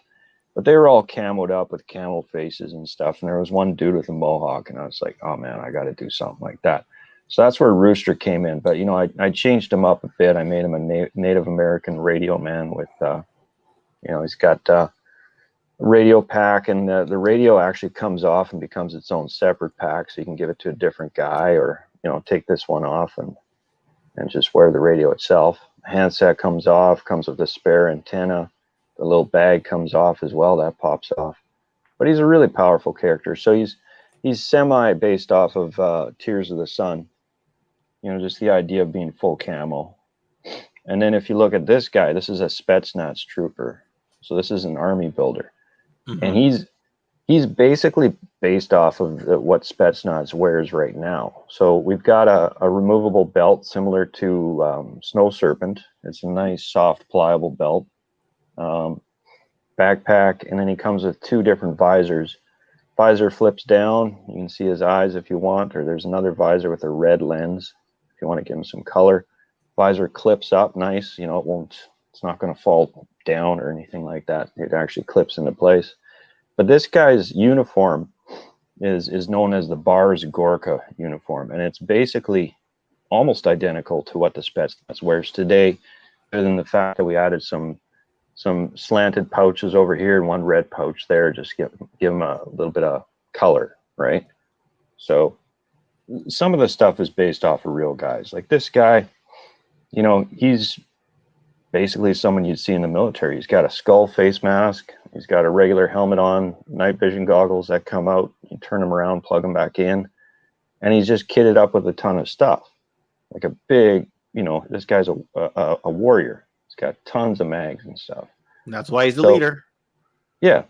But they were all camoed up with camel faces and stuff. And there was one dude with a mohawk, and I was like, oh man, I got to do something like that. So that's where Rooster came in. But, I changed him up a bit. I made him a Native American radio man with, he's got a radio pack, and the radio actually comes off and becomes its own separate pack. So you can give it to a different guy, or, take this one off and just wear the radio itself. The handset comes off, comes with a spare antenna. The little bag comes off as well. That pops off. But he's a really powerful character. So he's semi based off of Tears of the Sun. Just the idea of being full camo. And then if you look at this guy, this is a Spetsnaz trooper. So this is an army builder. Mm-hmm. And he's basically based off of what Spetsnaz wears right now. So we've got a removable belt similar to Snow Serpent. It's a nice, soft, pliable belt. Backpack, and then he comes with 2 different visors. Visor flips down, you can see his eyes if you want, or there's another visor with a red lens if you want to give him some color. Visor clips up nice, it's not going to fall down or anything like that. It actually clips into place. But this guy's uniform is known as the Bars Gorka uniform, and it's basically almost identical to what the Spetsnaz wears today. than the fact that we added some slanted pouches over here and one red pouch there, just give them a little bit of color, right? So some of the stuff is based off of real guys. Like this guy, you know, he's basically someone you'd see in the military. He's got a skull face mask. He's got a regular helmet on, night vision goggles that come out. You turn them around, plug them back in. And he's just kitted up with a ton of stuff. Like a big, you know, this guy's a warrior. He's got tons of mags and stuff. That's why he's the leader. Yeah.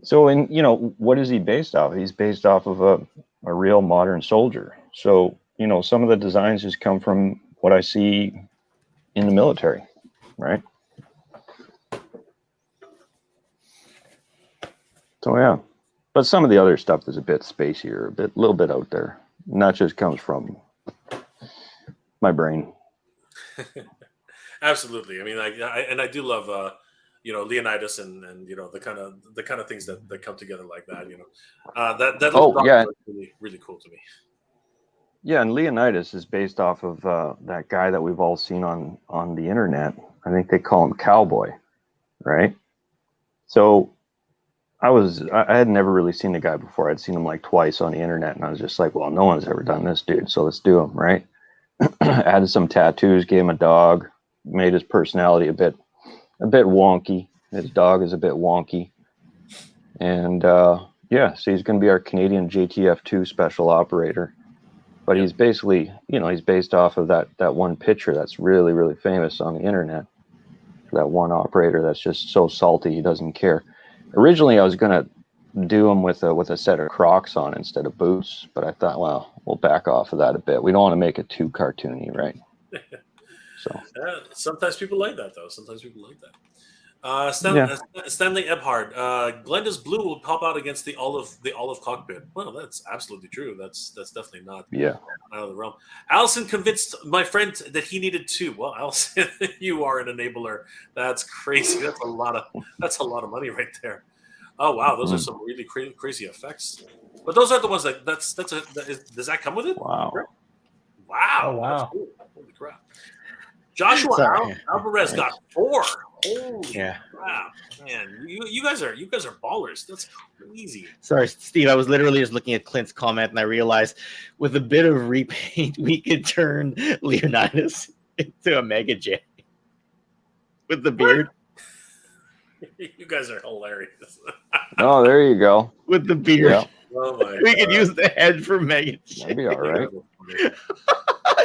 So, and you know, what is he based off? He's based off of a real modern soldier. So, you know, some of the designs just come from what I see in the military, right? So yeah, but some of the other stuff is a bit spacier, a little bit out there. And that just comes from my brain. Absolutely. I mean, I do love, you know, Leonidas and you know the kind of things that come together like that. You know, that yeah, really really cool to me. Yeah, and Leonidas is based off of that guy that we've all seen on the internet. I think they call him Cowboy, right? So I had never really seen the guy before. I'd seen him like twice on the internet, and I was just like, well, no one's ever done this dude, so let's do him, right? Added some tattoos, gave him a dog, made his personality a bit wonky. His dog is a bit wonky. And yeah, so he's going to be our Canadian JTF2 special operator. But he's basically, you know, he's based off of that one picture that's really, really famous on the internet. That one operator that's just so salty he doesn't care. Originally, I was going to do him with a set of Crocs on instead of boots, but I thought, well, we'll back off of that a bit. We don't want to make it too cartoony, right? So sometimes people like that, though. Sometimes people like that. Stanley Ebhard, Glenda's blue will pop out against the olive cockpit. Well, that's absolutely true. That's definitely not out of the realm. Allison convinced my friend that he needed two. Well, Allison, you are an enabler. That's crazy. That's a lot of money right there. Oh wow, those are some really crazy effects. But those are the ones does that come with it? Wow. Oh, wow. That's cool. Holy crap. Joshua Alvarez got 4. Holy crap, man! You guys are ballers. That's crazy. Sorry, Steve. I was literally just looking at Clint's comment, and I realized with a bit of repaint, we could turn Leonidas into a Mega J with the beard. You guys are hilarious. Oh, there you go. With the beard. Yeah. Oh my we God. could use the head for Mega J. That'd be all right.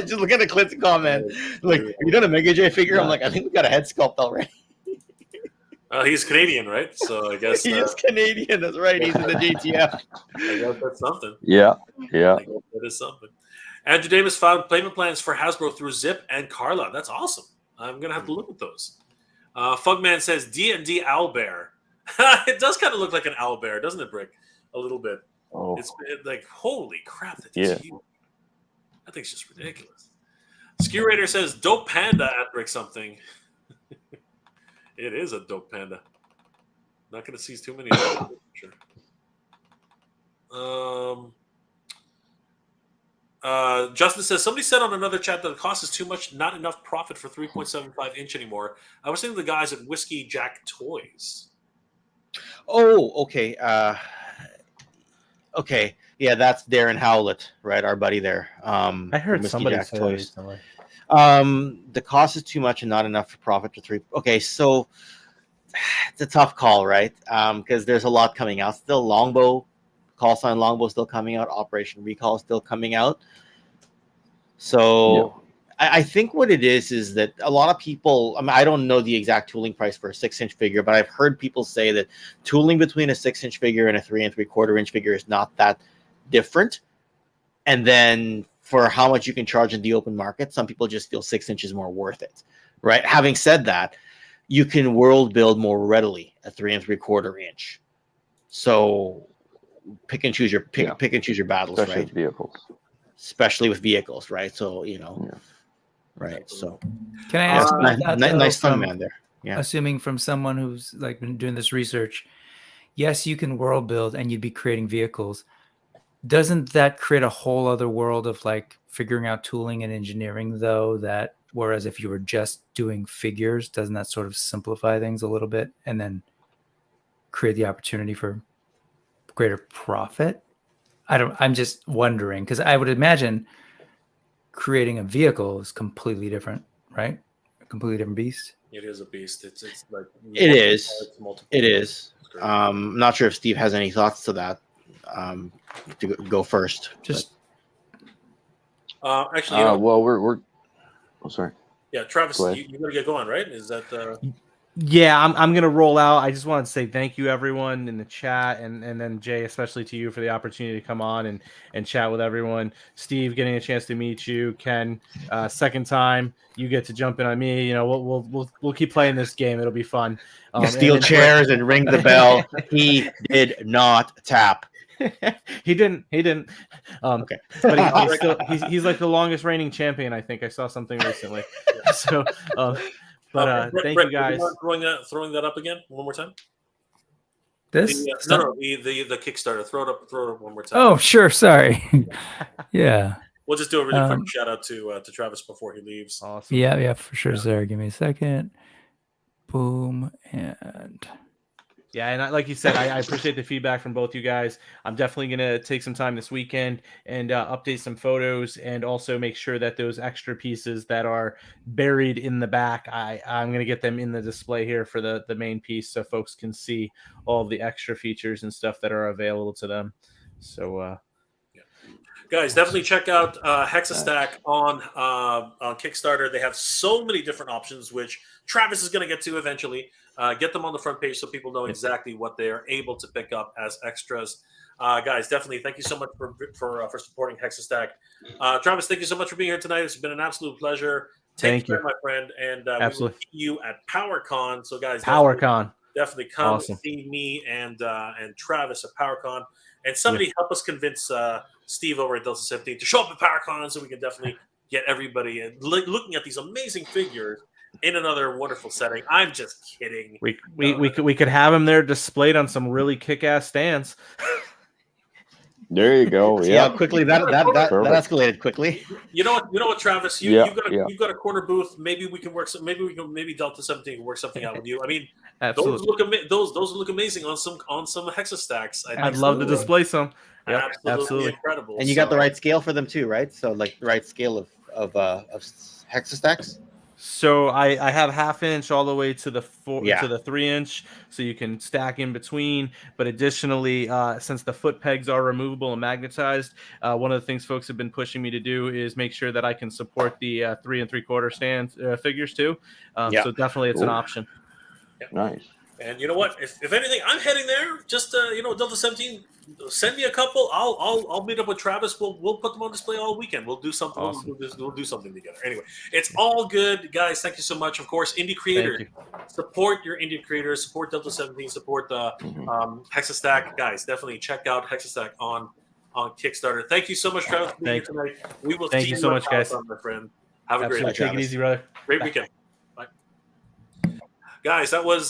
Just look at the Clint's comment. Like, have you done a Mega J figure? I'm like, I think we got a head sculpt already. He's Canadian, right? So I guess he is Canadian. That's right. He's in the JTF. I guess that's something. Yeah. I guess that is something. Andrew Davis found payment plans for Hasbro through Zip and Carla. That's awesome. I'm gonna have to look at those. Fugman says D&D Owlbear. It does kind of look like an owlbear, doesn't it, Brick? A little bit. Oh. It's like, holy crap, that thing's huge. That thing's just ridiculous. Skew Raider says, dope panda at Brick something. It is a dope panda. Not going to see too many. Sure. Justin says, somebody said on another chat that the cost is too much, not enough profit for 3.75 inch anymore. I was thinking the guys at Whiskey Jack Toys. Oh, okay. Okay. Yeah, that's Darren Howlett, right? Our buddy there. I heard somebody say that recently. The cost is too much and not enough for profit for 3. Okay, so it's a tough call, right? Because there's a lot coming out. Still Longbow, Call Sign Longbow still coming out. Operation Recall still coming out. So I think what it is that a lot of people, I mean, I don't know the exact tooling price for a 6-inch figure, but I've heard people say that tooling between a 6-inch figure and a 3 3/4 inch figure is not that different. And then for how much you can charge in the open market, some people just feel 6 inches more worth it, right? Having said that, you can world build more readily a 3 3/4 inch. So pick and choose your pick and choose your battles, especially right? with vehicles. Especially with vehicles, right? So right. So can I ask about that, nice fun man there. Yeah. Assuming from someone who's like been doing this research, yes, you can world build and you'd be creating vehicles. Doesn't that create a whole other world of like figuring out tooling and engineering though that Whereas if you were just doing figures, doesn't that sort of simplify things a little bit and then create the opportunity for greater profit? I'm just wondering, because I would imagine creating a vehicle is completely different, right? A completely different beast. It is a beast. It's like It is. multiple It is. It's great. I'm not sure if Steve has any thoughts to that. To go first. Just Actually, you know, well, we're. Oh, sorry. yeah, Travis, Go ahead. you gotta get going, right? Is that Yeah, I'm gonna roll out. I just wanted to say thank you everyone in the chat, and then Jay, especially to you for the opportunity to come on and chat with everyone. Steve, getting a chance to meet you. Ken, second time you get to jump in on me. You know, we'll keep playing this game. It'll be fun. Steal chairs and ring the bell. He did not tap. He didn't. Okay. But he's like the longest reigning champion. I think I saw something recently. So. But Brett, thank Brett, you guys. would you mind throwing that up again one more time. this? The Kickstarter. Throw it up one more time. Oh, sure. Sorry. Yeah. We'll just do a really quick shout out to Travis before he leaves. Awesome. Yeah, for sure, Yeah. sir. Give me a second. Boom. And Yeah, and like you said, I appreciate the feedback from both you guys. I'm definitely going to take some time this weekend and update some photos, and also make sure that those extra pieces that are buried in the back, I'm going to get them in the display here for the main piece, so folks can see all of the extra features and stuff that are available to them. So, Guys, definitely check out Hexastack on Kickstarter. They have so many different options, which Travis is going to get to eventually. Get them on the front page so people know exactly what they're able to pick up as extras. Guys, definitely thank you so much for supporting Hexastack. Travis, thank you so much for being here tonight. It's been an absolute pleasure. Thank you, my friend, and absolutely. we will see you at PowerCon. So, guys, PowerCon. definitely come Awesome. see me and Travis at PowerCon, and somebody help us convince Steve over at Delta 17 to show up at PowerCon so we can definitely get everybody looking at these amazing figures in another wonderful setting. I'm just kidding. We could have them there displayed on some really kick-ass stands. There you go. See Yeah. how quickly that escalated quickly. You know what, Travis? You've got a corner booth. Maybe we can work. Maybe Delta 17 can work something out with you. I mean, Absolutely. those look amazing on some Hexa stacks. I'd love to display some. Yep, Absolutely incredible. And you got the right scale for them too, right? So like the right scale of Hexastacks. So I have 1/2 inch all the way to the 3 inch, so you can stack in between. But additionally, since the foot pegs are removable and magnetized, one of the things folks have been pushing me to do is make sure that I can support the 3 3/4 stand figures too. So definitely it's an option. Yep. Nice. And you know what? If anything, I'm heading there. Just Delta 17, send me a couple. I'll meet up with Travis. We'll put them on display all weekend. We'll do something. Awesome. We'll do something together. Anyway, it's all good, guys. Thank you so much. Of course, indie creators, support your indie creators. Support Delta 17. Support the Hexastack, guys. Definitely check out Hexastack on Kickstarter. Thank you so much, Travis, for being here tonight. We will see you so much, guys. my friend. Have a great Absolutely. night. Take it easy, brother. Great weekend. Bye. Guys, that was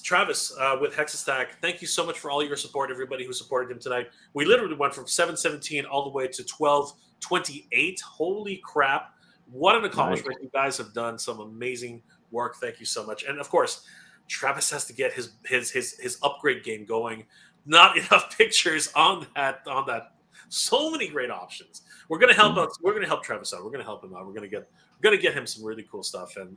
Travis with Hexastack. Thank you so much for all your support, everybody who supported him tonight. We literally went from 717 all the way to 1228. Holy crap. What an accomplishment. Nice. You guys have done some amazing work. Thank you so much. And of course, Travis has to get his upgrade game going. Not enough pictures on that. So many great options. We're gonna help out. We're gonna help Travis out. We're gonna help him out. We're gonna get him some really cool stuff and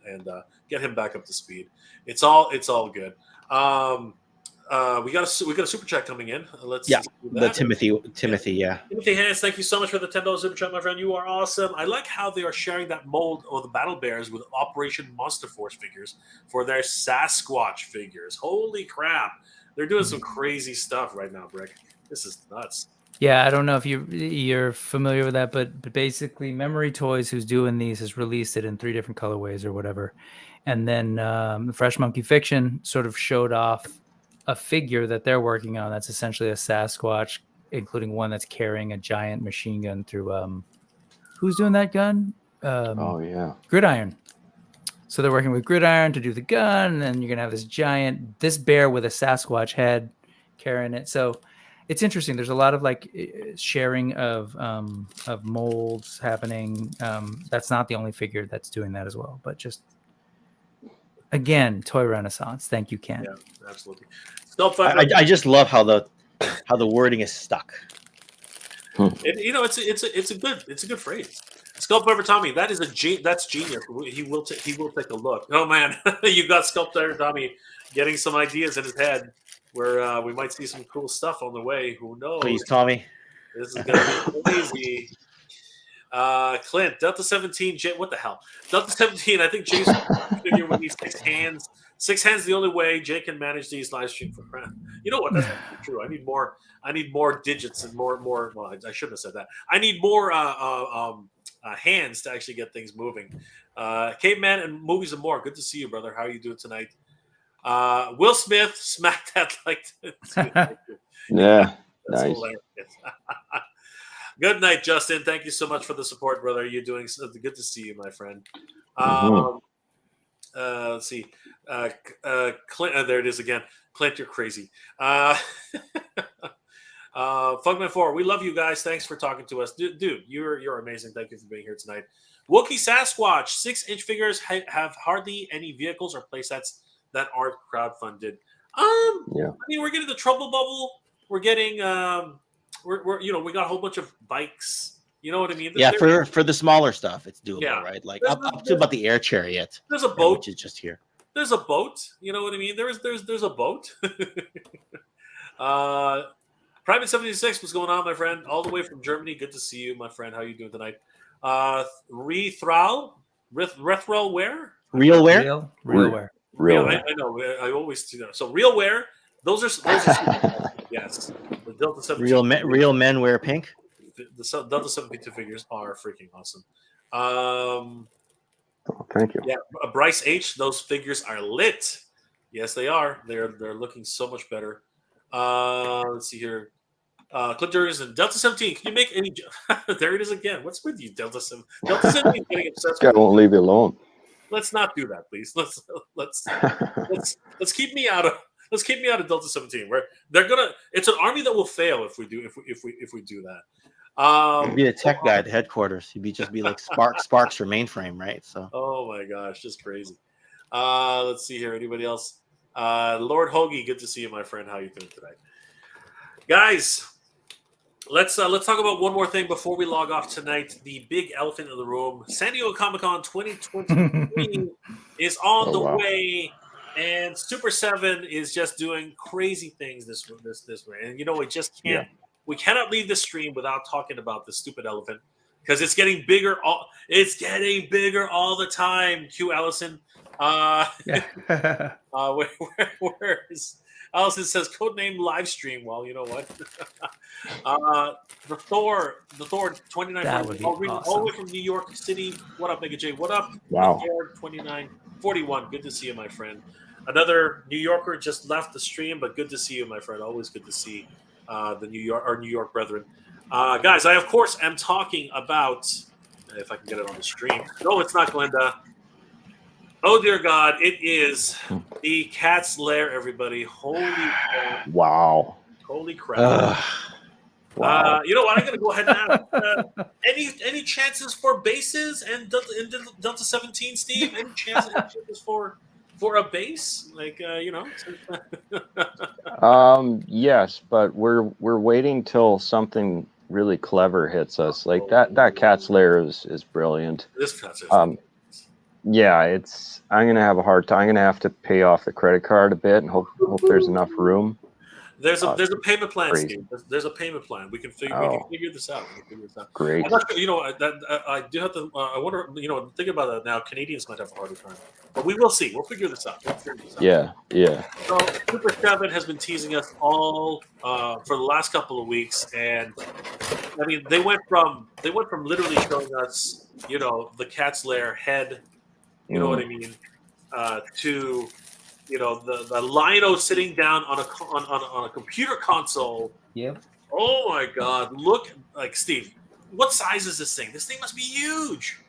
get him back up to speed. It's all good. We got a super chat coming in. Let's the Timothy. Timothy Hans, thank you so much for the $10 super chat, my friend. You are awesome. I like how they are sharing that mold of the Battle Bears with Operation Monster Force figures for their Sasquatch figures. Holy crap! They're doing some crazy stuff right now, Brick. This is nuts. Yeah, I don't know if you're familiar with that, but basically Memory Toys, who's doing these, has released it in 3 different colorways or whatever. And then Fresh Monkey Fiction sort of showed off a figure that they're working on that's essentially a Sasquatch, including one that's carrying a giant machine gun through who's doing that gun? Gridiron. So they're working with Gridiron to do the gun, and then you're gonna have this bear with a Sasquatch head carrying it. So it's interesting. There's a lot of like sharing of molds happening. That's not the only figure that's doing that as well, but just again, toy renaissance. Thank you, Ken. Yeah, absolutely. Sculpt I just love how the wording is stuck. it's a good phrase. Sculpt Driver Tommy, that's genius. He will take a look. Oh man, you got Sculpt Driver Tommy getting some ideas in his head where we might see some cool stuff on the way. Who knows? Please, Tommy. This is gonna be crazy. Clint, Delta 17, what the hell? Delta 17, I think Jay's figure would need 6 hands. 6 hands the only way Jay can manage these live stream for friends. You know what? That's not true. I need more digits and more. Well, I shouldn't have said that. I need more hands to actually get things moving. Caveman and movies and more. Good to see you, brother. How are you doing tonight? Will Smith smacked that like. Yeah, that's nice. Hilarious. Good night, Justin. Thank you so much for the support, brother. You're doing so good to see you, my friend. Let's see. Clint, there it is again. Clint, you're crazy. Fugman 4, we love you guys. Thanks for talking to us. Dude, you're amazing. Thank you for being here tonight. Wookie Sasquatch, 6-inch figures have hardly any vehicles or playsets that aren't crowdfunded. Yeah. I mean, we're getting the Trouble Bubble. We're getting we got a whole bunch of bikes. You know what I mean? Yeah, for the smaller stuff, it's doable, right? Like up to about the air chariot. There's a boat, which is just here. There's a boat. You know what I mean? There's a boat. Private 76, what's going on, my friend? All the way from Germany. Good to see you, my friend. How are you doing tonight? Rethral where? Realware? Realware. Real. I know. I always do that. So Realware. Those are yes. The Delta 17. Real men wear pink. The Delta 72 figures are freaking awesome. Thank you. Yeah, Bryce H. Those figures are lit. Yes, they are. They're looking so much better. Let's see here. Clip and Delta 17. Can you make any? There it is again. What's with you, Delta 7? Delta 17 getting obsessed. Guy won't leave you alone. Let's not do that, please. Let's keep me out of Delta 17. Where they're gonna. It's an army that will fail if we do that. He'd be a tech guy at the headquarters. He'd just be like Sparks for mainframe, right? So. Oh my gosh, just crazy. Let's see here. Anybody else? Lord Hoagie, good to see you, my friend. How you doing today, guys? Let's talk about one more thing before we log off tonight. The big elephant in the room, San Diego Comic-Con 2023 is on the way, and Super7 is just doing crazy things this way. And you know, we just can't. Yeah. We cannot leave the stream without talking about this stupid elephant because it's getting bigger. It's getting bigger all the time. Q Allison. Where is Allison? Says codename live stream. Well, you know what? The Thor 29. That would be awesome. All the way from New York City. What up, Mega J? What up? Wow. 2941. Good to see you, my friend. Another New Yorker just left the stream, but good to see you, my friend. Always good to see the New York brethren. Guys, I of course am talking about, if I can get it on the stream. No, it's not Glenda. Oh dear God, it is the Cat's Lair, everybody. Holy crap. Wow. Holy crap. Wow. You know what? I'm gonna go ahead and ask. Any chances for bases and Delta 17, Steve? Any chances for a base? Like yes, but we're waiting till something really clever hits us. Like that Cat's Lair is brilliant. This Cat's Lair. Yeah, I'm gonna have a hard time. I'm gonna have to pay off the credit card a bit and hope there's enough room. There's a payment plan, Steve. There's a payment plan. We can figure this out. Great. I'm not sure, I do have to. I wonder. Thinking about that now, Canadians might have a harder time, but we will see. We'll figure this out. Yeah. So Super7 has been teasing us all for the last couple of weeks, and I mean, they went from literally showing us, the Cat's Lair head. You know what I mean? To the Lino sitting down on a computer console. Yep. Oh my God! Look, like Steve, what size is this thing? This thing must be huge.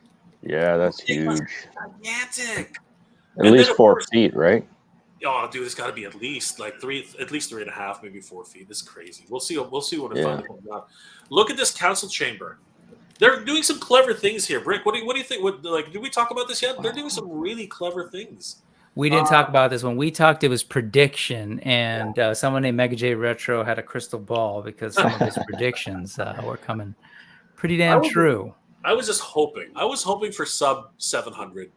Yeah, that's huge. Gigantic. At least 4 feet, right? Oh, dude, it's got to be at least like at least 3.5, maybe 4 feet. This is crazy. We'll see. We'll see when it finally comes out. Look at this council chamber. They're doing some clever things here. Brick, what do you think? Did we talk about this yet? They're doing some really clever things. We didn't talk about this when we talked. It was prediction, and someone named Mega J Retro had a crystal ball because some of his predictions were coming pretty damn true. I was just hoping. I was hoping for sub 700.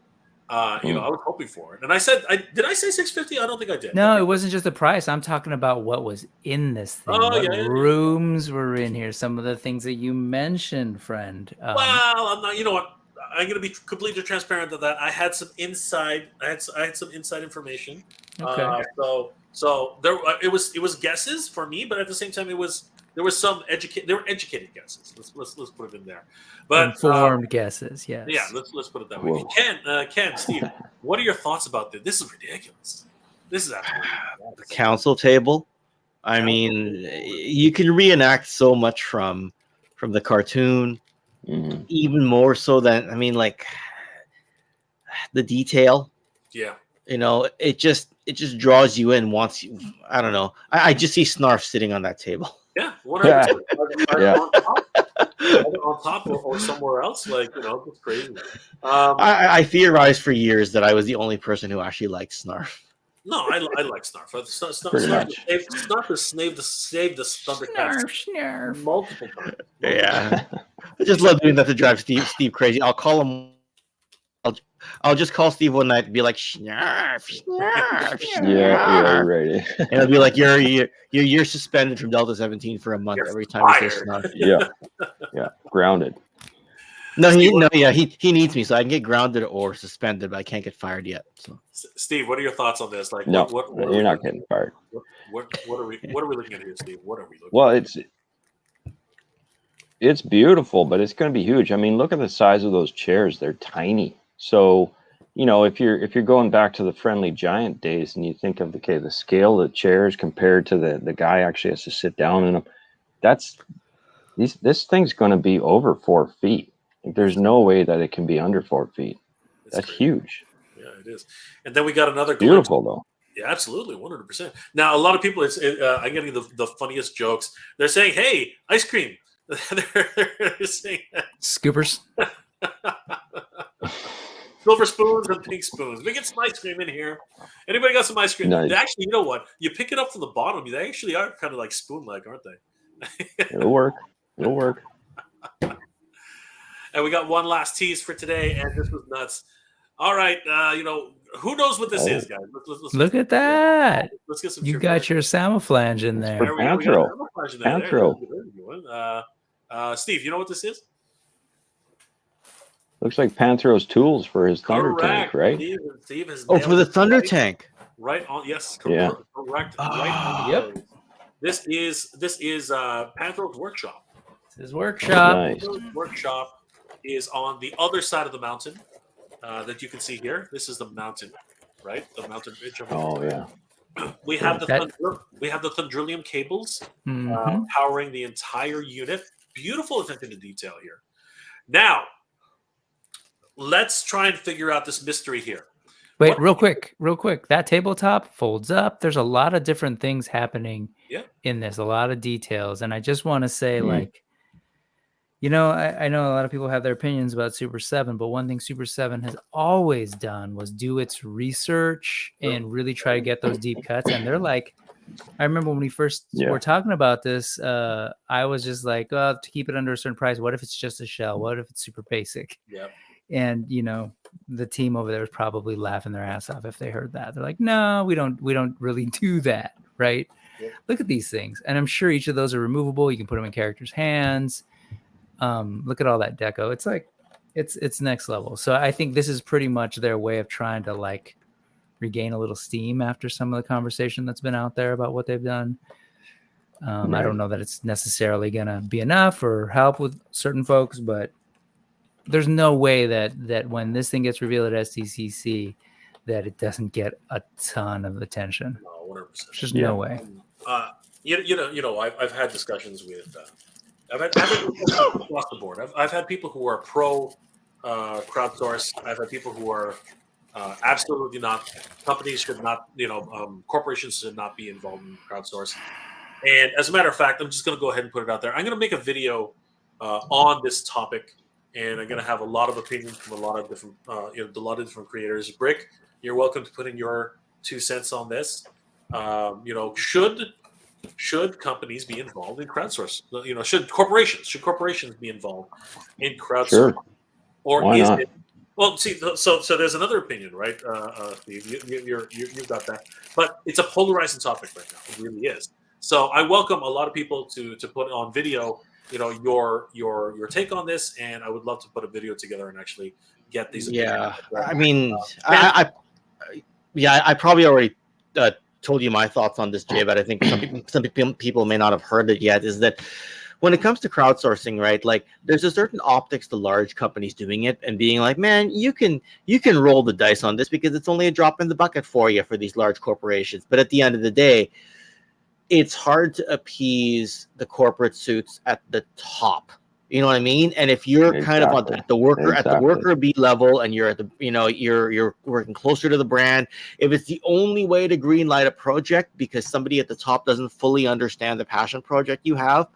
I was hoping for it, and I said, did I say 650? I don't think I did. No, it wasn't just the price. I'm talking about what was in this thing. What rooms were in here? Some of the things that you mentioned, friend. Well, I'm not. You know what? I'm going to be completely transparent to that. I had some inside. I had some inside information. Okay. So there it was guesses for me, but at the same time there was some educated guesses. Let's put it in there. But informed guesses, yes. Yeah, let's put it that way. Ken, Steve, what are your thoughts about this? This is ridiculous. This is absolutely ridiculous. The council table. I mean, you can reenact so much from the cartoon, even more so than like the detail. Yeah. It just draws you in. Wants you. I don't know. I just see Snarf sitting on that table. Yeah. 100%. On top or somewhere else, it's crazy. I theorized for years that I was the only person who actually liked Snarf. No, I like Snarf. Snarf has saved the Thundercats multiple times. Yeah, I just love doing that to drive Steve crazy. I'll call him. I'll just call Steve one night and be like, Snarf. Yeah, right. And it'll be like, you're suspended from Delta 17 for a month every time you say Snarf. Yeah, grounded. No, he needs me, so I can get grounded or suspended, but I can't get fired yet. So, Steve, what are your thoughts on this? Like, no, what you're not getting fired. What are we looking at here, Steve? What are we looking? Well, it's beautiful, but it's going to be huge. I mean, look at the size of those chairs; they're tiny. So, if you're going back to the Friendly Giant days, and you think of the scale of the chairs compared to the guy actually has to sit down in them, this thing's going to be over 4 feet. There's no way that it can be under 4 feet. That's huge. Yeah, it is. And then we got another beautiful though. Yeah, absolutely, 100%. Now, a lot of people, I'm getting the funniest jokes. They're saying, "Hey, ice cream." They're saying scoopers. Silver spoons and pink spoons. We get some ice cream in here. Anybody got some ice cream? Nice. Actually, you know what? You pick it up from the bottom. They actually are kind of like spoon-like, aren't they? It'll work. And we got one last tease for today, and this was nuts. All right, who knows what this is, guys? Let's look at that. Let's get some. You got your Samoflange in there. Panthro. Steve, you know what this is? Looks like Panthro's tools for his ThunderTank, right? Steve has for the ThunderTank. Right on. Yes. Yeah. Correct. Yep. This is Panthro's workshop. His workshop. Nice. Workshop is on the other side of the mountain that you can see here. This is the mountain, right? The mountain ridge. Oh yeah. We have the Thundrillium cables powering the entire unit. Beautiful attention to detail here. Now, let's try and figure out this mystery here. Wait, real quick. That tabletop folds up. There's a lot of different things happening in this, a lot of details. And I just want to say, I know a lot of people have their opinions about Super 7, but one thing Super 7 has always done was do its research and really try to get those deep cuts. And they're like, I remember when we first were talking about this, I was just like, to keep it under a certain price, what if it's just a shell? What if it's super basic? Yeah. And the team over there was probably laughing their ass off if they heard that. They're like, no, we don't really do that, right? Yeah. Look at these things. And I'm sure each of those are removable. You can put them in characters' hands. Look at all that deco. It's like it's next level. So I think this is pretty much their way of trying to regain a little steam after some of the conversation that's been out there about what they've done. I don't know that it's necessarily gonna be enough or help with certain folks, but there's no way that when this thing gets revealed at STCC that it doesn't get a ton of attention. No, 100%. There's just no way. I've had discussions with I've had across the board. I've had people who are pro crowdsource. I've had people who are Absolutely not. Companies should not, corporations should not be involved in crowdsource. And as a matter of fact, I'm just going to go ahead and put it out there. I'm going to make a video on this topic, and I'm going to have a lot of opinions from a lot of different, a lot of different creators. Brick, you're welcome to put in your 2 cents on this. Should companies be involved in crowdsource? Should corporations be involved in crowdsource? Sure. Or Why is not? it? Well, see, so there's another opinion, right, Steve? You've got that, but it's a polarizing topic right now. It really is. So I welcome a lot of people to put on video, your take on this, and I would love to put a video together and actually get these. Yeah, opinions. I mean, I probably already told you my thoughts on this, Jay, but I think some people may not have heard it yet. Is that when it comes to crowdsourcing, right? Like, there's a certain optics to large companies doing it and being like, man, you can roll the dice on this because it's only a drop in the bucket for you for these large corporations. But at the end of the day, it's hard to appease the corporate suits at the top. You know what I mean? And if you're kind of at the worker B level, and you're at the, you're working closer to the brand, if it's the only way to green light a project because somebody at the top doesn't fully understand the passion project you have,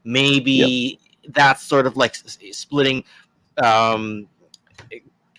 maybe that's sort of like splitting.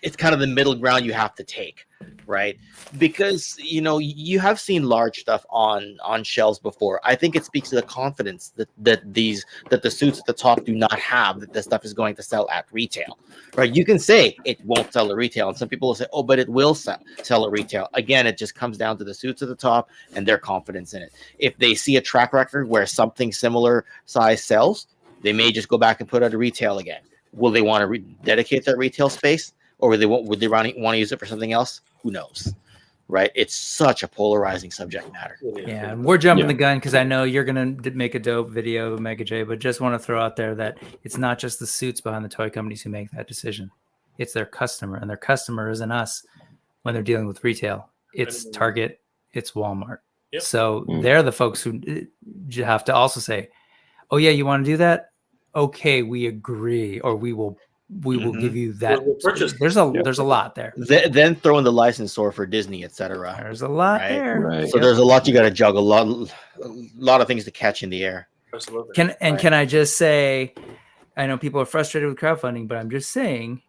It's kind of the middle ground you have to take, right? Because you have seen large stuff on shelves before. I think it speaks to the confidence that the suits at the top do not have, that this stuff is going to sell at retail, right? You can say it won't sell at retail, and some people will say, oh, but it will sell at retail. Again, it just comes down to the suits at the top and their confidence in it. If they see a track record where something similar size sells, they may just go back and put it at retail again. Will they want to dedicate that retail space? Or would they want to use it for something else? Who knows, right? It's such a polarizing subject matter. Yeah, and we're jumping the gun because I know you're going to make a dope video, Mega J, but just want to throw out there that it's not just the suits behind the toy companies who make that decision. It's their customer, and their customer isn't us when they're dealing with retail. It's Target, it's Walmart. Yep. So they're the folks who have to also say, oh, yeah, you want to do that? Okay, we agree, or we will give you that. There's a lot there. Then throw in the licensor for Disney, etc. There's a lot there. Right. So there's a lot you got to juggle. A lot of things to catch in the air. Absolutely. Can I just say, I know people are frustrated with crowdfunding, but I'm just saying,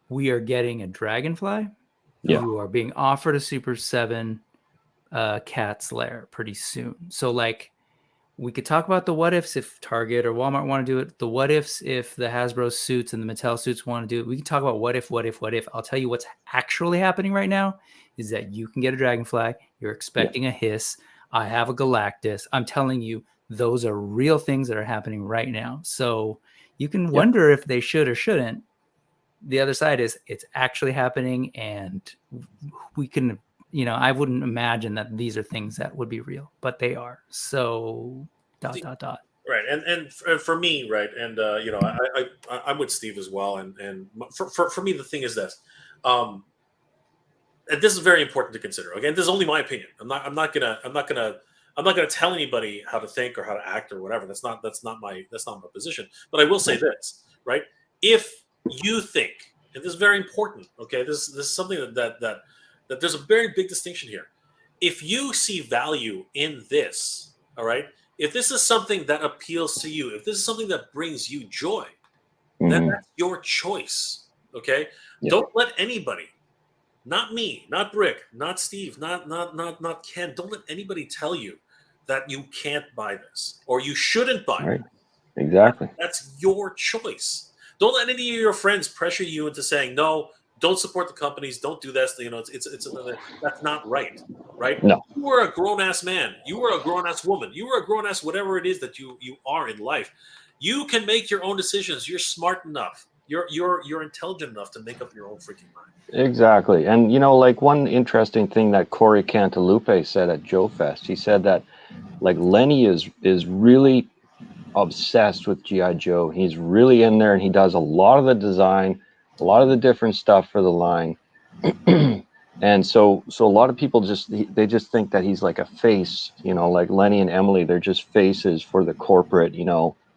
we are getting a Dragonfly. Yeah. You are being offered a Super7 Cats Lair pretty soon. So like, we could talk about the what ifs if Target or Walmart want to do it. The what ifs if the Hasbro suits and the Mattel suits want to do it. We can talk about what if. I'll tell you what's actually happening right now is that you can get a Dragonfly. You're expecting a Hiss. I have a Galactus. I'm telling you, those are real things that are happening right now. So you can wonder if they should or shouldn't. The other side is it's actually happening, and we can. I wouldn't imagine that these are things that would be real, but they are. So ... Right, and for me, right, and I'm with Steve as well, and for me, the thing is this, and this is very important to consider. Again, this is only my opinion. I'm not gonna tell anybody how to think or how to act or whatever. That's not my position. But I will say this, right? If you think, and this is very important, okay, this is something that there's a very big distinction here. If you see value in this, all right, if this is something that appeals to you, if this is something that brings you joy, then that's your choice, okay? Yeah. Don't let anybody, not me, not Brick, not Steve, not Ken, don't let anybody tell you that you can't buy this or you shouldn't buy it. Exactly. That's your choice. Don't let any of your friends pressure you into saying, no, don't support the companies. Don't do this. That's not right. Right? No. You are a grown-ass man. You are a grown-ass woman. You are a grown-ass whatever it is that you are in life. You can make your own decisions. You're smart enough. You're intelligent enough to make up your own freaking mind. Exactly. And like one interesting thing that Corey Cantalupe said at Joe Fest, he said that like Lenny is really obsessed with G.I. Joe. He's really in there, and he does a lot of the design, a lot of the different stuff for the line. And so a lot of people just think that he's like a face, like Lenny and Emily, they're just faces for the corporate,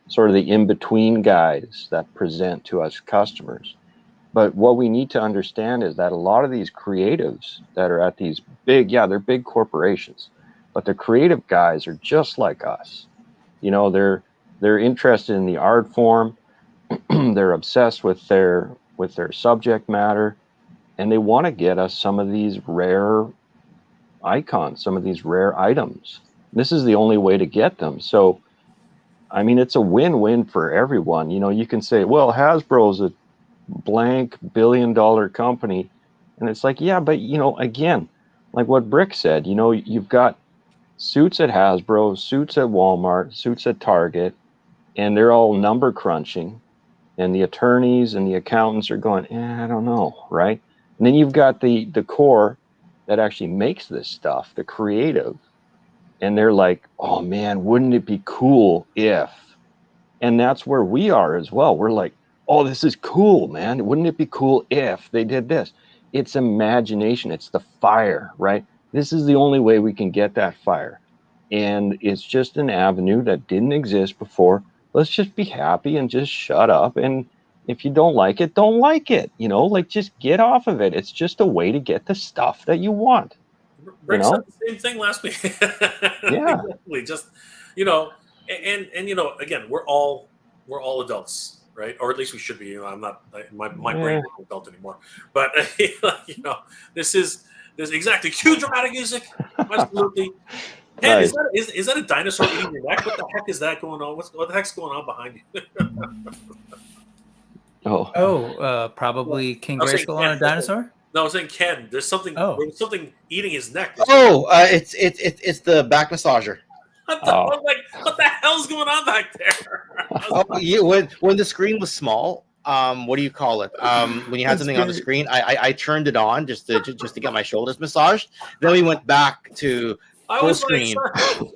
sort of the in-between guys that present to us customers. But what we need to understand is that a lot of these creatives that are at these big, they're big corporations, but the creative guys are just like us. You know, they're interested in the art form. They're obsessed with their subject matter, and they want to get us some of these rare icons, some of these rare items. This is the only way to get them. So, I mean, it's a win-win for everyone. You know, you can say, well, Hasbro's a blank billion-dollar company, and it's like, yeah, but, you know, again, like what Brick said, you know, you've got suits at Hasbro, suits at Walmart, suits at Target, and they're all number crunching, and the attorneys and the accountants are going, I don't know, right? And then you've got the core that actually makes this stuff, the creative, and they're like, oh man, wouldn't it be cool if? And that's where we are as well. We're like, oh, this is cool, man. Wouldn't it be cool if they did this? It's imagination. It's the fire, right? This is the only way we can get that fire. And it's just an avenue that didn't exist before. Let's just be happy and just shut up. And if you don't like it, don't like it. You know, like just get off of it. It's just a way to get the stuff that you want. Rick said the same thing last week. Yeah. Exactly. Just, you know, and you know, again, we're all adults, right? Or at least we should be. You know, I'm not. My brain isn't adult anymore. But you know, this is exactly cue dramatic music. Absolutely. Ken, Right. is that a dinosaur eating your neck? What the heck is that going on? What the heck's going on behind you? Probably King I was saying Grayskull on a Ken. dinosaur. No, I was saying Ken. There's something. There's something eating his neck. It's the back massager. What the hell's going on back there? When the screen was small, what do you call it? When you had something on the screen, I turned it on just to get my shoulders massaged. Then we went back to full screen.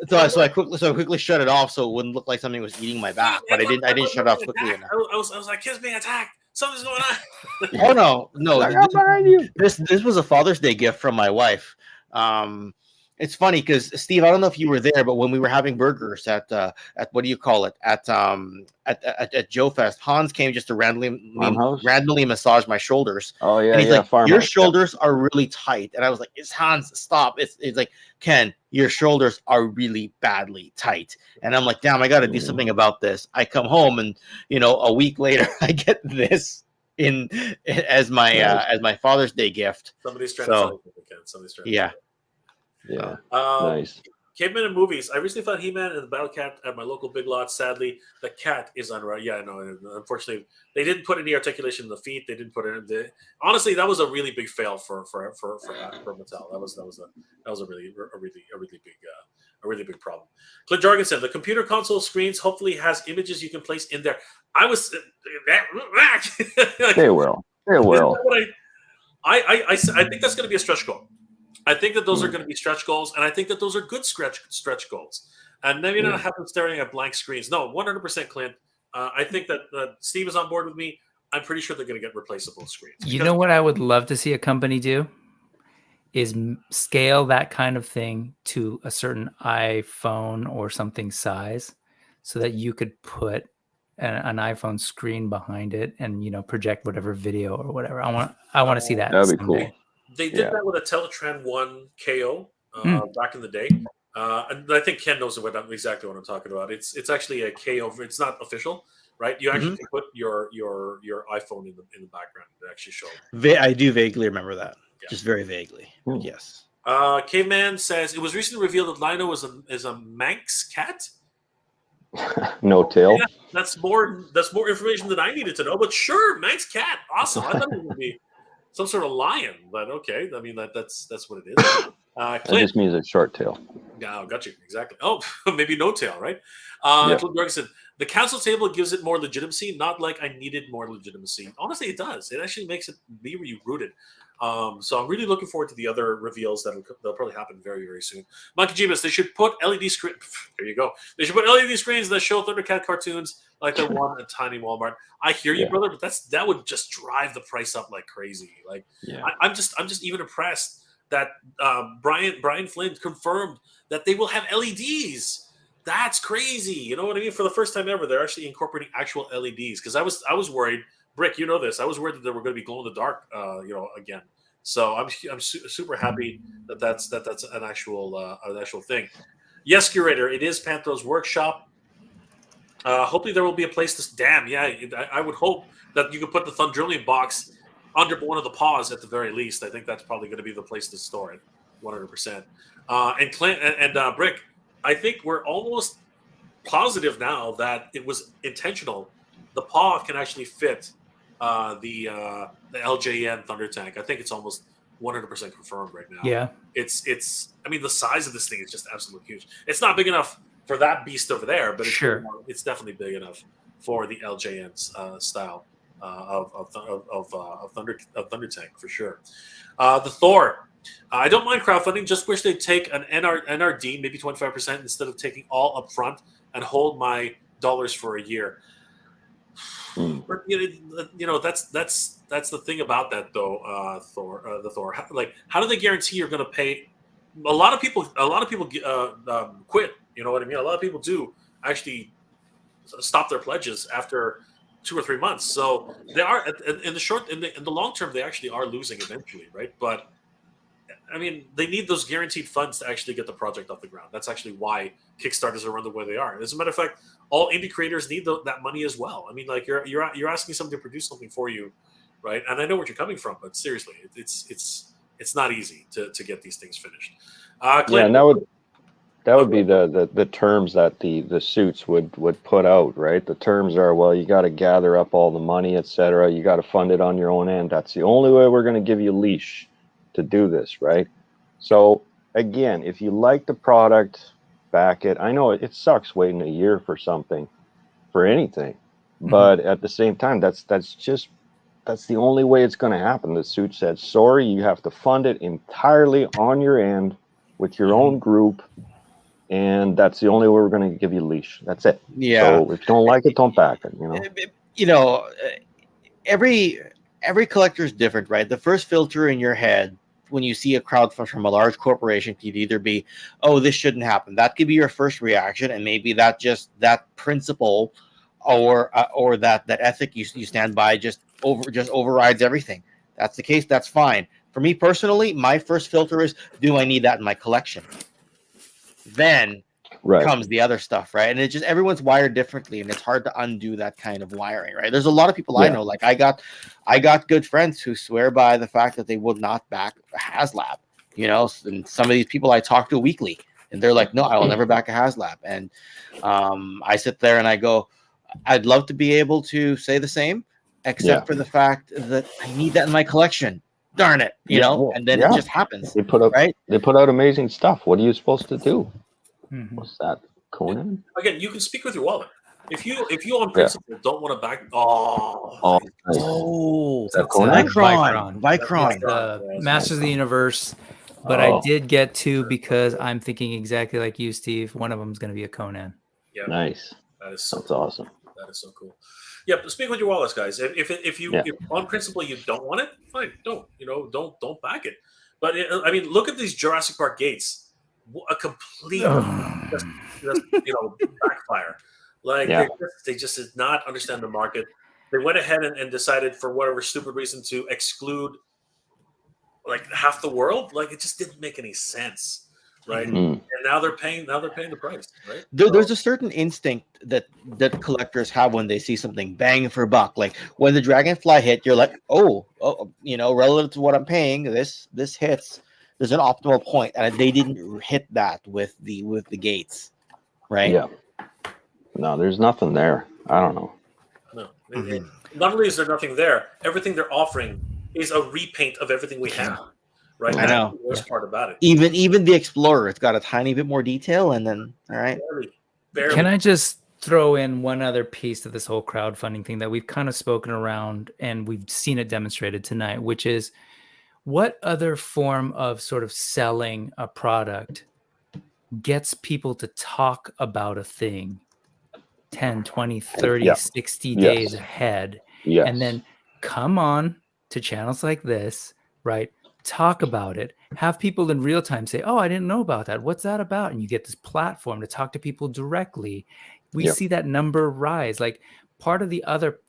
So I quickly shut it off so it wouldn't look like something was eating my back. But I didn't shut it off quickly enough. I was like, "Kid's being attacked. Something's going on." Oh no! This was a Father's Day gift from my wife. It's funny because Steve, I don't know if you were there, but when we were having burgers at what do you call it at Joe Fest, Hans came just to randomly massage my shoulders. Oh yeah, and he's like, your shoulders are really tight, and I was like, "It's Hans, stop!" It's like, Ken, your shoulders are really badly tight, and I'm like, "Damn, I got to do something about this." I come home, and you know, a week later, I get this as my Father's Day gift. Somebody's trying to sell it, Ken. Somebody's trying. Yeah. Yeah. Nice. Caveman and movies. I recently found He-Man and the Battle Cat at my local Big Lots. Sadly, the cat is unreal. Yeah, no. Unfortunately, they didn't put any articulation in the feet. They didn't put it in the. Honestly, that was a really big fail for Mattel. That was a really big problem. Clint Jorgensen, the computer console screens hopefully has images you can place in there. I was. They will. They will. I think that's going to be a stretch goal. I think that those are going to be stretch goals, and I think that those are good stretch goals. And maybe not have them staring at blank screens. No, 100% Clint. I think that Steve is on board with me. I'm pretty sure they're going to get replaceable screens. You know what I would love to see a company do is scale that kind of thing to a certain iPhone or something size so that you could put an iPhone screen behind it and, you know, project whatever video or whatever. I want to see that. That'd be cool. They did that with a Teletran 1 KO back in the day. And I think Ken knows exactly what I'm talking about. It's actually a KO. It's not official, right? You actually can put your iPhone in the background to actually show. I do vaguely remember that. Yeah. Just very vaguely. Yes. Caveman says, it was recently revealed that Lino is a Manx cat. No tail. Yeah, that's more information than I needed to know. But sure, Manx cat. Awesome. I thought it would be some sort of lion, but okay. I mean that's what it is. That just means it's short tail. Yeah, got you exactly. Oh, maybe no tail, right? Yeah. Clint Jorgensen, the council table gives it more legitimacy. Not like I needed more legitimacy. Honestly, it does. It actually makes it be rooted. So I'm really looking forward to the other reveals that'll probably happen very, very soon. Monkey Jeebus, they should put LED screen. There you go. They should put LED screens that show Thundercat cartoons like the one at Tiny Walmart. I hear you, brother, but that would just drive the price up like crazy. Like I'm just even impressed that Brian Flynn confirmed that they will have LEDs. That's crazy. You know what I mean? For the first time ever, they're actually incorporating actual LEDs. Because I was worried Brick, you know this. I was worried that they were going to be glow in the dark, again. So I'm super happy that that's an actual thing. Yes, curator, it is Panthros Workshop. Hopefully there will be a place to. Damn, yeah, I would hope that you could put the Thundrillion box under one of the paws at the very least. I think that's probably going to be the place to store it, 100%. And Clint and Brick, I think we're almost positive now that it was intentional. The paw can actually fit the LJN ThunderTank. I think it's almost 100% confirmed right now. Yeah. It's. I mean, the size of this thing is just absolutely huge. It's not big enough for that beast over there, but it's definitely big enough for the LJN's style of ThunderTank for sure. The Thor. I don't mind crowdfunding. Just wish they'd take an NRD, maybe 25%, instead of taking all up front and hold my dollars for a year. But, that's the thing about that though. The Thor. Like, how do they guarantee you're going to pay? A lot of people quit. You know what I mean? A lot of people do actually stop their pledges after 2 or 3 months. So they are in the long term, they actually are losing eventually, right? But I mean, they need those guaranteed funds to actually get the project off the ground. That's actually why Kickstarters are run the way they are. As a matter of fact, all indie creators need that money as well. I mean, like you're asking someone to produce something for you, right? And I know where you're coming from, but seriously, it's not easy to get these things finished. Clint, and that would be the terms that the suits would put out, right? The terms are, well, you got to gather up all the money, etc. You got to fund it on your own end. That's the only way we're going to give you leash to do this, right? So again, if you like the product, back it. I know it sucks waiting a year for something, for anything, but at the same time, that's the only way it's going to happen. The suit said, sorry, you have to fund it entirely on your end with your own group. And that's the only way we're going to give you leash. That's it. Yeah. So if you don't like it, don't back it. Every collector is different, right? The first filter in your head when you see a crowdfund from a large corporation could either be, oh, this shouldn't happen. That could be your first reaction, and maybe that principle or that ethic you stand by just overrides everything. That's the case. That's fine. For me personally, my first filter is, do I need that in my collection? Then comes the other stuff, right? And it's just everyone's wired differently, and it's hard to undo that kind of wiring, right? There's a lot of people I know, like I got good friends who swear by the fact that they will not back a Haslab, and some of these people I talk to weekly, and they're like, no, I will never back a Haslab. And I sit there and I go, I'd love to be able to say the same, except for the fact that I need that in my collection. Darn it, and then it just happens. They put out amazing stuff. What are you supposed to do? What's that? Conan? Again, you can speak with your wallet. If you on principle don't want to back, Vicron, Masters of the Universe. But I did get two because I'm thinking exactly like you, Steve. One of them is going to be a Conan. Yeah, nice. That's awesome. That is so cool. Yeah, but speak with your wallets, guys. If on principle you don't want it, fine, don't back it. But look at these Jurassic Park gates. A complete backfire. Like they just did not understand the market. They went ahead and decided for whatever stupid reason to exclude like half the world. Like it just didn't make any sense. Right. And now they're paying the price, right? There's a certain instinct that collectors have when they see something bang for buck. Like when the Dragonfly hit, you're like, relative to what I'm paying, this hits. There's an optimal point, and they didn't hit that with the gates, right? Yeah. No, there's nothing there. I don't know. No. Not only is there nothing there, everything they're offering is a repaint of everything we have. Right. I know. That's the worst part about it. Even the Explorer, it's got a tiny bit more detail, and then all right. Barely. Can I just throw in one other piece to this whole crowdfunding thing that we've kind of spoken around and we've seen it demonstrated tonight, which is what other form of sort of selling a product gets people to talk about a thing 10, 20, 30, 60 days ahead, and then come on to channels like this, right? Talk about it, have people in real time say, oh, I didn't know about that. What's that about? And you get this platform to talk to people directly. We see that number rise. Like part of the other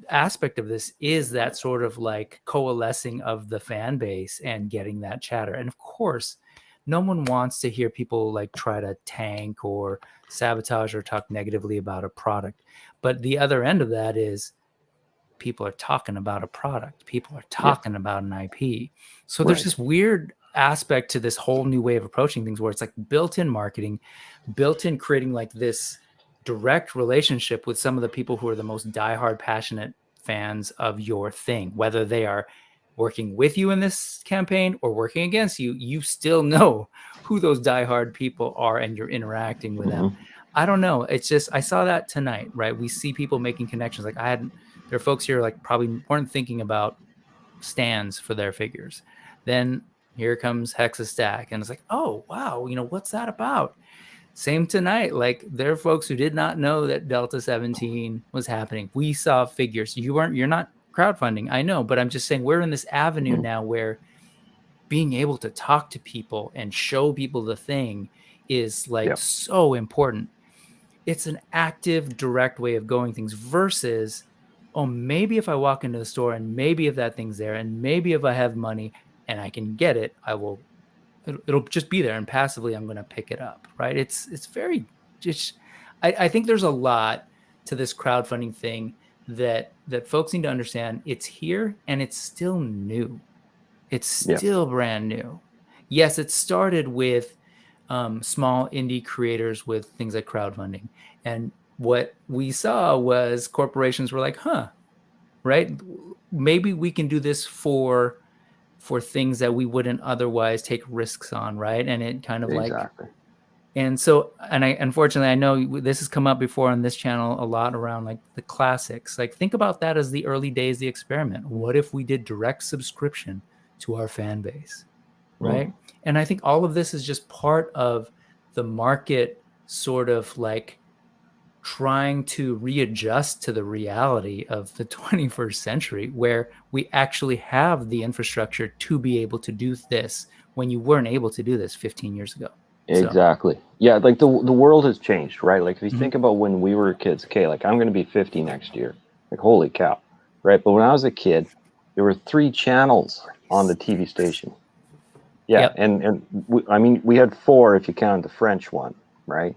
aspect of this is that sort of like coalescing of the fan base and getting that chatter. And of course, no one wants to hear people like try to tank or sabotage or talk negatively about a product. But the other end of that is people are talking about a product. People are talking about an IP. So there's this weird aspect to this whole new way of approaching things where it's like built-in marketing, built-in creating like this direct relationship with some of the people who are the most diehard, passionate fans of your thing, whether they are working with you in this campaign or working against you, you still know who those diehard people are and you're interacting with them. I don't know. It's just, I saw that tonight, right? We see people making connections. Like there are folks here like probably weren't thinking about stands for their figures. Then here comes Hexastack and it's like, oh, wow, what's that about? Same tonight. Like there are folks who did not know that Delta 17 was happening. We saw figures. You're not crowdfunding, I know, but I'm just saying we're in this avenue now where being able to talk to people and show people the thing is like so important. It's an active, direct way of going things versus, oh, maybe if I walk into the store and maybe if that thing's there and maybe if I have money and I can get it, it'll just be there and passively I'm going to pick it up. Right. It's very just, I think there's a lot to this crowdfunding thing that folks need to understand. It's here and it's still new. It's still brand new. Yes, it started with small indie creators with things like crowdfunding. And what we saw was corporations were like, right? Maybe we can do this for things that we wouldn't otherwise take risks on, right? And it kind of and so, and unfortunately, I know this has come up before on this channel a lot around like the classics. Like think about that as the early days, the experiment. What if we did direct subscription to our fan base, right? And I think all of this is just part of the market sort of like trying to readjust to the reality of the 21st century where we actually have the infrastructure to be able to do this when you weren't able to do this 15 years ago. Exactly. So. Yeah, like the world has changed, right? Like if you think about when we were kids, okay, like I'm going to be 50 next year. Like holy cow, right? But when I was a kid, there were 3 channels on the TV station. Yeah, and we had 4 if you count the French one, right?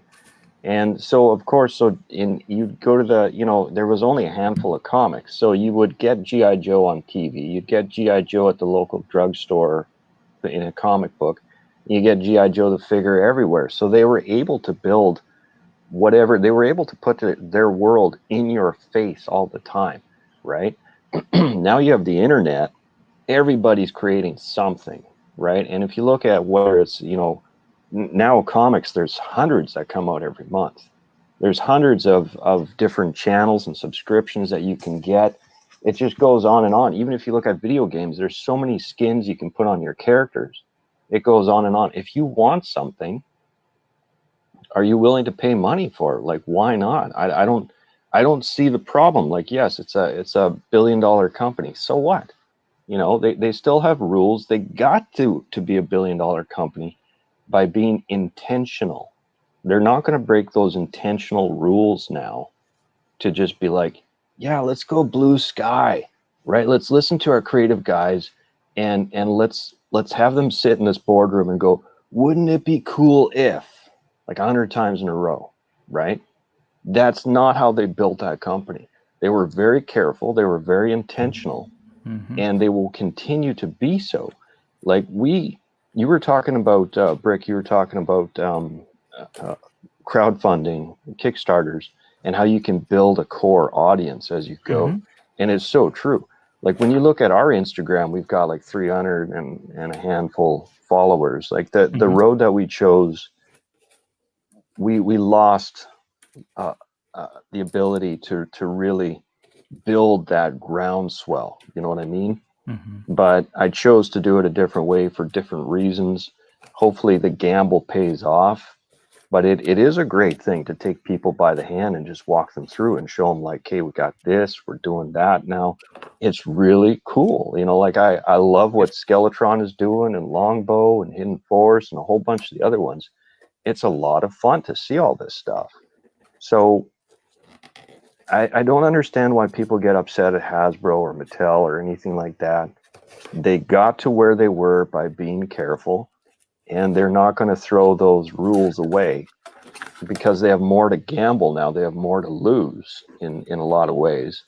And so of course, you'd go to there was only a handful of comics. So you would get G.I. Joe on TV. You'd get G.I. Joe at the local drugstore in a comic book. You get G.I. Joe the figure everywhere. So they were able to build whatever. They were able to put their world in your face all the time, right? Now you have the internet. Everybody's creating something, right? And if you look at whether it's, now comics, there's hundreds that come out every month. There's hundreds of different channels and subscriptions that you can get. It just goes on and on. Even if you look at video games, there's so many skins you can put on your characters. It goes on and on. If you want something, are you willing to pay money for it? Like, why not? I don't see the problem. Like, yes, it's a $1 billion company. So what? They still have rules. They got to be $1 billion company by being intentional. They're not going to break those intentional rules now to just be like, yeah, let's go blue sky, right? Let's listen to our creative guys and let's have them sit in this boardroom and go, wouldn't it be cool if, like 100 times in a row, right? That's not how they built that company. They were very careful. They were very intentional, and they will continue to be so. Like you were talking about, Brick, you were talking about crowdfunding, Kickstarters, and how you can build a core audience as you go. And it's so true. Like when you look at our Instagram, we've got like 300 and a handful followers. Like the road that we chose, we lost the ability to really build that groundswell. You know what I mean? But I chose to do it a different way for different reasons. Hopefully the gamble pays off. But it is a great thing to take people by the hand and just walk them through and show them like, hey, we got this, we're doing that now. It's really cool. Like I love what Skeletron is doing and Longbow and Hidden Force and a whole bunch of the other ones. It's a lot of fun to see all this stuff. So I don't understand why people get upset at Hasbro or Mattel or anything like that. They got to where they were by being careful, and they're not going to throw those rules away because they have more to gamble now. They have more to lose in a lot of ways.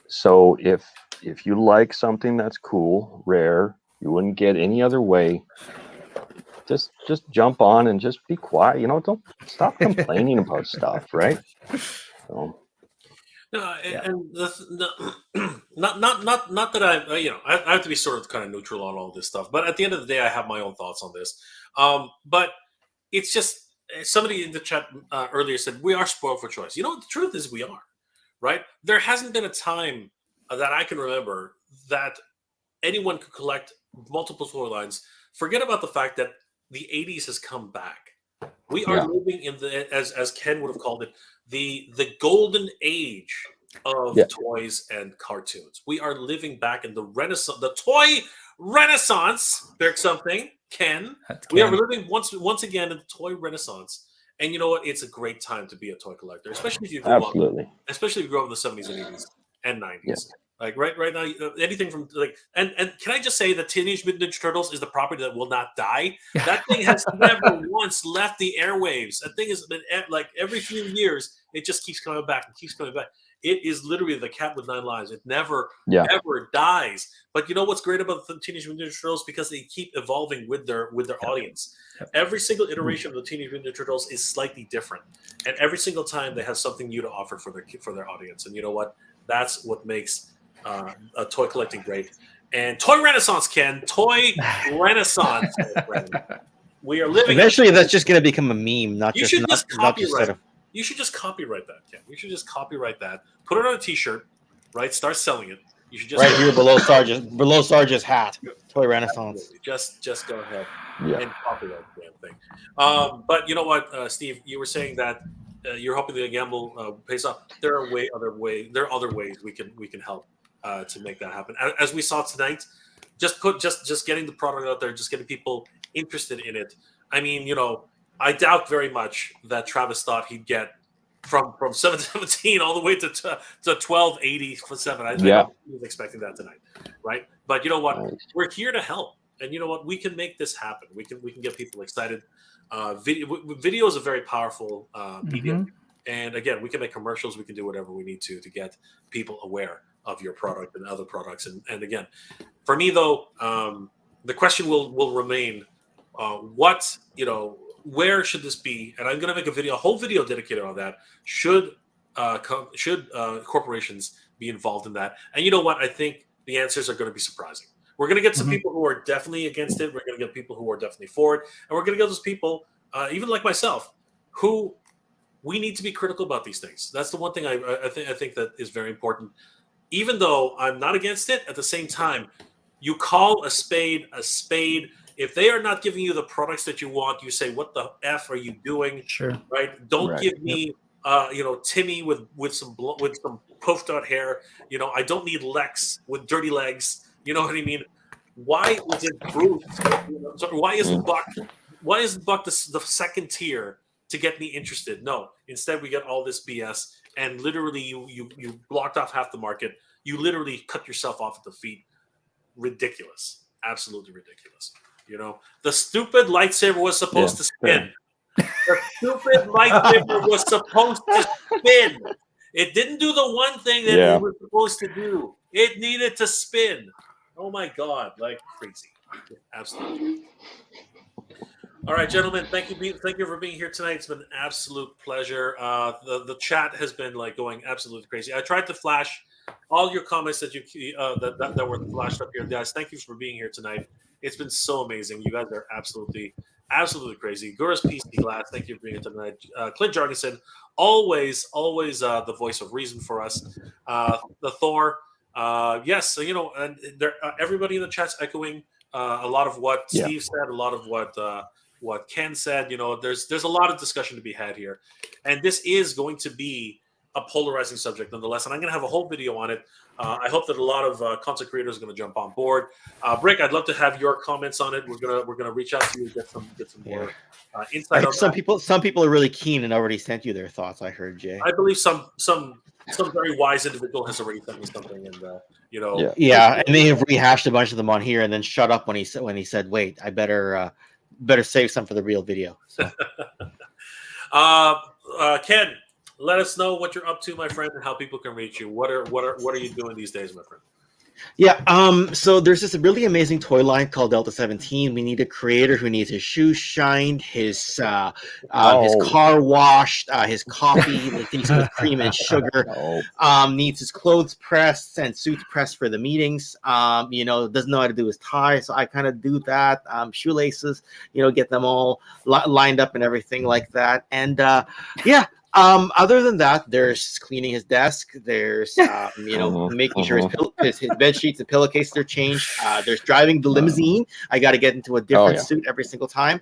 So if you like something that's cool, rare, you wouldn't get any other way, just jump on and just be quiet. Don't stop complaining about stuff, right? So. No, and not that I have to be sort of kind of neutral on all this stuff, but at the end of the day, I have my own thoughts on this. But it's just somebody in the chat earlier said we are spoiled for choice. The truth is we are, right? There hasn't been a time that I can remember that anyone could collect multiple toy lines. Forget about the fact that the 80s has come back. We are living in the, as Ken would have called it, the golden age of toys and cartoons. We are living back in the Renaissance, the toy Renaissance. There's something, Ken. We are living once again in the toy Renaissance. And you know what? It's a great time to be a toy collector, especially if you grow up. Especially if you grow up in the 70s and 80s and 90s. Yeah. Like right now, anything from and can I just say that Teenage Mutant Ninja Turtles is the property that will not die. That thing has never once left the airwaves. That thing has been like every few years, it just keeps coming back and keeps coming back. It is literally the cat with 9 lives. It never ever dies. But you know what's great about the Teenage Mutant Ninja Turtles? Because they keep evolving with their audience. Every single iteration of the Teenage Mutant Ninja Turtles is slightly different, and every single time they have something new to offer for their audience. And you know what? That's what makes a toy collecting great. And toy renaissance, Ken. Toy renaissance. We are living. Eventually, that's just going to become a meme. You should just copyright that, Ken. You should just copyright that. Put it on a T-shirt, right? Start selling it. You should just right here below Sarge's hat. Toy renaissance. Just go ahead and copyright the damn thing. But you know what, Steve? You were saying that you're hoping the gamble pays off. There are other ways we can help to make that happen. As we saw tonight, just getting the product out there, just getting people interested in it. I mean, I doubt very much that Travis thought he'd get from 717 all the way to 1280 for 7. I think he was expecting that tonight, right? But you know what? Nice. We're here to help, and you know what? We can make this happen. We can get people excited. Video is a very powerful medium, and again, we can make commercials. We can do whatever we need to get people aware of your product and other products. And again, for me though, the question will remain: where should this be? And I'm going to make a whole video dedicated on that. Should corporations be involved in that? And you know what? I think the answers are going to be surprising. We're going to get some people who are definitely against it. We're going to get people who are definitely for it. And we're going to get those people, even like myself, who we need to be critical about these things. That's the one thing I think that is very important. Even though I'm not against it, at the same time, you call a spade a spade. If they are not giving you the products that you want, you say, "What the f are you doing?" Sure. Right? Don't give me, Timmy with some puffed out hair. I don't need Lex with dirty legs. You know what I mean? Why is it Bruce? Why isn't Buck? Why isn't Buck the second tier to get me interested? No. Instead, we get all this BS, and literally, you blocked off half the market. You literally cut yourself off at the feet. Ridiculous. Absolutely ridiculous. The stupid lightsaber was supposed to spin. The stupid lightsaber was supposed to spin. It didn't do the one thing that it was supposed to do. It needed to spin. Oh my God, like crazy. Absolutely. All right, gentlemen, thank you for being here tonight. It's been an absolute pleasure. The chat has been going absolutely crazy. I tried to flash all your comments that that were flashed up here, guys. Thank you for being here tonight. It's been so amazing. You guys are absolutely crazy. Gura's PC Glass, thank you for being here tonight. Clint Jorgensen, always the voice of reason for us. The Thor, yes, and everybody in the chat's echoing a lot of what Steve said, a lot of what Ken said. There's a lot of discussion to be had here, and this is going to be a polarizing subject nonetheless, and I'm going to have a whole video on it. I hope that a lot of content creators are going to jump on board. Brick, I'd love to have your comments on it. We're gonna reach out to you, get some more insight. Some people are really keen and already sent you their thoughts. I heard, Jay. I believe some some very wise individual has already sent me something, and you know, Yeah. Yeah, and they have rehashed a bunch of them on here, and then shut up when he said, "Wait, I better save some for the real video." So. Ken, let us know what you're up to, my friend, and how people can reach you. What are you doing these days, my friend? Yeah, so there's this really amazing toy line called Delta 17. We need a creator who needs his shoes shined, his car washed, his coffee mixed with cream and sugar, needs his clothes pressed and suits pressed for the meetings. Doesn't know how to do his tie, so I kind of do that. Shoelaces, get them all lined up and everything like that. And other than that, there's cleaning his desk. There's making sure his bed sheets and pillowcases are changed. There's driving the limousine. I got to get into a different suit every single time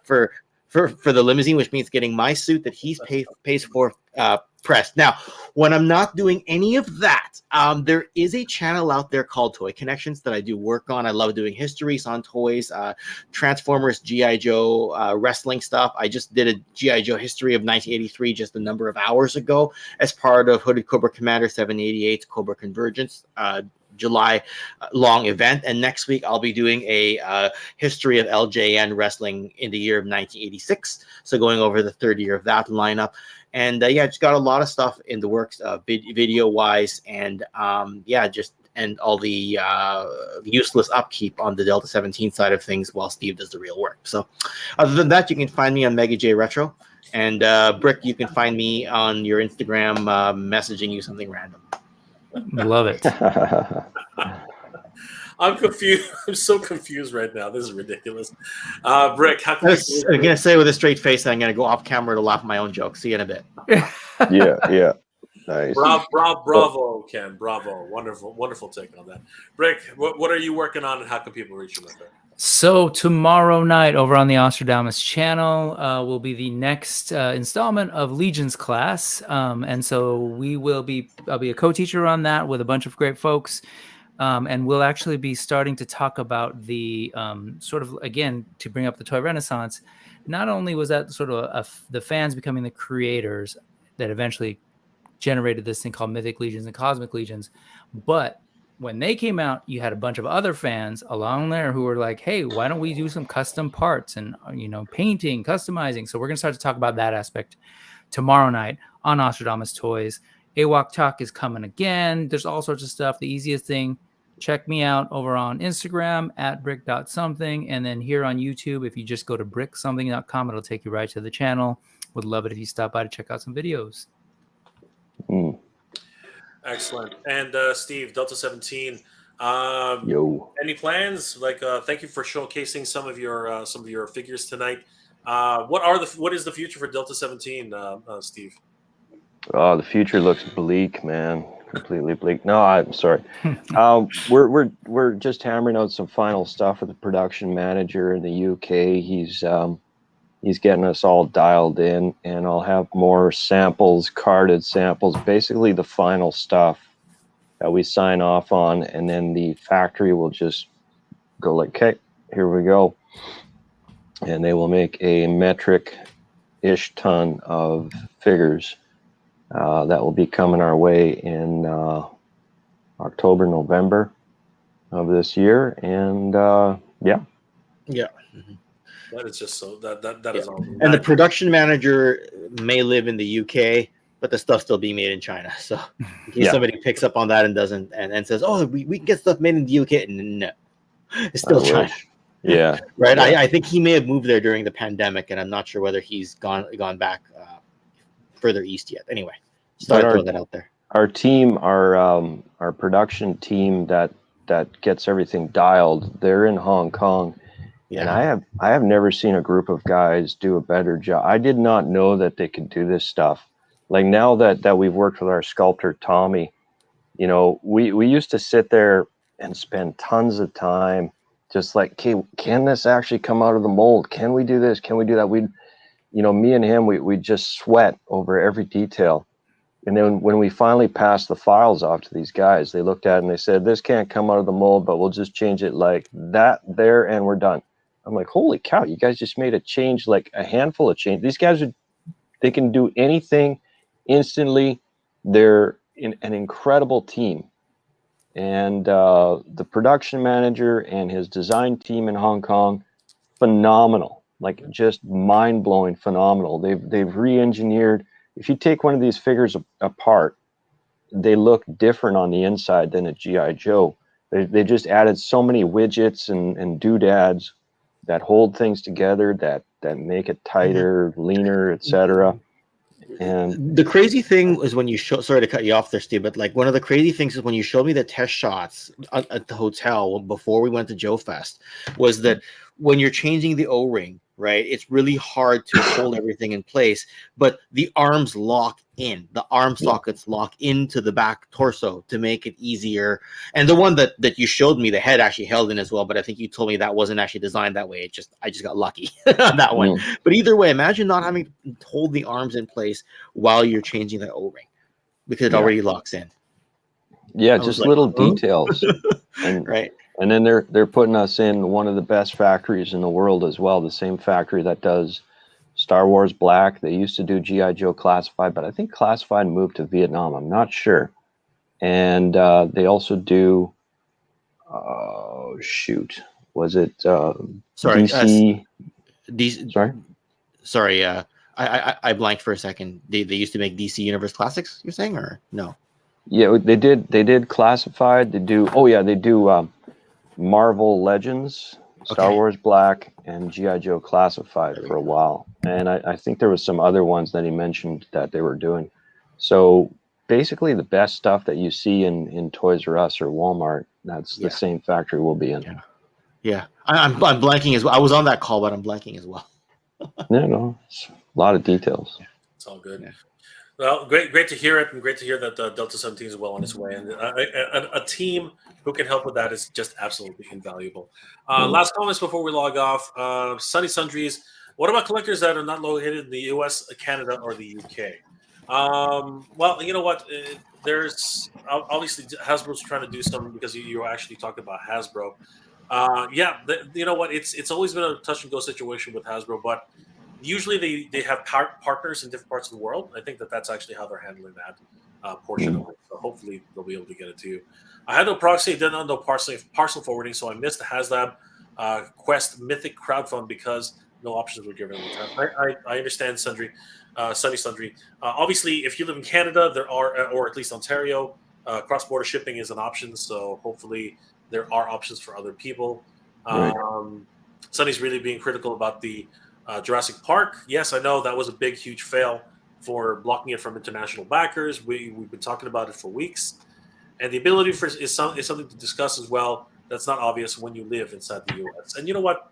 for the limousine, which means getting my suit that he pays for pressed. Now, when I'm not doing any of that, there is a channel out there called Toy Connections that I do work on. I love doing histories on toys, Transformers, G.I. Joe, wrestling stuff. I just did a G.I. Joe history of 1983 just a number of hours ago as part of Hooded Cobra Commander 788 Cobra Convergence. July long event, and next week I'll be doing a history of LJN wrestling in the year of 1986, so going over the third year of that lineup. And just got a lot of stuff in the works, video wise, and and all the useless upkeep on the Delta 17 side of things while Steve does the real work. So other than that, you can find me on Mega J Retro, and Brick, you can find me on your Instagram messaging you something random. Love it. I'm confused. I'm so confused right now. This is ridiculous. Brick, how can I'm gonna say with a straight face that I'm gonna go off camera to laugh at my own joke. See you in a bit. Yeah. Nice. Bravo, Ken. Bravo. Wonderful take on that. Brick, what are you working on, and how can people reach you, my friend? So tomorrow night over on the Ostradamus channel will be the next installment of Legion's class. And so I'll be a co-teacher on that with a bunch of great folks. And we'll actually be starting to talk about the sort of, again, to bring up the toy renaissance. Not only was that sort of the fans becoming the creators that eventually generated this thing called Mythic Legions and Cosmic Legions, but when they came out, you had a bunch of other fans along there who were like, hey, why don't we do some custom parts and, painting, customizing? So we're going to start to talk about that aspect tomorrow night on Ostradamus Toys. AWOTK is coming again. There's all sorts of stuff. The easiest thing, check me out over on Instagram at brick.something. And then here on YouTube, if you just go to bricksomething.com, it'll take you right to the channel. Would love it if you stop by to check out some videos. Excellent. And Steve, Delta 17. Any plans? Thank you for showcasing some of your figures tonight. What is the future for Delta 17, Steve? Oh, the future looks bleak, man. Completely bleak. No, I'm sorry. We're just hammering out some final stuff with the production manager in the UK. He's getting us all dialed in, and I'll have more samples, carded samples, basically the final stuff that we sign off on, and then the factory will just go like, okay, here we go. And they will make a metric-ish ton of figures that will be coming our way in October, November of this year. And yeah. Mm-hmm. That is just so that is awesome. And the production manager may live in the UK, but the stuff's still being made in China. So in case somebody picks up on that and doesn't and says, oh, we can get stuff made in the UK. No, it's still China. Yeah. Right. Yeah. I think he may have moved there during the pandemic, and I'm not sure whether he's gone back further east yet. Anyway, just thought I'd throw that out there. Our team, our production team that gets everything dialed, they're in Hong Kong. Yeah. And I have never seen a group of guys do a better job. I did not know that they could do this stuff. Like now that we've worked with our sculptor Tommy, we used to sit there and spend tons of time just like, okay, can this actually come out of the mold? Can we do this? Can we do that? Me and him, we just sweat over every detail. And then when we finally passed the files off to these guys, they looked at it and they said, this can't come out of the mold, but we'll just change it like that there, and we're done. I'm like, holy cow, you guys just made a change, like a handful of change. These guys they can do anything instantly they're an incredible team. And the production manager and his design team in Hong Kong, phenomenal, like just mind-blowing phenomenal. They've re-engineered. If you take one of these figures apart, they look different on the inside than a G.I. Joe. They just added so many widgets and doodads that hold things together, that make it tighter, leaner, etc. And the crazy thing is when you show, sorry to cut you off there, Steve, but like one of the crazy things is when you showed me the test shots at the hotel before we went to Joe Fest, was that when you're changing the O-ring, right, it's really hard to hold everything in place, but the arms lock in, the arm sockets lock into the back torso to make it easier. And the one that you showed me, the head actually held in as well, but I think you told me that wasn't actually designed that way. I just got lucky on that one. But either way, imagine not having to hold the arms in place while you're changing the O-ring, because it already locks in. Yeah, just little details. And right. And then they're putting us in one of the best factories in the world as well, the same factory that does Star Wars Black. They used to do G.I. Joe Classified, but I think Classified moved to Vietnam. I'm not sure. And they also do, was it Sorry, DC? Sorry? Sorry, I blanked for a second. They used to make DC Universe Classics, you're saying, or no? Yeah, they did Classified. They do Marvel Legends, Star Wars Black, and G.I. Joe Classified for a while. And I think there was some other ones that he mentioned that they were doing. So basically the best stuff that you see in Toys R Us or Walmart, that's the same factory we'll be in. Yeah. I'm blanking as well. I was on that call, but I'm blanking as well. No, it's a lot of details. It's all good. Yeah. Well, great to hear it, and great to hear that Delta 17 is well on its way. And a team who can help with that is just absolutely invaluable. Last comments before we log off. Sunny Sundries, what about collectors that are not located in the US, Canada, or the UK? Well, you know what? There's obviously Hasbro's trying to do something, because you actually talked about Hasbro. You know what? It's always been a touch and go situation with Hasbro, but usually they have partners in different parts of the world. I think that's actually how they're handling that portion of it. So hopefully they'll be able to get it to you. I had no proxy, did not know parcel forwarding, so I missed the Haslab Quest Mythic crowdfund because no options were given at the time. I understand, Sunny Sundry. Obviously, if you live in Canada, there are, or at least Ontario, cross-border shipping is an option. So hopefully there are options for other people. Right. Sunny's really being critical about the Jurassic Park. Yes, I know that was a big, huge fail for blocking it from international backers. We've been talking about it for weeks. And the ability is something to discuss as well. That's not obvious when you live inside the U.S. And you know what?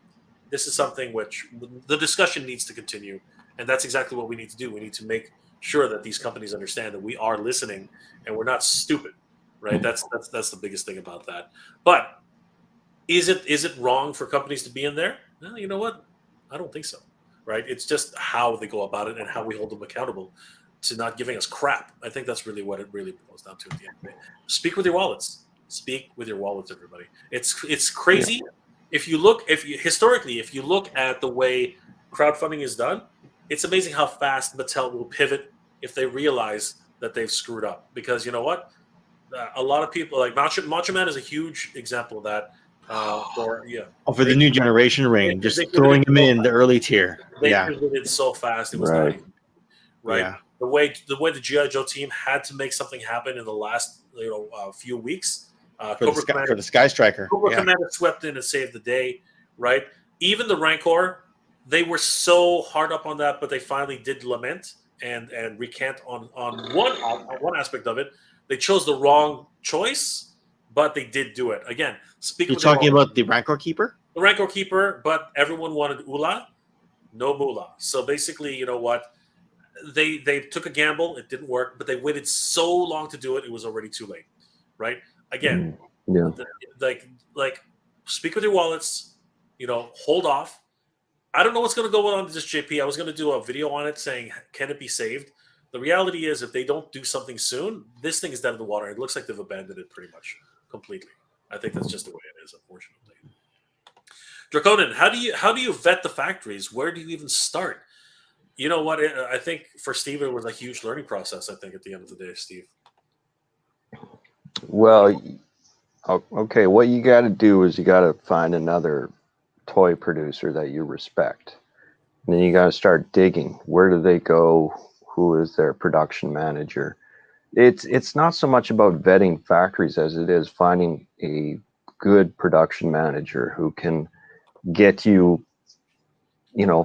This is something which the discussion needs to continue. And that's exactly what we need to do. We need to make sure that these companies understand that we are listening and we're not stupid, right? That's the biggest thing about that. But is it wrong for companies to be in there? Well, you know what? I don't think so, right? It's just how they go about it and how we hold them accountable to not giving us crap. I think that's really what it really boils down to at the end of the day. Speak with your wallets. Speak with your wallets, everybody. It's crazy. Yeah. If you look at the way crowdfunding is done, it's amazing how fast Mattel will pivot if they realize that they've screwed up. Because you know what? A lot of people, like Macho Man is a huge example of that. For the new generation ring, just throwing him in the early tier. They pivoted so fast, it was not easy. Right. Yeah. The way the G.I. Joe team had to make something happen in the last few weeks. For the Sky Striker. Cobra Commander swept in and saved the day, right? Even the Rancor, they were so hard up on that, but they finally did lament and recant on one aspect of it. They chose the wrong choice, but they did do it. Again, You're talking about the Rancor Keeper? The Rancor Keeper, but everyone wanted Ula, no Moolah. So basically, you know what? They took a gamble. It didn't work, but they waited so long to do it. It was already too late, right? Again, like speak with your wallets. Hold off. I don't know what's going to go on with this JP. I was going to do a video on it saying, can it be saved? The reality is, if they don't do something soon, this thing is dead in the water. It looks like they've abandoned it pretty much completely. I think that's just the way it is, unfortunately. Draconin, how do you vet the factories? Where do you even start? You know what? I think for Steve, it was a huge learning process. I think at the end of the day, Steve. Well, okay. What you got to do is you got to find another toy producer that you respect. And then you got to start digging. Where do they go? Who is their production manager? It's not so much about vetting factories as it is finding a good production manager who can get you,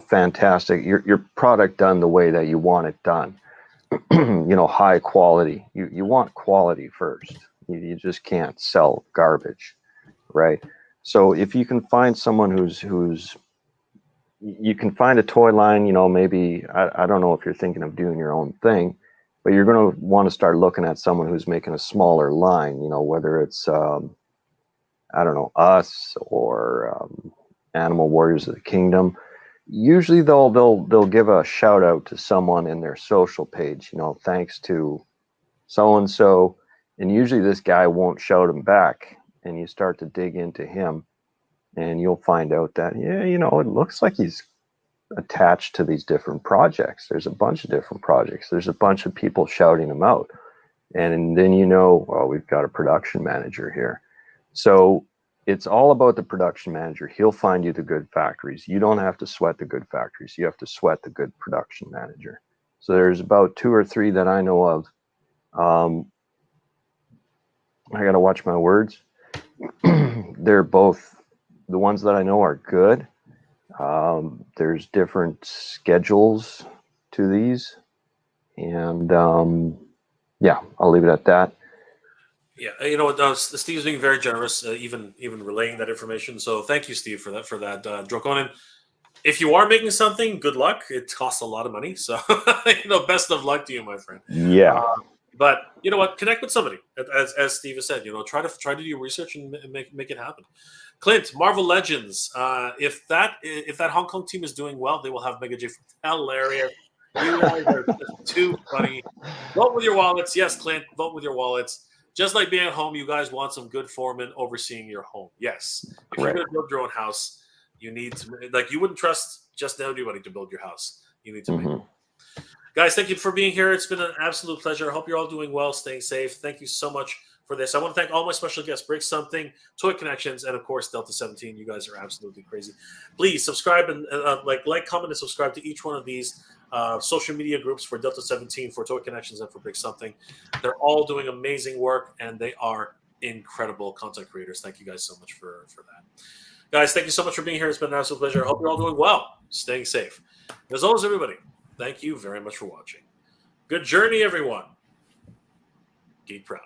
fantastic your product done the way that you want it done. High quality. You want quality first. You just can't sell garbage, right? So if you can find someone who's you can find a toy line, maybe I don't know if you're thinking of doing your own thing, but you're going to want to start looking at someone who's making a smaller line, whether it's I don't know, us or Animal Warriors of the Kingdom. Usually they'll give a shout out to someone in their social page, thanks to so and so, and usually this guy won't shout him back, and you start to dig into him, and you'll find out that it looks like he's attached to these different projects. There's a bunch of different projects. There's a bunch of people shouting him out, and then well, we've got a production manager here. So it's all about the production manager. He'll find you the good factories. You don't have to sweat the good factories. You have to sweat the good production manager. So there's about 2 or 3 that I know of. I got to watch my words. They're both, the ones that I know are good. There's different schedules to these. And yeah, I'll leave it at that. Yeah, you know what? Steve's being very generous, even relaying that information. So thank you, Steve, for that. Draconin, if you are making something, good luck. It costs a lot of money, so best of luck to you, my friend. Yeah. But you know what? Connect with somebody, as Steve has said. Try to do your research and make it happen. Clint, Marvel Legends. If that Hong Kong team is doing well, they will have Mega J. Hilarious. You guys are just too funny. Vote with your wallets, yes, Clint. Vote with your wallets. Just like being at home, you guys want some good foremen overseeing your home. Yes. If you're going to build your own house, you need to, you wouldn't trust just anybody to build your house. You need to make it. Guys, thank you for being here. It's been an absolute pleasure. I hope you're all doing well, staying safe. Thank you so much for this. I want to thank all my special guests, Break Something, Toy Connections, and of course, Delta 17. You guys are absolutely crazy. Please subscribe and like, comment, and subscribe to each one of these social media groups for Delta 17, for Toy Connections, and for Break Something. They're all doing amazing work, and they are incredible content creators. Thank you guys so much for that. Guys, thank you so much for being here. It's been an absolute pleasure. I hope you're all doing well, staying safe. As always, everybody, thank you very much for watching. Good journey, everyone. Geek proud.